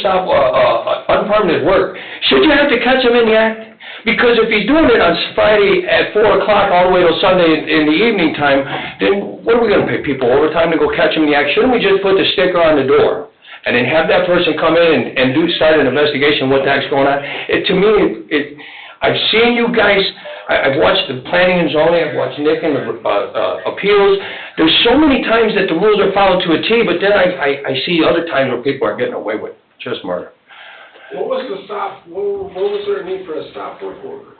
unpermitted work, should you have to catch him in the act? Because if he's doing it on Friday at 4 o'clock all the way till Sunday in the evening time, then what are we gonna pay people overtime to go catch him in the act? Shouldn't we just put the sticker on the door? And then have that person come in and start an investigation of what the heck's going on? To me, I've seen you guys, I've watched the planning and zoning, I've watched Nick and the appeals. There's so many times that the rules are followed to a T, but then I see other times where people are getting away with just murder. What was there a need for a stop work order?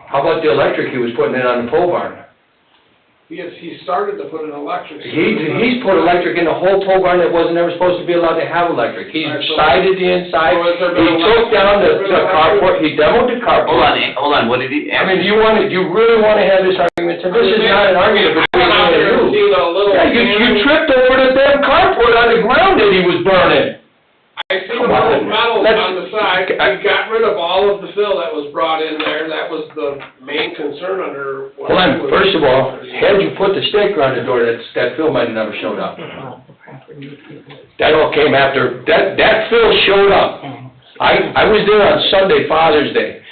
How about the electric he was putting in on the pole barn? He started to put an electric. He's put electric in the whole pole barn that wasn't ever supposed to be allowed to have electric. He sided the inside, he took down the carport, he demoed the carport. Hold on, what did he? You really wanna have this argument, so this is not an argument between me and you. Yeah, you tripped over the damn carport on the ground that he was burning. I see the little metal on the side, we got rid of all of the fill that was brought in there, that was the main concern under. Hold on, first of all, had you put the sticker on the door, that fill might have never showed up. That all came after, that fill showed up. I was there on Sunday, Father's Day.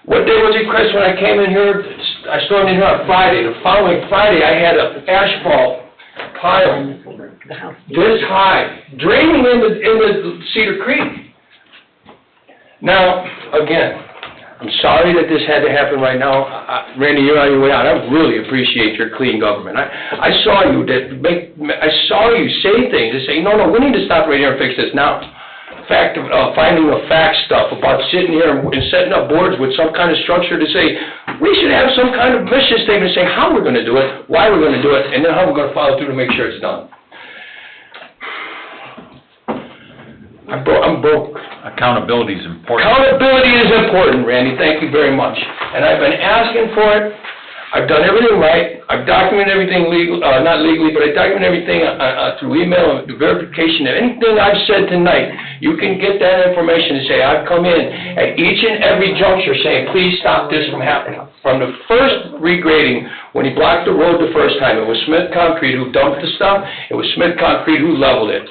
What day was it, Chris, when I came in here? I stormed in here on Friday. The following Friday, I had an asphalt pile this high, draining into Cedar Creek. Now, again, I'm sorry that this had to happen right now. Randy, you're on your way out. I really appreciate your clean government. I saw you say things and say, no, we need to stop right here and fix this now. Finding the fact stuff about sitting here and setting up boards with some kind of structure to say, we should have some kind of mission statement saying how we're gonna do it, why we're gonna do it, and then how we're gonna follow through to make sure it's done. I'm broke. Accountability is important. Accountability is important, Randy, thank you very much. And I've been asking for it. I've done everything right. I've documented everything not legally, but I documented everything through email and verification. Anything I've said tonight, you can get that information and say, I've come in at each and every juncture saying, please stop this from happening. From the first regrading, when he blocked the road the first time, it was Smith Concrete who dumped the stuff. It was Smith Concrete who leveled it.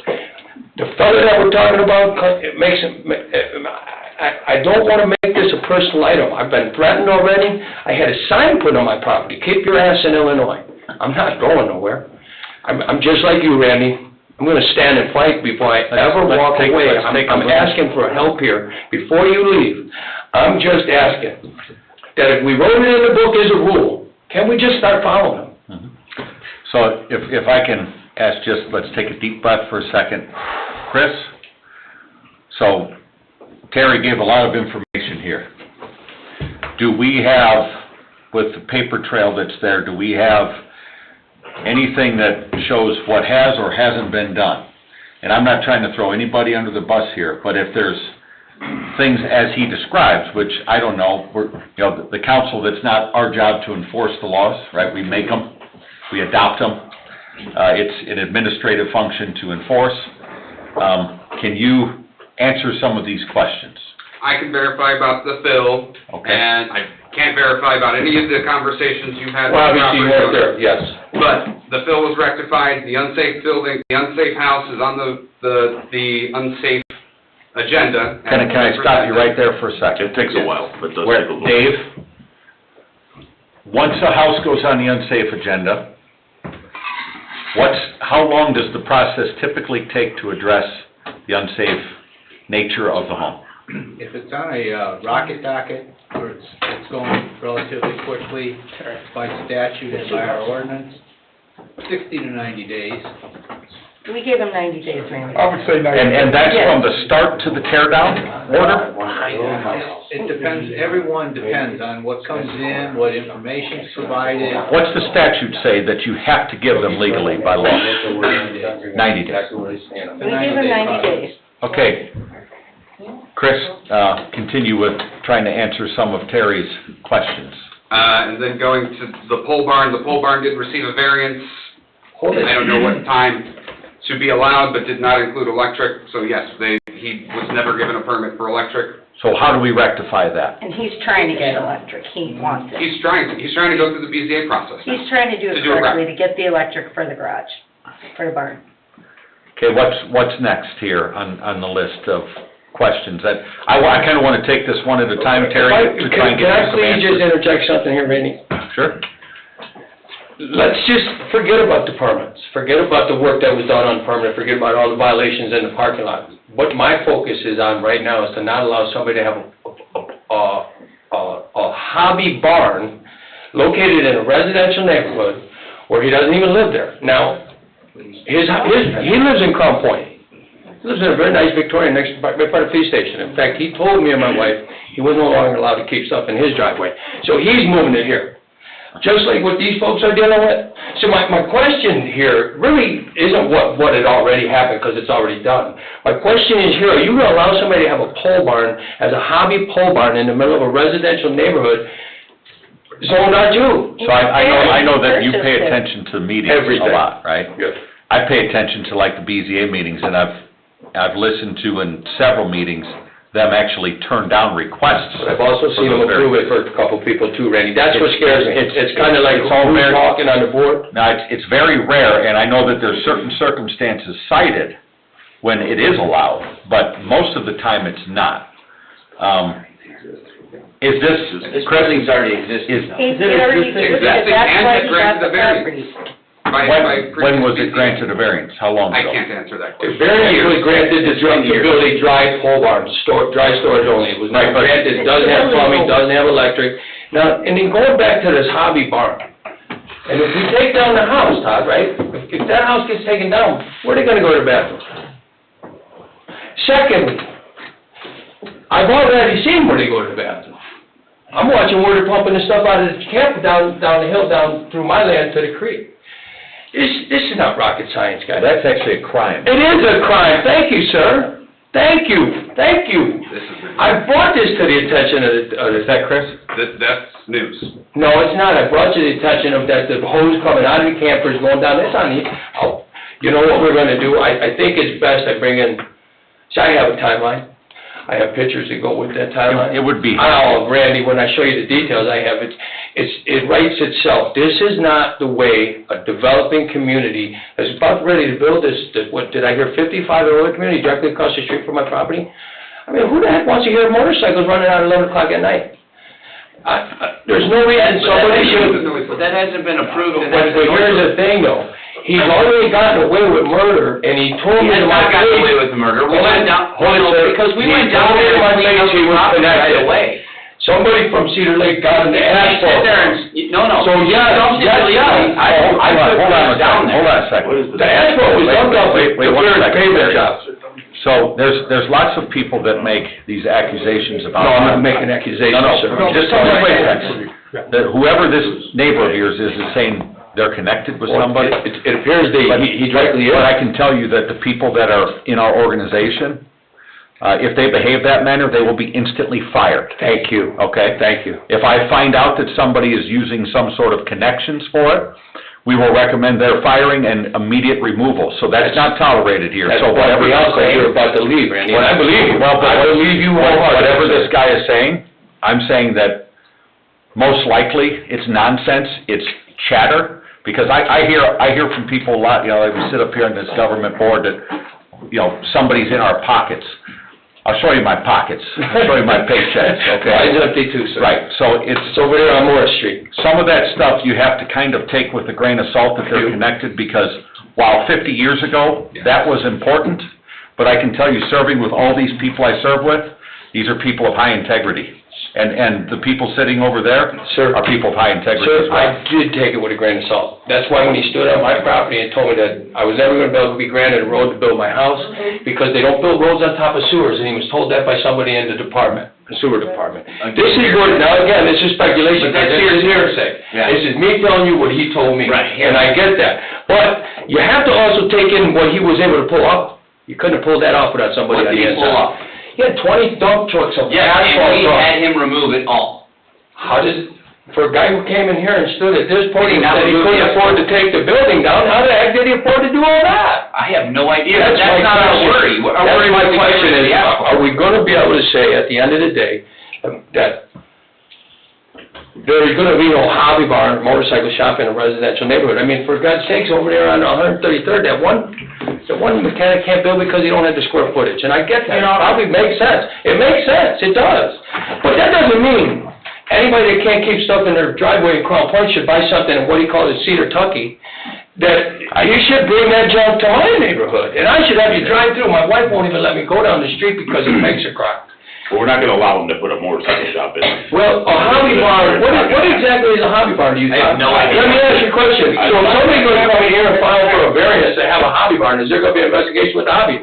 The fellow that we're talking about, I don't want to make this a personal item. I've been threatened already. I had a sign put on my property, keep your ass in Illinois. I'm not going nowhere. I'm just like you, Randy. I'm going to stand and fight before I ever walk away. I'm asking for help here. Before you leave, I'm just asking that if we wrote it in the book as a rule, can we just start following them? So if I can ask let's take a deep breath for a second. Chris, so Terry gave a lot of information here. Do we have, with the paper trail that's there, do we have anything that shows what has or hasn't been done? and I'm not trying to throw anybody under the bus here, but if there's things as he describes, which I don't know, the council, that's not our job to enforce the laws, right? We make them, we adopt them. It's an administrative function to enforce. Can you answer some of these questions? I can verify about the fill, Okay. and I can't verify about any of the conversations you've had. Well, with the obviously, you property weren't owner. there, yes. But the fill was rectified, the unsafe building, the unsafe house is on the unsafe agenda. Can I stop you right there for a second? It takes a while, but it does Where- take a little. Dave, once a house goes on the unsafe agenda, how long does the process typically take to address the unsafe nature of the home? If it's on a rocket docket, or it's going relatively quickly by statute and by our ordinance, 60 to 90 days. We gave him 90 days, Randy. I would say And that's from the start to the tear down order? It depends, everyone depends on what comes in, what information's provided. What's the statute say that you have to give them legally by law? 90 days. We gave him 90 days. Okay. Chris, continue with trying to answer some of Terry's questions. And then going to the pole barn did receive a variance. I don't know what time to be allowed, but did not include electric, so yes, he was never given a permit for electric. So how do we rectify that? And he's trying to get electric, he wants it. He's trying to go through the BZA process now. He's trying to do it correctly, to get the electric for the garage, for the barn. Okay, what's next here on the list of questions? That I kind of want to take this one at a time, Terry, to try and get Can I some please just answers. interject something here, Randy? Sure. Let's just forget about the permits, forget about the work that was done on permit, forget about all the violations in the parking lot. What my focus is on right now is to not allow somebody to have a hobby barn located in a residential neighborhood where he doesn't even live there. Now, he lives in Crown Point. He lives in a very nice Victorian, right by the police station. In fact, he told me and my wife he was no longer allowed to keep stuff in his driveway. So he's moving it here, just like what these folks are dealing with. So my question here really isn't what had already happened, because it's already done. My question is here, are you gonna allow somebody to have a pole barn as a hobby pole barn in the middle of a residential neighborhood zoned R2? So I know that you pay attention to meetings Every a day. lot, right? Yes. I pay attention to like the BZA meetings, and I've listened to in several meetings them actually turn down requests. But I've also seen them approve it for a couple people too, Randy. That's what scares me. It's kind of like It's all who's very- talking on the board. Now, it's very rare, and I know that there's certain circumstances cited when it is allowed, but most of the time it's not. Is this, Chris? building's already existing. It already existed, that's and why it he granted got the the variance. property. When was it granted a variance? How long I ago? can't answer that The question. variance was granted to build a dry pole barn, dry storage only. It was not granted, it doesn't have plumbing, doesn't have electric. Now, and then going back to this hobby barn, and if we take down the house, Todd, right? If that house gets taken down, where are they gonna go to the bathroom? Secondly, I've already seen where they go to the bathroom. I'm watching where they're pumping the stuff out of the camp down the hill, down through my land to the creek. This is not rocket science, guys. That's actually a crime. It is a crime. Thank you, sir. Thank you. Thank you. I brought this to the attention of the... Is that Chris? That's news. No, it's not. I brought to the attention of that the hose coming out of the campers going down. It's on the... Oh, you know what we're gonna do? I think it's best I bring in... See, I have a timeline. I have pictures that go with that timeline. It would be... Oh, Randy, when I show you the details I have, it writes itself. This is not the way a developing community is about ready to build this, what, did I hear 55-year-old community directly across the street from my property? I mean, who the heck wants to hear motorcycles running out at 11 o'clock at night? There's no reason somebody should... But that hasn't been approved. But here's the thing, though. He's already gotten away with murder, and he told me He has to my not gotten face... away with the murder. We went down, because we went He down told me there to my and cleaned face up he the was property right connected. away. Somebody from Cedar Lake got him the You can't sit asphalt. there and, no. So, yes, Don't sit yes, there. I put Hold on things down there. Hold on a second. The asphalt was dumped off Wait, the one clearance second. pavement job. So there's lots of people that make these accusations about... No, I'm not making accusations, No, sir. just wait a second. Whoever this neighbor of yours is saying they're connected with Well, somebody. It appears that he directly is. But I can tell you that the people that are in our organization, if they behave that manner, they will be instantly fired. Thank you. Okay? Thank you. If I find out that somebody is using some sort of connections for it, we will recommend their firing and immediate removal. So that's not tolerated here. That's So what whatever we you're all say saying, you're about to leave, Randy. Well, And I believe you. well, but I believe you wholeheartedly. whatever this guy is saying, I'm saying that most likely it's nonsense, it's chatter, because I hear from people a lot, you know, like we sit up here in this government board that, you know, somebody's in our pockets. I'll show you my pockets, I'll show you my paychecks, okay? Mine's empty too, sir. Right, so it's over there on Morris Street. Some of that stuff you have to kind of take with a grain of salt that they're connected, because while 50 years ago, that was important, but I can tell you, serving with all these people I serve with, these are people of high integrity. And the people sitting over there are people of high integrity as Sir, well. I did take it with a grain of salt. That's why when he stood on my property and told me that I was never gonna be able to be granted a road to build my house, because they don't build roads on top of sewers, and he was told that by somebody in the department, the sewer department. This is what, now again, this is speculation, But that's this is hearsay. Yeah. This is me telling you what he told me. Right. And I get that. But you have to also take in what he was able to pull off. You couldn't have pulled that off without somebody What on did the he pull inside. off? He had 20 dump trucks of Yeah, asphalt and we trucks. had him remove it all. How did, for a guy who came in here and stood at this Did he podium and not said he remove couldn't the afford to take the building down, how the heck did he afford to do all that? I have no idea, That's that's my not our question. worry. Our That's worry my was to get question rid of is, the asphalt. are we gonna be able to say at the end of the day that there's gonna be no hobby barn, motorcycle shop in a residential neighborhood? I mean, for God's sakes, over there on 133rd, that one mechanic can't build because he don't have the square footage, and I get that, it probably makes sense. It makes sense, it does. But that doesn't mean anybody that can't keep stuff in their driveway in Crown Point should buy something in what he calls a Cedar Tucky, that you should bring that junk to my neighborhood, and I should have you drive through. My wife won't even let me go down the street because it makes her cry. But we're not gonna allow them to put a motorcycle shop in. Well, a hobby barn, what exactly is a hobby barn, do you think? I have no idea. Let me ask you a question. So if somebody's gonna come in here and file for a variance to have a hobby barn, is there gonna be an investigation with the hobby?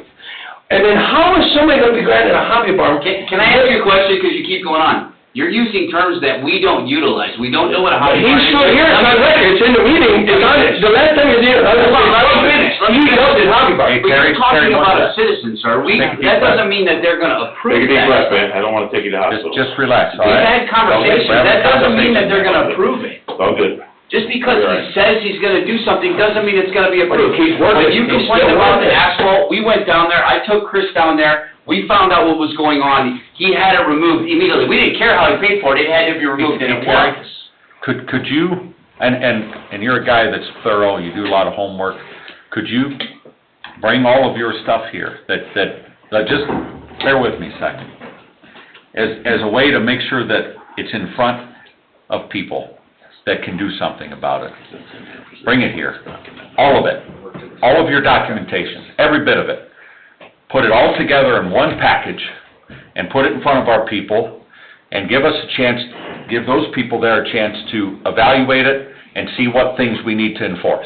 And then how is somebody gonna be granted a hobby barn? Can I ask you a question, because you keep going on? You're using terms that we don't utilize, we don't know what a hobby barn is. He's still here, it's on record, it's in the meeting, it's on, the last time he was here, Let me finish. he loved his hobby barn. But you're talking about a citizen, sir, that doesn't mean that they're gonna approve Take a deep breath, that. man, I don't wanna take you to the hospital. Just relax, all We've right? had conversations, that doesn't mean that they're gonna approve it. All good. Just because he says he's gonna do something, doesn't mean it's gonna be But he approved. keeps working. When you He's complained still about the working. asphalt, we went down there, I took Chris down there, we found out what was going on, he had it removed immediately, we didn't care how he paid for it, it had to be removed, and it was. Could you, and you're a guy that's thorough, you do a lot of homework, could you bring all of your stuff here, that just, bear with me a second, as a way to make sure that it's in front of people that can do something about it? Bring it here, all of it, all of your documentation, every bit of it. Put it all together in one package and put it in front of our people and give us a chance, give those people there a chance to evaluate it and see what things we need to enforce.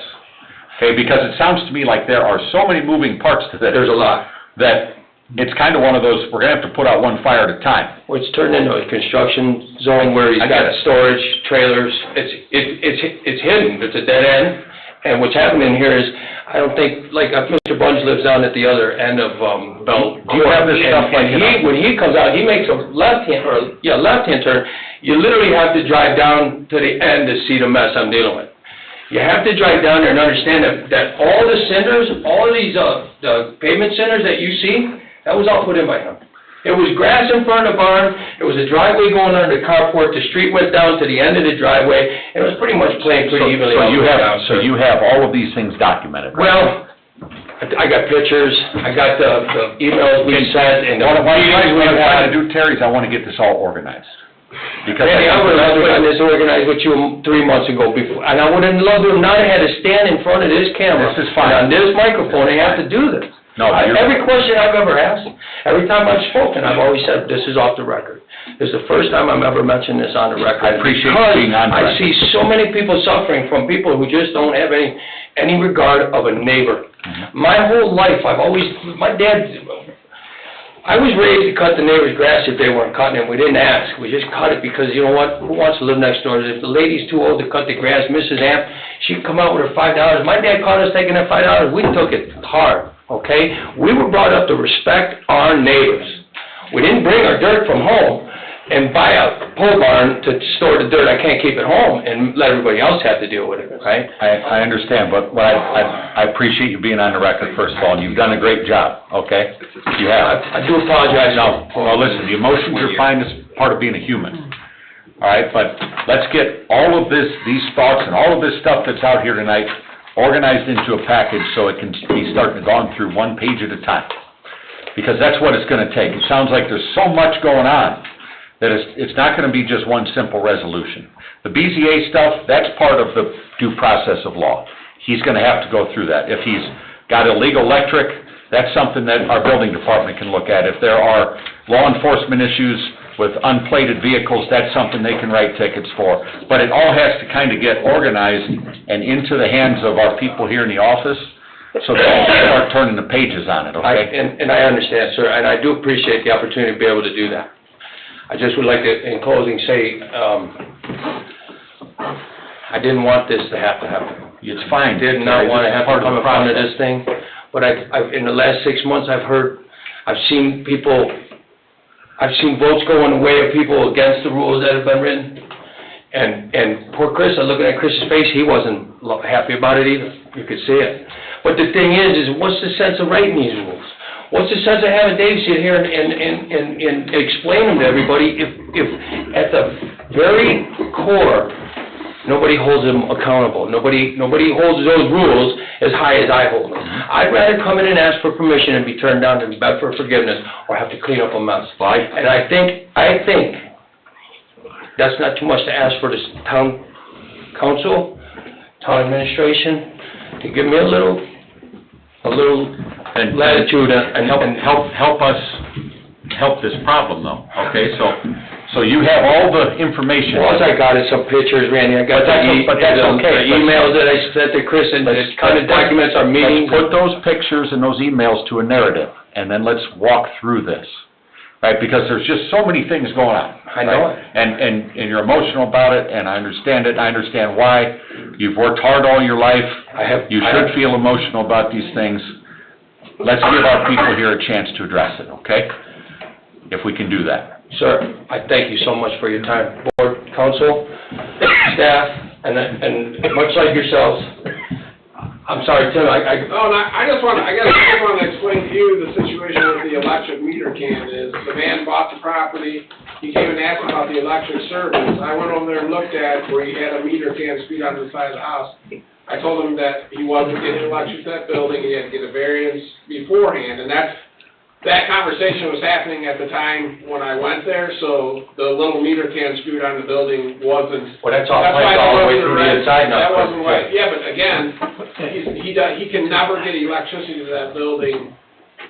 Okay, because it sounds to me like there are so many moving parts to this. There's a lot. That it's kind of one of those, we're gonna have to put out one fire at a time. Well, it's turned into a construction zone where he's I got get it. storage, trailers, it's hidden, it's a dead end. And what's happening here is, I don't think, like, Mr. Bunge lives down at the other end of, Bell. Do you have this stuff like, And when he comes out, he makes a left-hand turn, you literally have to drive down to the end to see the mess I'm dealing with. You have to drive down there and understand that all the cinders, all of these, the pavement cinders that you see, that was all put in by him. It was grass in front of the barn, it was a driveway going under the carport, the street went down to the end of the driveway, and it was pretty much playing pretty evenly all the way down. So you have all of these things documented, right? Well, I got pictures, I got the emails we sent, and the What meetings I'm we've trying to had. do, Terry, is I wanna get this all organized. Because Randy, I would have loved to have this organized with you 3 months ago before, and I would have loved to have not had to stand in front of this camera. This is fine. And on this microphone, I have to do this. No, you're- Every question I've ever asked, every time I've spoken, I've always said, this is off the record. This is the first time I've ever mentioned this on the record. I appreciate you being on Because I record. see so many people suffering from people who just don't have any regard of a neighbor. Mm-hmm. My whole life, my dad, I was raised to cut the neighbor's grass if they weren't cutting it. We didn't ask. We just cut it because, you know what, who wants to live next door? If the lady's too old to cut the grass, Mrs. Amp, she'd come out with her $5. My dad caught us taking that $5. We took it hard, okay? We were brought up to respect our neighbors. We didn't bring our dirt from home and buy a pole barn to store the dirt. I can't keep it home and let everybody else have to deal with it, right? I understand, but I appreciate you being on the record, first of all, and you've done a great job, okay? You have. I do apologize. No, well, listen, the emotions are fine, it's part of being a human, all right? But let's get all of this, these thoughts and all of this stuff that's out here tonight organized into a package so it can be starting to go through one page at a time. Because that's what it's gonna take. It sounds like there's so much going on that it's not gonna be just one simple resolution. The BZA stuff, that's part of the due process of law. He's gonna have to go through that. If he's got illegal electric, that's something that our building department can look at. If there are law enforcement issues with unplated vehicles, that's something they can write tickets for. But it all has to kind of get organized and into the hands of our people here in the office, so they can start turning the pages on it, okay? And I understand, sir, and I do appreciate the opportunity to be able to do that. I just would like to, in closing, say, I didn't want this to have to happen. It's fine. I did not want to have to come in front of this thing, but in the last 6 months, I've seen votes go in the way of people against the rules that have been written. And poor Chris, I'm looking at Chris's face, he wasn't happy about it either. You could see it. But the thing is what's the sense of writing these rules? What's the sense of having Dave sit here and explain them to everybody if at the very core, nobody holds them accountable? Nobody holds those rules as high as I hold them. I'd rather come in and ask for permission and be turned down than beg for forgiveness or have to clean up a mess. And I think that's not too much to ask for the town council, town administration, to give me a little latitude and help this problem though, okay? So you have all the information. Well, all I got is some pictures, Randy. I got the emails that I sent to Chris, and it kind of documents our meetings. Let's put those pictures and those emails to a narrative, and then let's walk through this, right? Because there's just so many things going on. I know it. And you're emotional about it, and I understand it, and I understand why. You've worked hard all your life. You should feel emotional about these things. Let's give our people here a chance to address it, okay? If we can do that. Sir, I thank you so much for your time, board, council, staff, and much like yourselves. I'm sorry, Tim, I just want to explain to you the situation with the electric meter can is, the man bought the property, he came and asked about the electric service. I went over there and looked at where he had a meter can screwed onto the side of the house. I told him that he wasn't getting electric to that building, he had to get a variance beforehand, and that conversation was happening at the time when I went there, so the little meter can screwed on the building wasn't. Well, that's all piped all the way through the inside now. That wasn't right, yeah, but again, he can never get electricity to that building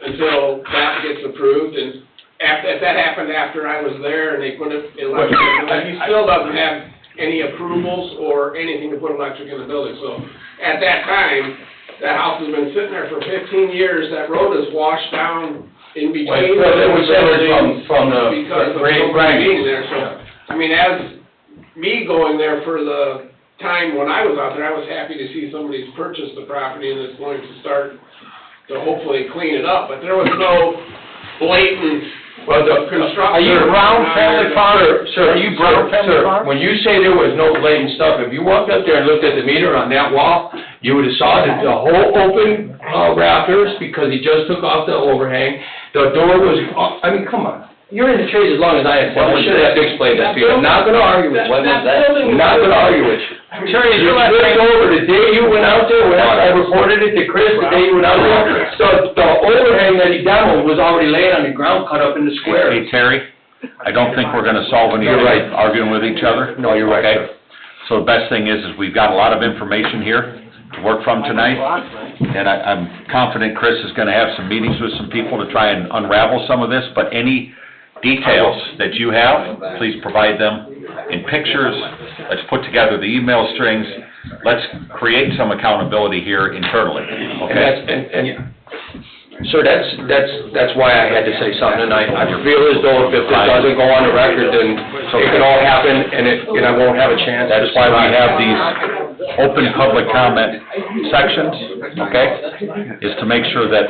until that gets approved, and if that happened after I was there and they put electric, he still doesn't have any approvals or anything to put electric in the building, so at that time, that house has been sitting there for 15 years, that road is washed down in between. Well, it was from the because of nobody being there, so, I mean, as me going there for the time when I was out there, I was happy to see somebody's purchased the property and is going to start to hopefully clean it up, but there was no blatant construction. Are you Brown Family Farm? Sir, are you Brown Family Farm? When you say there was no blatant stuff, if you walked up there and looked at the meter on that wall, you would have saw that the whole open rafters, because he just took off the overhang, the door was, I mean, come on. You're in the trade as long as I am, so I shouldn't have to explain that to you. I'm not gonna argue with you. I'm not gonna argue with you. Terry, you looked over the day you went out there, I reported it to Chris the day you went out there. So the overhang that he demoed was already laying on the ground, cut up in the square. Hey, Terry, I don't think we're gonna solve anything by arguing with each other. No, you're right, sir. So the best thing is we've got a lot of information here to work from tonight, and I'm confident Chris is gonna have some meetings with some people to try and unravel some of this, but any details that you have, please provide them in pictures. Let's put together the email strings. Let's create some accountability here internally, okay? Sir, that's why I had to say something tonight. I feel as though if this doesn't go on the record, then it can all happen, and I won't have a chance. That's why we have these open public comment sections, okay? Is to make sure that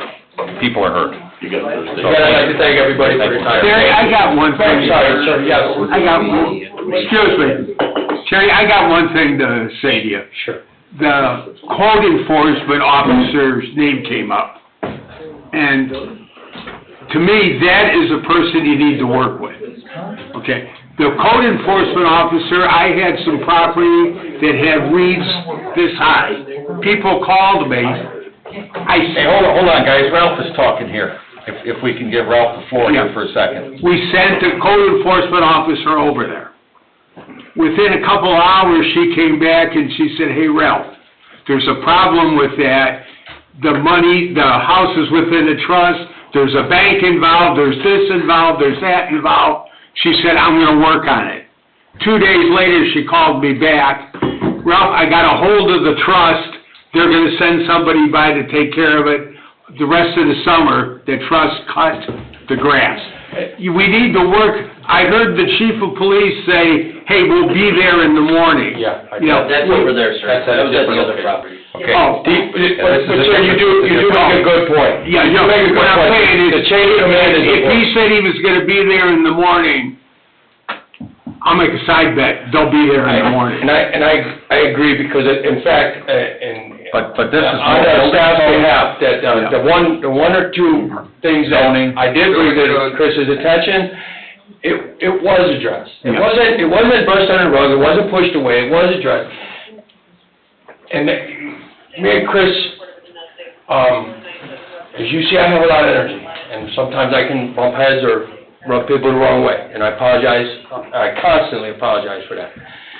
people are heard. Again, I'd like to thank everybody for your time. Terry, I got one thing. Sorry, sir, yes. Excuse me. Terry, I got one thing to say to you. Sure. The code enforcement officer's name came up. And to me, that is a person you need to work with, okay? The code enforcement officer, I had some property that had weeds this high. People called me. Hey, hold on, guys, Ralph is talking here. If we can give Ralph the floor here for a second. We sent the code enforcement officer over there. Within a couple hours, she came back and she said, hey, Ralph, there's a problem with that. The money, the house is within the trust, there's a bank involved, there's this involved, there's that involved. She said, I'm gonna work on it. 2 days later, she called me back. Ralph, I got a hold of the trust, they're gonna send somebody by to take care of it. The rest of the summer, the trust cut the grass. We need to work, I heard the chief of police say, hey, we'll be there in the morning. Yeah. That's over there, sir. That was at the other property. Okay. Oh, But sir, you do make a good point. Yeah, You do make a good what I'm point. saying is, The chain of command is if he important. said he was gonna be there in the morning, I'll make a side bet, they'll be there in the morning. And I agree, because in fact, But this is. on our staff's behalf, that the one or two things that I did bring to Chris's attention, it was addressed. It wasn't brushed under the rug, it wasn't pushed away, it was addressed. And me and Chris, as you see, I have a lot of energy, and sometimes I can bump heads or rub people the wrong way, and I apologize, I constantly apologize for that.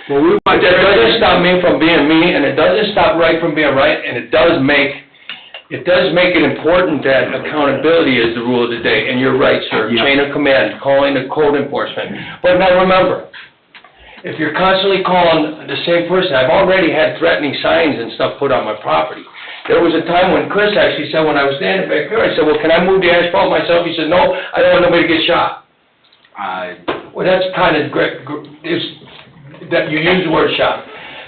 But that doesn't stop me from being me, and it doesn't stop right from being right, and it does make it important that accountability is the rule of the day, and you're right, sir, chain of command, calling the code enforcement. But now remember, if you're constantly calling the same person, I've already had threatening signs and stuff put on my property. There was a time when Chris actually said, when I was standing back there, I said, well, can I move the asphalt myself? He said, no, I don't want nobody to get shot. Well, that's kind of great, that you use the word shot.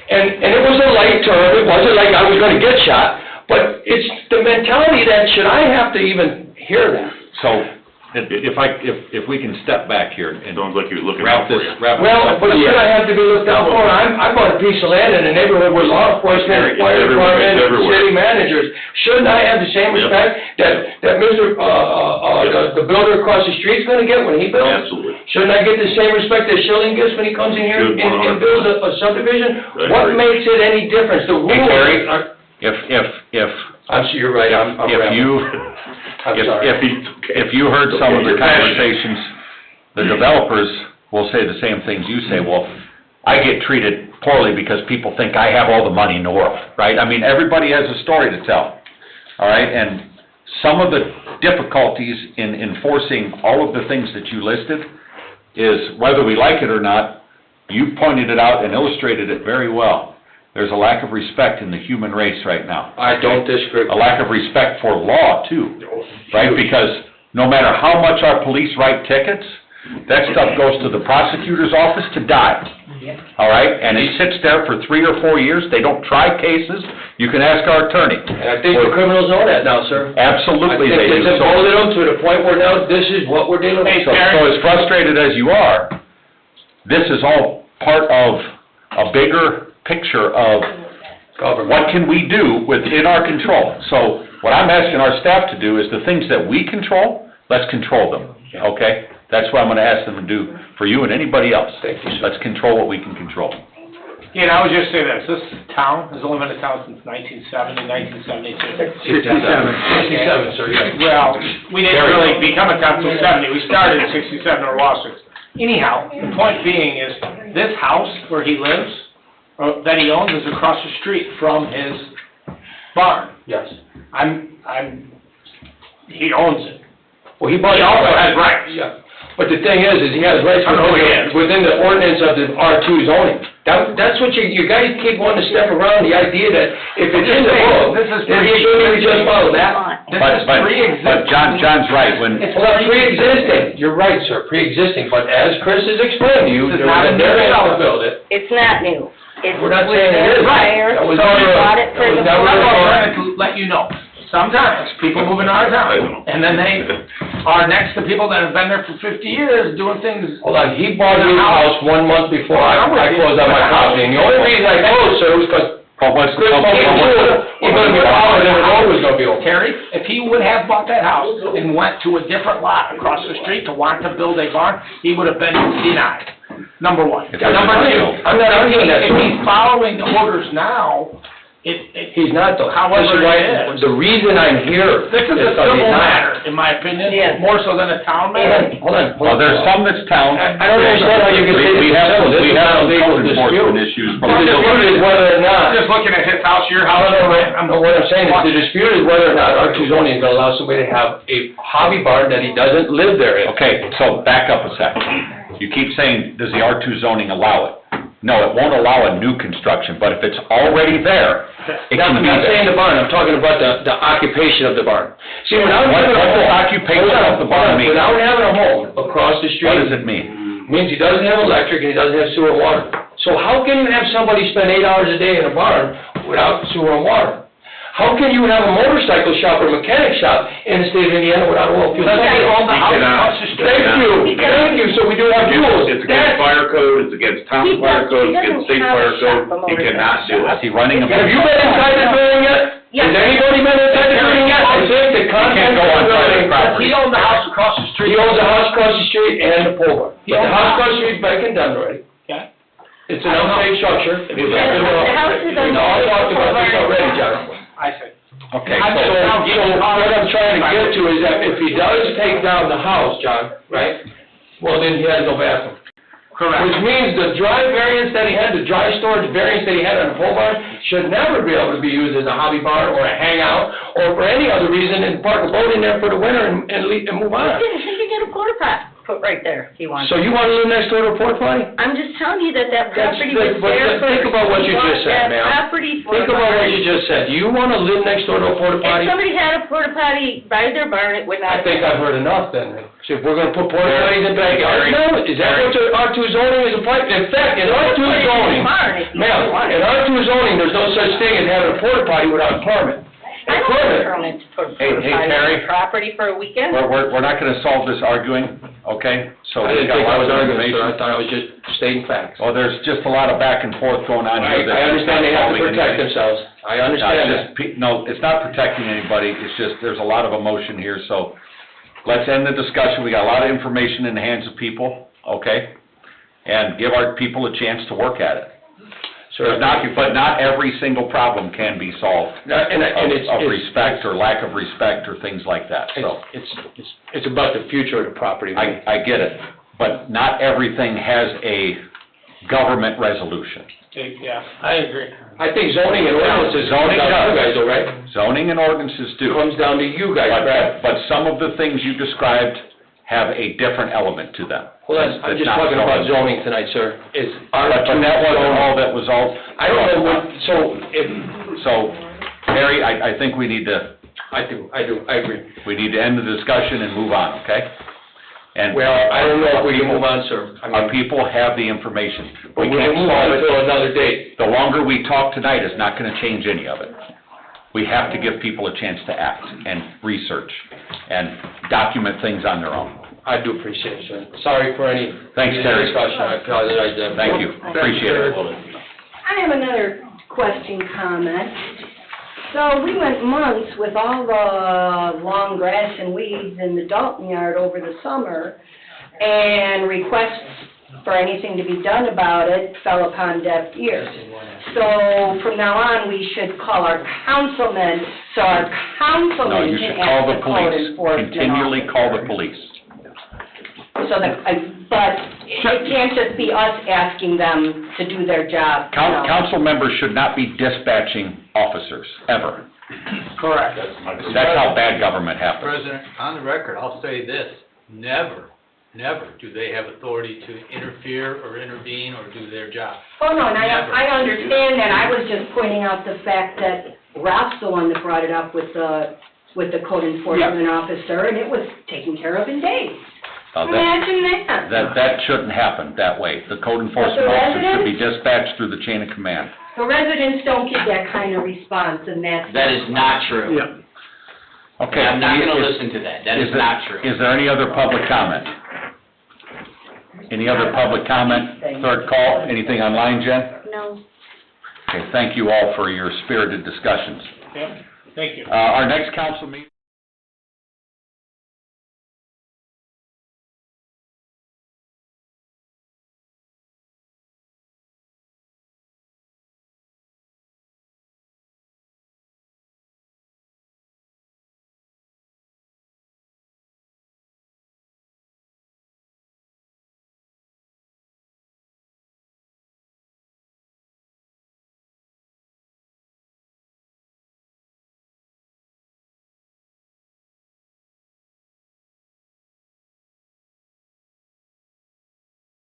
And it was a light term, it wasn't like I was gonna get shot, but it's the mentality that, should I have to even hear that? So, if we can step back here and. Sounds like you're looking wrap out for this, you. wrap this Well, up. but should I have to be looked out for? I bought a piece of land in a neighborhood where law enforcement, fire department, and city managers, shouldn't I have the same respect that Mr., the builder across the street's gonna get when he builds? Absolutely. Shouldn't I get the same respect that Schilling gets when he comes in here Should, and builds a subdivision? Right, What right. makes it any different? The Hey, rules Terry, are... if, I'm sure you're right, I'm if rambling. you, I'm sorry. if you heard some of the conversations, the developers will say the same things you say, well, I get treated poorly because people think I have all the money in the world, right? I mean, everybody has a story to tell, all right? And some of the difficulties in enforcing all of the things that you listed is, whether we like it or not, you pointed it out and illustrated it very well. There's a lack of respect in the human race right now. I don't disagree. A lack of respect for law, too, right? Because no matter how much our police write tickets, that stuff goes to the prosecutor's office to die, all right? And it sits there for 3 or 4 years. They don't try cases. You can ask our attorney. And I think the criminals know that now, sir. Absolutely I they think do. it's emboldened them to the point where now this is what we're dealing with. So as frustrated as you are, this is all part of a bigger picture of what can we do within our control. So what I'm asking our staff to do is the things that we control, let's control them, okay? That's what I'm gonna ask them to do for you and anybody else. Thank you, sir. Let's control what we can control. Yeah, and I would just say this town has only been a town since 1970, 1972. 67, sir, yeah. Well, we didn't really become a town until 70, we started in 67 or lawsuits. Anyhow, the point being is, this house where he lives, that he owns, is across the street from his barn. Yes. He owns it. Well, he bought it. He also has rights. Yeah. But the thing is he has rights I know he is. within the ordinance of the R2 zoning. That's what you guys keep wanting to step around the idea that if it's in the book, This is then you shouldn't just follow that. This is pre-existing. But John's right, when, Well, that's pre-existing, you're right, sir, pre-existing, but as Chris has explained to you, This is there not was a a new variance to development. build it. It's not new. It's We're not was saying it there is. prior, That was so we never- bought it for that was the. never- That's what I'm trying to let you know. Sometimes people move into our town, and then they are next to people that have been there for 50 years doing things. Hold on, he bought his house 1 month before I closed on my property, and the only reason I closed, sir, was because Chris told me we're gonna be followed and the road was gonna be open. Terry, if he would have bought that house and went to a different lot across the street to want to build a barn, he would have been denied, number one. If there's Number a two, deal. I'm not arguing that, if sir. he's following the orders now, He's not though. However This is it why, is. the reason I'm here. This is a because he's civil not. matter, in my opinion, Yes. more so than a town matter. Hold on. well, there's some that's town. I don't understand how you can say this We is have civil. some, This we is not have a some legal code enforcement dispute. issues The from the dispute is whether or not. Just looking at his house, your house, What I'm saying is, the dispute is whether or not R2 zoning is gonna allow somebody to have a hobby barn that he doesn't live there in. Okay, so back up a second. You keep saying, does the R2 zoning allow it? No, it won't allow a new construction, but if it's already there, it I'm can be not saying there. the barn, I'm talking about the occupation of the barn. See, without What having a does home. occupation Hold on, of the barn mean? Without having a home across the street. What does it mean? Means he doesn't have electric and he doesn't have sewer and water. So how can you have somebody spend 8 hours a day in a barn without sewer and water? How can you have a motorcycle shop or mechanic shop in the state of Indiana without oil field? Doesn't he own the house across the street? Thank you, so we do have rules. It's against fire code, it's against town fire code, it's against state fire code, you cannot do Is it. he running a? Have you been inside the building yet? Has anybody been inside the building yet? I think the contents go of the on private building. property. He owned the house across the street. He owns a house across the street and the pole barn. He But the owns house a across the street's been condemned already. Okay. It's an unsafe structure. The house is No, I talked about this already, John. I see. Okay, So, what I'm trying to get to is that if he does take down the house, John, right, well, then he has no bathroom. Correct. Which means the dry variance that he had, the dry storage variance that he had on the pole barn, should never be able to be used as a hobby barn or a hangout, or for any other reason, and park a boat in there for the winter and move on. He can get a porta pot put right there if he wants. So you wanna live next door to a porta potty? I'm just telling you that property That's- was but there first. think about what you He bought just said, ma'am. that property for Think a about what barn. you just said. Do you wanna live next door to a porta If potty? somebody had a porta potty by their barn, it would not. I think I've heard enough then. So if we're gonna put porta potties in backyards, no, is that what your R2 zoning is applied? In fact, in R2 zoning, ma'am, in R2 zoning, there's no such thing as having a porta potty without a permit. I don't have a permit to put a Hey, porta hey, potty on Terry. my property for a weekend. We're not gonna solve this arguing, okay? So I we've didn't got a think I lot was of arguing, sir. I information. thought I was just stating facts. Well, there's just a lot of back and forth going on I here. that's understand they not have to solving protect anything. themselves. I No, understand it's that. just no, it's not protecting anybody, it's just, there's a lot of emotion here, so let's end the discussion. We got a lot of information in the hands of people, okay? And give our people a chance to work at it. But not every single problem can be solved And of respect or lack of respect or things like that, so. It's about the future of the property. I get it, but not everything has a government resolution. Yeah, I agree. I think zoning and ordinances comes Zoning down to you guys, does. though, right? Zoning and ordinances do. Comes down to you guys, right? But some of the things you described have a different element to them. Well, I'm That's just not talking about zoning. zoning tonight, sir. But that wasn't all that was all. I don't know what, So, Harry, I think we need to. I agree. We need to end the discussion and move on, okay? And. Well, I don't know if we can move on, sir. Our people have the information. But we can't can move solve on it. until another date. The longer we talk tonight is not gonna change any of it. We have to give people a chance to act and research and document things on their own. I do appreciate it, sir. Sorry for any. Thanks, Terry. Discussion, I apologize. Thank you, appreciate it. I have another question, comment. So we went months with all the long grass and weeds in the Dalton yard over the summer, and requests for anything to be done about it fell upon deaf ears. So from now on, we should call our councilmen, so our No, councilmen you can should call ask the the code police, enforcement continually officer. call the police. So that, but it can't just be us asking them to do their job, you know. Council members should not be dispatching officers, ever. Correct. That's how bad government happens. President, on the record, I'll say this, never do they have authority to interfere or intervene or do their job. Oh, no, and Never. I understand that, I was just pointing out the fact that Ralph's the one that brought it up with the with the code enforcement officer, and it was taken care of in days. That, Imagine that. that shouldn't happen that way. The code enforcement officer should be dispatched through the chain of command. The residents don't get that kind of response, and that's... That is not true. Okay. I'm not gonna is- listen to that. That is not true. Is there any other public comment? Any other public comment? Third call, anything online, Jen? No. Okay, thank you all for your spirited discussions. Yep, thank you. Our next council meeting...